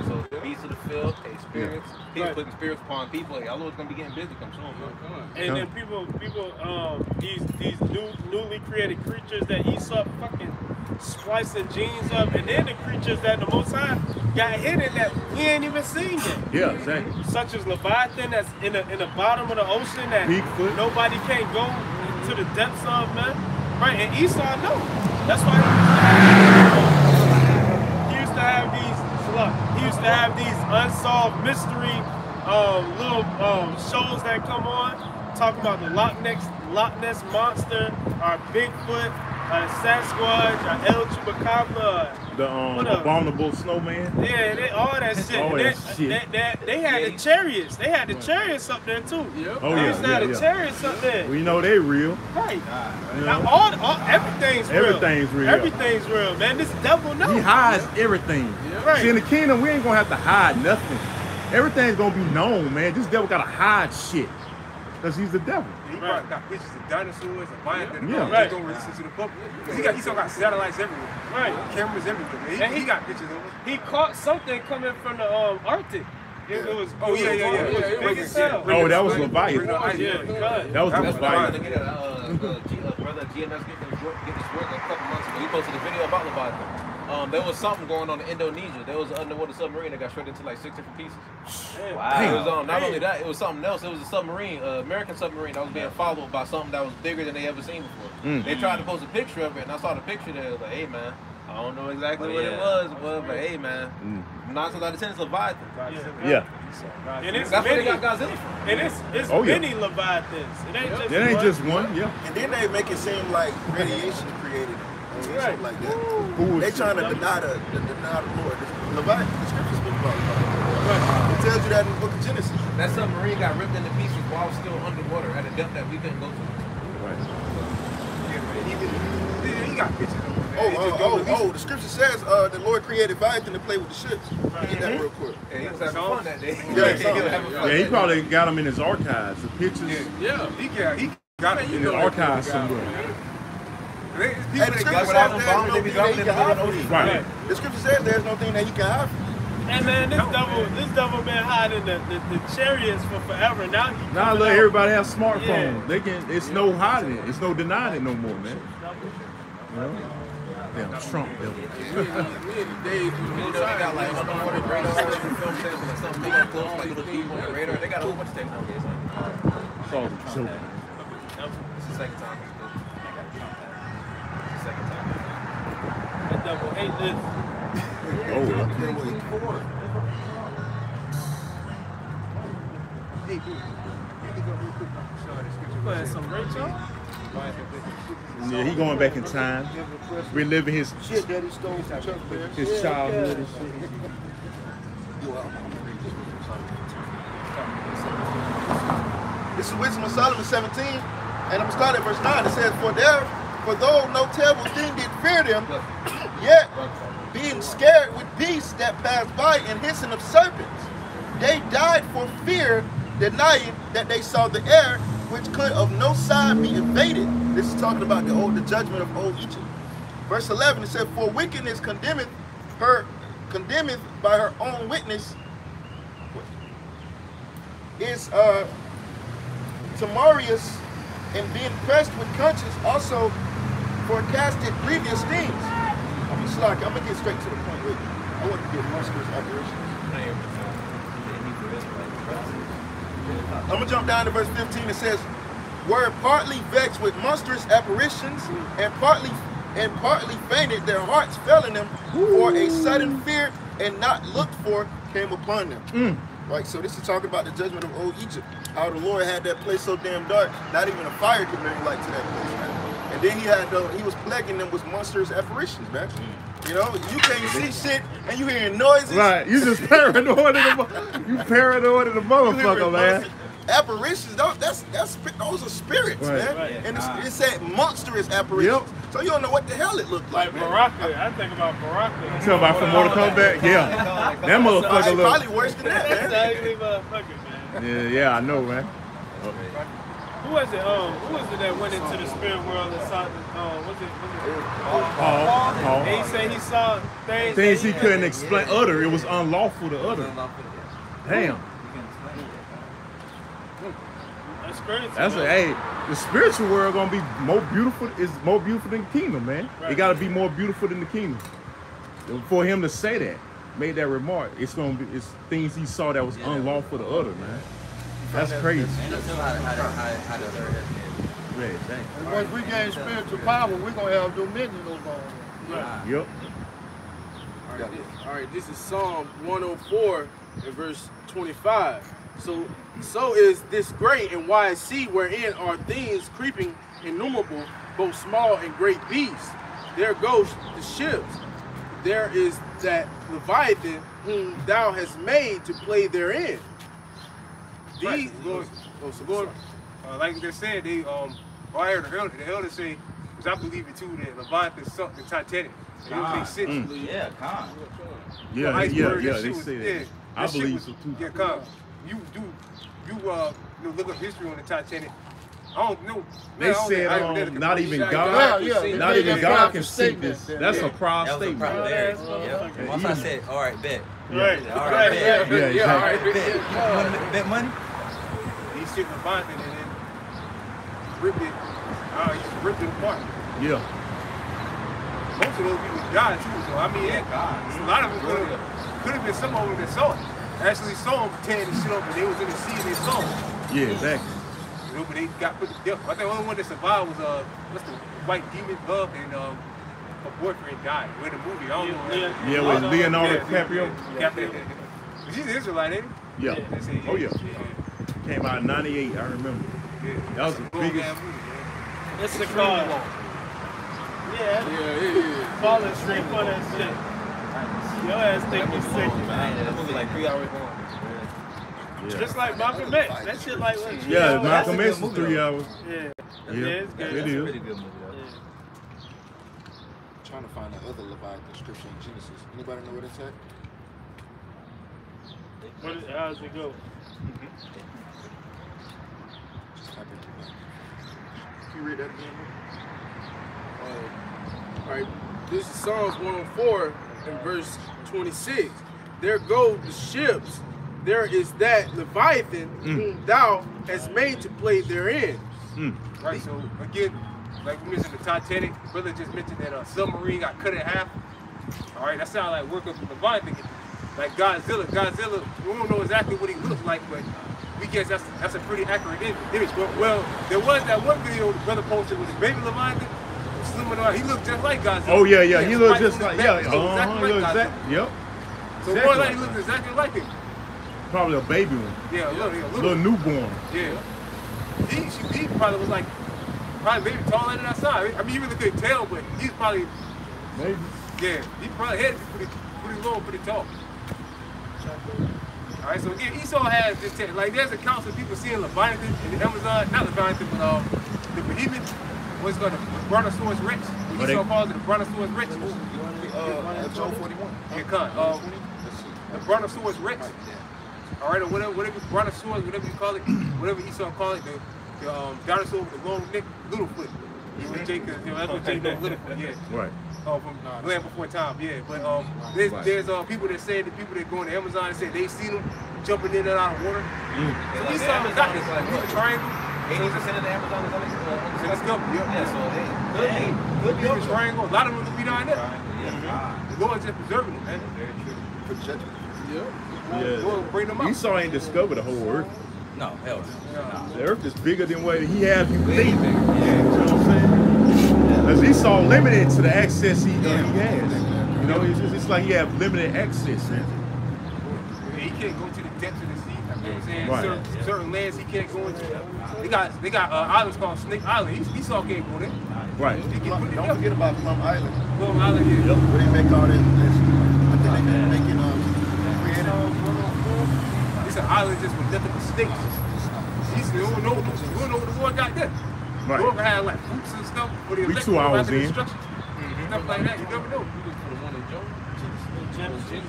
So beasts of the field, spirits, people putting spirits upon people. Y'all know it's gonna be getting busy come soon, man. And then people, these newly created creatures that Esau fucking splicing genes up, and then the creatures that the Most High got hidden that we ain't even seen yet. Yeah, exactly. Such as Leviathan, that's in the bottom of the ocean that Bigfoot. Nobody can go to the depths of, man. Right, and Esau know. That's why he used to have these unsolved mystery little shows that come on, talk about the Loch Ness monster, or Bigfoot, Sasquatch, El Chupacabra. The What up? abominable snowman. Yeah, all that shit. All that shit. They had the chariots. They had the chariots up there too. Oh They yeah, used to have the chariots up there. We know they real. Right. You Now, know? everything's real. Everything's real. Everything's real, man. This devil knows. He hides everything. Right. See, in the kingdom, we ain't gonna have to hide nothing. Everything's gonna be known, man. This devil gotta hide shit. Because he's the devil. He got pictures of dinosaurs and lions that Yeah. right. Don't release it to the public. He still got satellites everywhere. Right. Cameras everywhere. Man. And He got pictures of it. He caught something coming from the Arctic. It was. Oh, yeah. It was big as hell. Oh, that was Leviathan. Yeah, That was I Leviathan. get brother GMS get this work a couple months ago. He posted a video about Leviathan. There was something going on in Indonesia. There was an underwater submarine that got shredded into like 6 different pieces. Wow. It was not only that, it was something else. It was a submarine, American submarine that was being followed by something that was bigger than they ever seen before. They tried to post a picture of it, and I saw the picture there. I was like, hey man, I don't know exactly what it was, but hey man, 9 times out of 10 it's Leviathan. Yeah. And it's That's where they many, got Godzilla from. and it's Oh, yeah. many Leviathans. It ain't just It ain't one. just one, yeah. And then they make it seem like radiation created it. Or something like that. Bullshit. They trying to deny the Lord. Leviathan, the scriptures speak about Leviathan. It tells you that in the book of Genesis. That submarine got ripped into pieces while still underwater at a depth that we couldn't go to. He got pictures of it. The scripture says the Lord created Leviathan to play with the ships. Get that real quick. And he was having fun that day. Yeah, He was having fun Yeah, he that probably got them in his archives, the pictures Yeah, he got it. in his archives somewhere. And the scripture says there's no thing that he can hide from you. Right. The scripture says there's no thing that he can hide from you. And man, this devil been hiding the chariots for forever. Now he Now coming let out. everybody have smartphones. Yeah. They can. It's no hiding it. It's no denying it no more, man. You know? Damn Trump devil. they got like underwater radar film samples and something big up close, like little people on the radar. They got a whole bunch of technology. It's all a joke. It's the second time. It's the second time. That devil hate this. Oh, yeah. Go ahead, some Rachel. Yeah, he going back in time, reliving his Shit that he stole from Chuck Berry. his childhood and shit. This is Wisdom of Solomon 17, and I'm gonna start at verse 9. It says, For though no terrible thing did fear them, yet being scared with beasts that passed by and hissing of serpents, they died for fear, denying that they saw the air, which could of no side be invaded. This is talking about the judgment of old Egypt. Verse 11, it says, For wickedness condemneth by her own witness is Tamarius, and being pressed with conscience also forecasted grievous things. I'm gonna get straight to the point with you. I want to get monstrous apparitions. I'm gonna jump down to verse 15. It says, were partly vexed with monstrous apparitions, and partly fainted, their hearts fell in them, for a sudden fear and not looked for came upon them. Right, so this is talking about the judgment of old Egypt. How the Lord had that place so damn dark, not even a fire could bring light to that place, man. And then he was plaguing them with monstrous apparitions, man. You know, you can't see shit and you hearing noises. Right, you just paranoid of the motherfucker, man. Apparitions, those are spirits, Right. man. Right. And it said monstrous apparitions. Yep. So you don't know what the hell it looked like, Like man. Baraka. I think about Baraka. You talking about from Mortal Kombat? Yeah. That motherfucker It's look. probably worse than that, That's man. ugly motherfucker, man. Yeah, I know, man. Who was it? Who was it that went into the spirit world and saw? Was it Paul. And he said he saw things. Things that he couldn't explain. Utter. It was unlawful to utter. Damn. That's crazy. That's man. hey. The spiritual world gonna be more beautiful. Is more beautiful than the kingdom, man. Right. It gotta be more beautiful than the kingdom. For him to say that, made that remark, it's things he saw that was unlawful to utter, man. That's crazy. Yeah, dang. And once we gain spiritual power, we're going to have dominion over all. Yep. All right, this is Psalm 104 and verse 25. So is this great and wide sea wherein are things creeping innumerable, both small and great beasts. There goes the ships. There is that Leviathan whom thou hast made to play therein. These like they said, they I heard the elder say, because I believe it too, that Leviathan sunk the Titanic. It don't make sense. Yeah, Khan. Yeah, They say that. I believe so too. Yeah, Khan. You look up history on the Titanic. I don't know. They said not even God, not even God can sink this. That's a proud statement. Once I said, all right, bet. Right. All right, bet. Yeah, All right, bet. You want to bet money? He took Leviathan and then ripped it. He ripped it apart. Yeah. Most of those people died too. So I mean, a lot of them could have been some of them that saw it. Actually saw them tearing the shit up, and they was in the sea and they saw them. Yeah, exactly. But they got put to death. I think the only one that survived was what's the white demon love and her boyfriend died. In the movie, I don't know. Yeah, with Leonardo DiCaprio. He's an Israelite, ain't he? Yeah. Oh yeah. Came out in '98. I remember. That was the biggest. It's a car. Yeah. Falling straight for that shit. Your ass think you sick. That movie like 3 hours long. Yeah. Just like Malcolm X. That shit like what? Yeah, Malcolm X is 3 hours. Yeah. Yeah, It's good. it That's a is. pretty good movie though. Trying to find that other Leviathan scripture in Genesis. Anybody know what it's at? How does it go? Just type into that. Can you read that again? All right, this is Psalms 104 and verse 26. There go the ships. There is that Leviathan whom thou hast made to play therein. Right, so again, like we mentioned the Titanic, brother just mentioned that a submarine got cut in half. All right, that sounds like work of the Leviathan. Like Godzilla, we don't know exactly what he looks like, but we guess that's a pretty accurate image. But, well, there was that one video the brother posted with the baby Leviathan. He looked just like Godzilla. Oh yeah. He looked just like Yep. So more like he looked exactly like him. Probably a baby one. Yeah, a Little newborn. Yeah. He probably was like, maybe taller than outside. I mean, you really couldn't tell, but he's probably, Maybe. yeah, he probably had to be pretty low, pretty tall. All right, so again, Esau has this like there's accounts of people seeing Leviathan in the Amazon, not Leviathan, but the behemoth, what's called the Brontosaurus Rex. Esau calls it the Brontosaurus Rex. Job 41. Yeah, cut. The Brontosaurus Rex. All right, or whatever Brontosaurus, whatever you call it, whatever Esau call it, the dinosaur with the long neck, Littlefoot. Even Jacob, that's what Jacob Littlefoot, yeah. Right. From Land Before Time, yeah. But there's people that say, the people that go in the Amazon and say they seen them jumping in and out of water. So Esau got this triangle. 80% of the Amazon is in the scope. Yeah, so they Could be a triangle. A lot of them will be down there. The Lord's just preserving them, man. Very true. For judgment. Yeah. Lord bring them up. Esau ain't discovered the whole earth. No, hell no. The earth is bigger than what he has you think. Way bigger. You know what I'm saying? Because Esau limited to the access he has. You know, it's like he have limited access, man. He can't go to the depths of the sea. You know what I'm saying? Right. Certain lands he can't go into. They got islands called Snake Island. Esau can't go there. Right. Don't forget about Plum Island. Plum Island, yeah. Where they make all this I think they making It's an island just with nothing but snakes. He said, we don't know what the Lord got there. Right. The Lord have like roots and stuff for the We 2 hours in. Stuff like that. You never know. Genesis.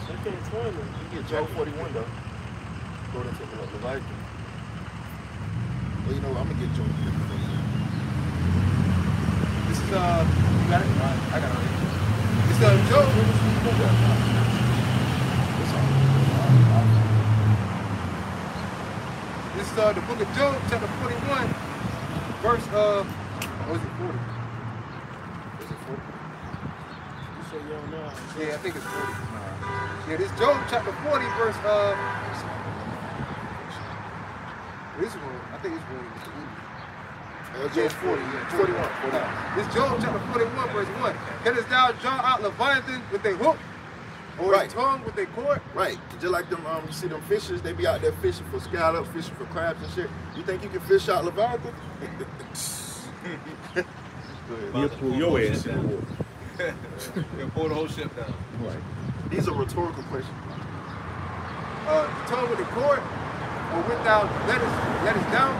I can't find it. You get Job 41 though. According to the Leviathan. Well, you know, I'm gonna get Job 41. This is you got it? I got it. It's Job. This is the book of Job, chapter 41, verse what was it, 40? Is it 40? You say you don't know. Yeah, I think it's 40. Yeah, this Job chapter 40, verse this one, I think it's 40. Job 40, yeah. 41. This Job chapter 41, verse 1. Canst thou draw out Leviathan with a hook, or Right. a tongue with a cord? Right. Just like them, you see them fishers, they be out there fishing for scallops, fishing for crabs and shit. You think you can fish out Leviathan? He'll pull your ass in the water. He'll pull the whole ship down. Right. These are rhetorical questions. Tongue with the cord, or without let us down,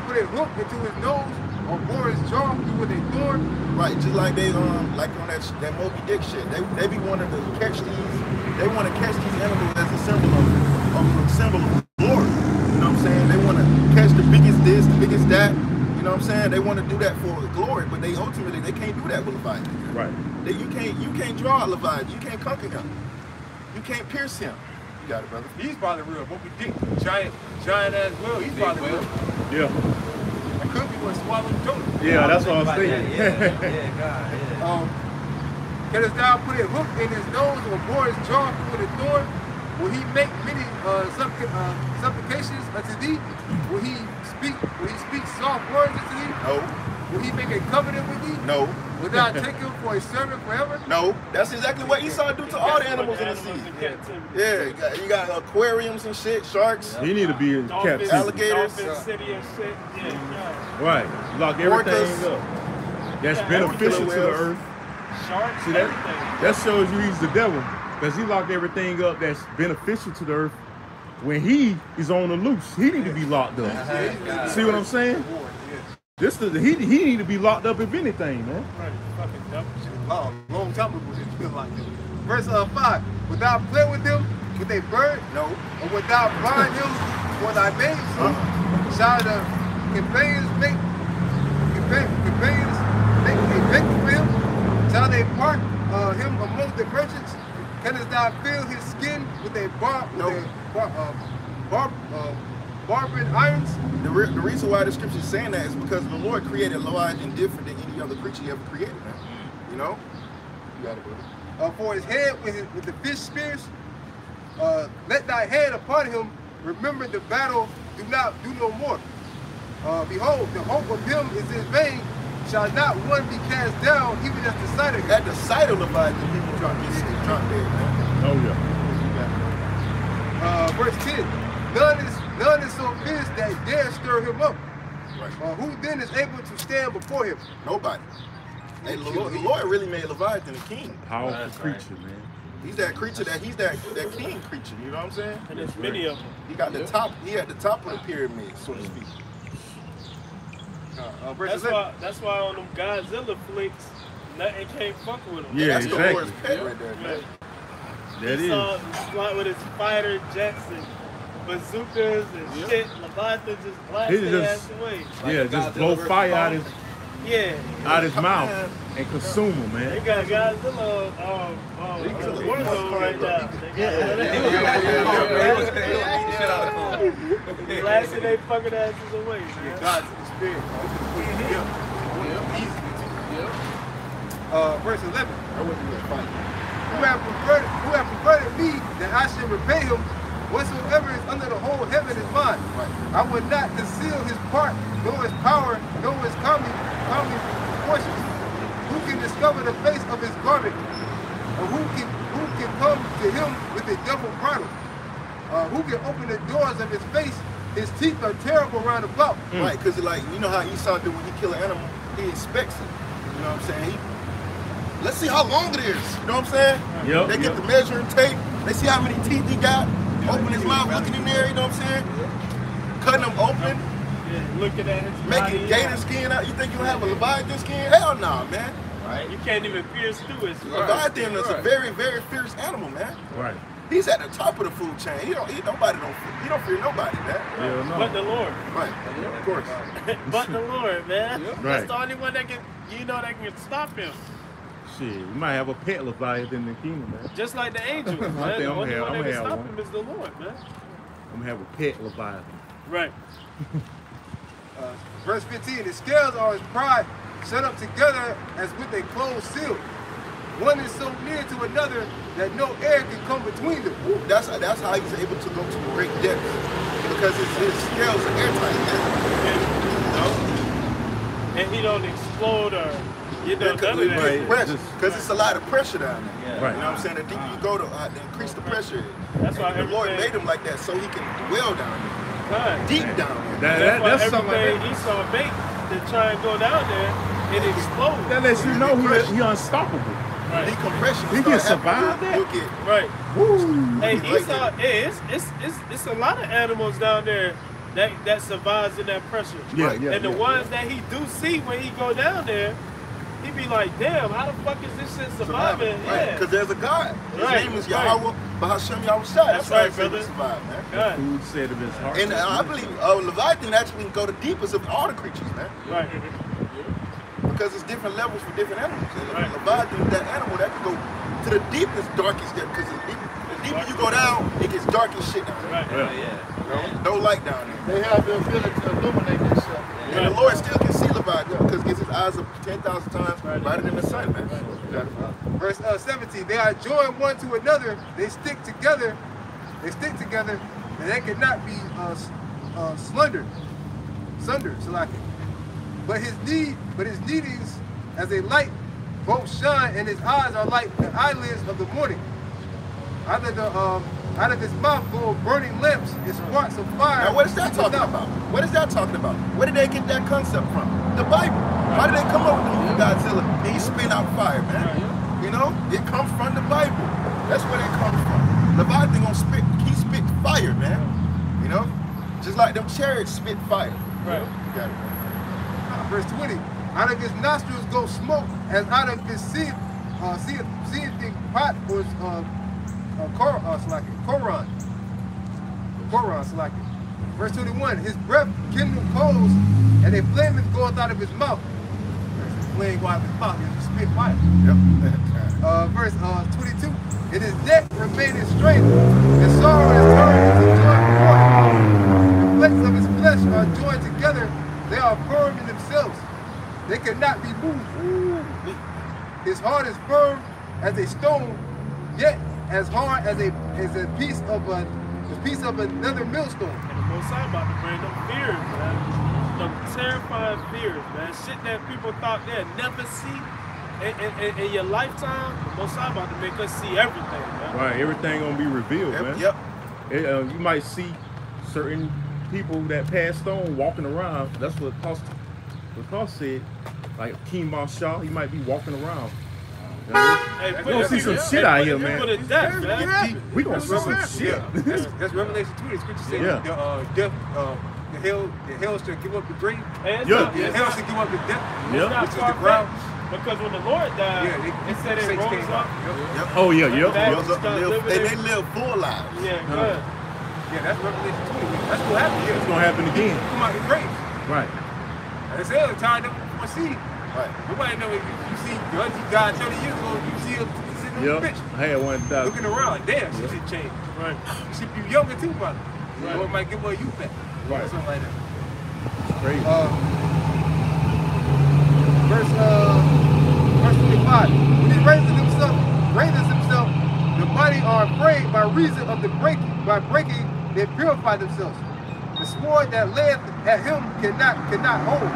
put a hook into his nose, or bore his jaw through with a thorn. Right, just like they like on that Moby Dick shit. They be wanting to catch these. They want to catch these animals as a symbol of glory. You know what I'm saying? They want to catch the biggest this, the biggest that. You know what I'm saying? They want to do that for glory, but they ultimately they can't do that with Leviathan. Right. You can't draw a Leviathan. You can't conquer him. You can't pierce him. You got it, brother. He's probably real. Moby Dick, giant as well. He's probably real. Yeah. That could be what swallowed Jonah. Yeah, that's what I was thinking. Cannot thou put a hook in his nose or bore his jaw with a thorn? Will he make many supplications unto thee? Will he speak soft words unto thee? No. Will he make a covenant with thee? No. Will thou take him for a servant forever? No. That's exactly what Esau do to all the animals in the sea. Yeah, you got aquariums and shit, sharks. He need to be in captivity. Alligators. City and shit. Yeah. Right. Lock everything up. That's beneficial to the earth. Sharks. See that shows you he's the devil. Because he locked everything up that's beneficial to the earth. When he is on the loose, he need to be locked up. See what I'm saying? He need to be locked up if anything, man. Right. Fucking dumb shit. Long time ago, it feel like that. Verse 5. Would thou play with them with a bird? No. Or would thou bind him for thy babes? Shall the companions make a victim for him? Shall they part him among the merchants? Canst thou fill his skin with a barbed irons? The reason why the scripture is saying that is because the Lord created Leviathan different than any other creature he ever created, man. You know? You got it, brother. For his head with the fish spears, let thy head upon him. Remember the battle, do no more. Behold, the hope of him is in vain. Shall not one be cast down, even at the sight of him? At the sight of Leviathan, people drop dead, man. Oh yeah. Verse 10. None is so fierce that dare stir him up. Right. Who then is able to stand before him? Nobody. Hey, the Lord really made Leviathan a king. Powerful creature, man. He's that creature he's that king creature, you know what I'm saying? And there's many of them. He got the top, he at the top of the pyramid, so to speak. That's why on them Godzilla flicks, nothing can't fuck with him. Yeah, That's exactly. the Lord's pet right there, man. That he is. saw him fly with his fighter jets and bazookas and shit. Leviathan just blasted his ass away. Yeah, just blow fire out his mouth and consume him, man. They got Godzilla Warzone right now. Blasting they fucking asses away, man. God's spirit. Verse 11. Who have perverted me that I should repay him? Whatsoever is under the whole heaven is mine. I would not conceal his part, nor his power, nor his comely proportions. Who can discover the face of his garment? Or who can come to him with a double bridle? Who can open the doors of his face? His teeth are terrible round about. Right, because like, you know how Esau do when he kill an animal? He inspects it. You know what I'm saying? Let's see how long it is. You know what I'm saying? Yep, They get the measuring tape. They see how many teeth he got. Open his mouth, looking in there, you know what I'm saying? Cutting them open. Yeah, looking at his Making body. gator skin out. You think you'll have a Leviathan skin? Hell no, man. Right. You can't even pierce through it. Leviathan is a very, very fierce animal, man. Right. He's at the top of the food chain. He don't fear nobody, man. Yeah, no. But the Lord. Right, of course. But the Lord, man. Right. That's the only one that can, that can stop him. Shit, you might have a pet Leviathan in the kingdom, man. Just like the angels, man. think The I'm only gonna one that can have stop one. him is the Lord, man. I'm gonna have a pet Leviathan. Right. Verse 15. The scales are his pride, shut up together as with a closed seal. One is so near to another that no air can come between them. That's how he's able to go to great depths. Because his scales are airtight, man. And he don't explode or, none of that. Because it's a lot of pressure down there. Yeah. Right. You know what I'm saying? The deeper you go, to increase the pressure. That's why the Lord made him like that so he can dwell down there. God. Deep down there. That's something like everything that. Esau made, to try and go down there, it explodes. That lets you know he unstoppable. Right. Decompression. He can survive that. You'll get Right. Woo. Hey, Like Esau, it's a lot of animals down there that survives in that pressure. Yeah, Right. yeah. And the yeah. ones that he do see when he go down there, he be like, damn, how the fuck is this shit surviving? Yeah. Because there's a God. His Right, name is right. Yahweh, Bahashem Yahushua. That's right, how he brother. survive, man. God. Food said of his heart. And I believe Leviathan actually can go the deepest of all the creatures, man. Right. Because it's different levels for different animals. And Right. Leviathan is that animal that can go to the deepest, darkest depth. Because the deeper you go down, it gets dark as shit down there. Right. Yeah. No light down there. They have the ability to illuminate themselves. And the Lord still can see Leviathan because he gets his eyes up 10,000 times brighter than the sun, man. Verse 17, they are joined one to another, they stick together, and they cannot be sundered, so like it. But his needings as a light both shine, and his eyes are like the eyelids of the morning. Out of his mouth go burning lamps and sparks of fire. Now, what is that talking about? What is that talking about? Where did they get that concept from? The Bible. Why did they come up with the movie Godzilla and he spit out fire, man? You know, it comes from the Bible. That's where they come from. Leviathan gonna spit, he spit fire, man. You know, just like them chariots spit fire. Right. You got it. Verse 20, out of his nostrils go smoke, as out of his seething pot was Koran, Salaki. Verse 21, his breath kindled coals, and a flame goeth out of his mouth. Flame go out of his mouth, he spit fire. Yep. Verse 22, and his neck remained straight, and sorrow is turned into joy. The flakes of his flesh are joined together, they are firm in themselves. They cannot be moved. His heart is firm as a stone, yet as hard as a piece of another millstone. And the Most High about to bring them fears, man. Them terrifying fears, man. Shit that people thought they'd never see in your lifetime. The Most High about to make us see everything, man. Right, everything gonna be revealed, man. Yep. You might see certain people that passed on walking around. That's what Cost said. Like King Marshall, he might be walking around. Hey, We're gonna see some shit out here, man. People to death, man. We gonna see some shit. That's Revelation 2. The scripture says the hell shall give up the grave. Hey, it's Yeah. not- The it's hell not- shall give up the death, it's Yeah. not which is the far-fetched. ground. Because when the Lord died, it said it Saints rose came up. out. Yep. Oh yeah, yep. That- Rose up and live, they live full lives. Yeah, good. Yeah, that's Revelation 20. That's what happened here. It's gonna happen again. Come out the grave. Right. And it's hell time to foresee. Right. Nobody know if you see God 30 years ago, you see him sitting on Yep. the bench, I had one that looking around, like, damn, shit changed. Right. You should be younger too, brother. The Lord might give away you back. Right. Or something like that. crazy. Verse 25. When he raises himself, the body are afraid by reason of the breaking. By breaking, they purify themselves. The sword that layeth at him cannot hold.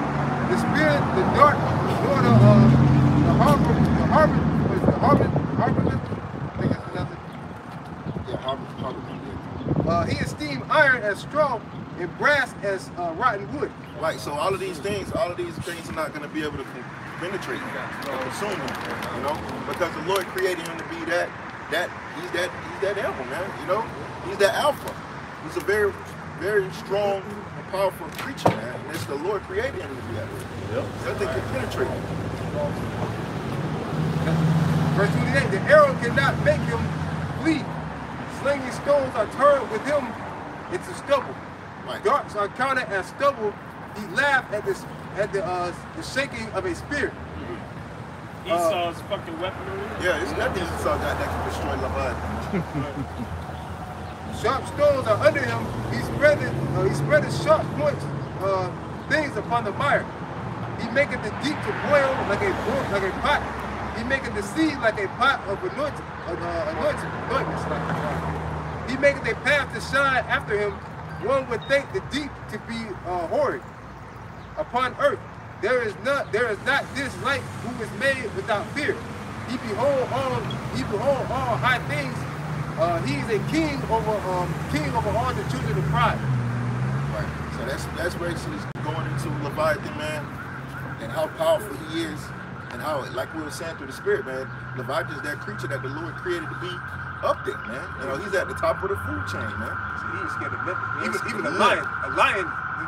The spirit, the dart, nor the harbor. I think it's nothing. Yeah, Harvard. He esteemed iron as strong and brass as rotten wood. Right, so all of these things are not going to be able to penetrate him or consume him, you know, because the Lord created him to be he's that alpha, man, you know, he's that alpha. He's a very, very strong and powerful creature, man, and it's the Lord created him to be that way. Yep. Nothing can penetrate him. Verse 28, the arrow cannot make him flee. Slinging stones are turned with him into stubble. Right. Darts are counted as stubble. He laughed at the shaking of a spear. Esau's fucking weaponry. Yeah, it's nothing Esau got that can destroy Leviathan. Sharp stones are under him. He spread his sharp points things upon the mire. He maketh the deep to boil like a pot. He maketh the sea like a pot of anointment. He maketh a path to shine after him. One would think the deep to be horrid upon earth. There is not this light who is made without fear. He behold all high things. He is a king over all the children of pride. Right. So that's basically going into Leviathan, man. and how powerful he is, and how, like we were saying through the Spirit, man, Leviathan is that creature that the Lord created to be up there, man. You know, he's at the top of the food chain, man. He ain't scared of nothing. Even a lion,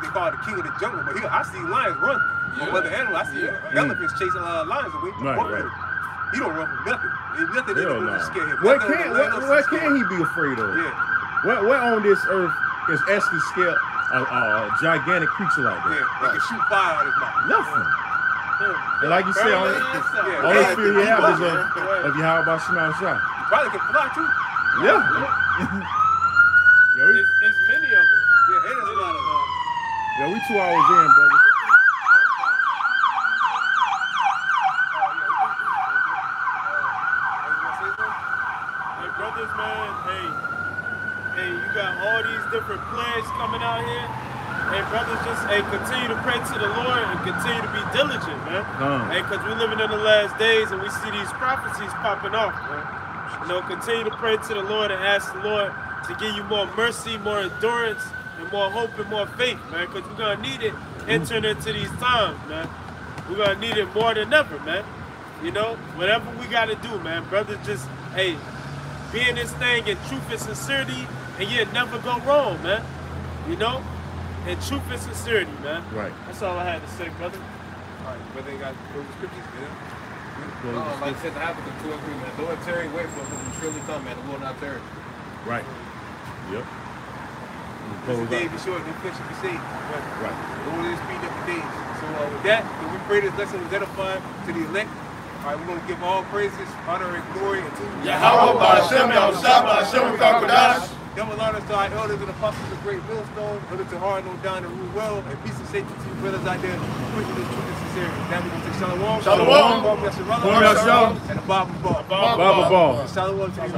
they call it the king of the jungle, but I see lions run from other animals. I see elephants chasing lions away. Right. He don't run from nothing. There's nothing in the world to scare him. What can he be afraid of? Yeah. What on this earth is actually scared a gigantic creature like that? Yeah, they can shoot fire out of his mouth. Nothing. And like you said, only fear you have is of Yahweh Shema Shah. You probably can fly too. Yeah. It's many of them. Yeah, there's a lot of them. Yeah, we 2 hours in, brother. Hey, brothers, man. Hey, you got all these different plagues coming out here. Hey, brothers, just continue to pray to the Lord and continue to be diligent, man. Hey, because we're living in the last days and we see these prophecies popping off, man. You know, continue to pray to the Lord and ask the Lord to give you more mercy, more endurance, and more hope and more faith, man, because we're going to need it entering into these times, man. We're going to need it more than ever, man. You know, whatever we got to do, man. Brothers, just, hey, be in this thing in truth and sincerity, and you'll never go wrong, man. You know? In truth and sincerity, man. Right. That's all I had to say, brother. All right, brother, you got those scriptures, Like I said, the Habakkuk 2 and 3, man. Though it tarry, wait for it, because it will surely come, man. It will not tarry. Right. Yep. This is day be short and flesh will be saved. Right. Lord is speed up the days. So with that, we pray this lesson was edifying to the elect. All right, we're going to give all praises, honor, and glory unto Yahweh, Ba'ashem, Yahushua, Ba'ashem, Kakadash. Them honor to our elders and apostles of great millstone, elders to hard no down and rule well, and peace and safety to you brothers out there, pushing the truth and sincerity. Now we're going to say Shalom. Shalom. Shalom. Shalom. And a Bob and Bob. Baba Ball. Shalom to you.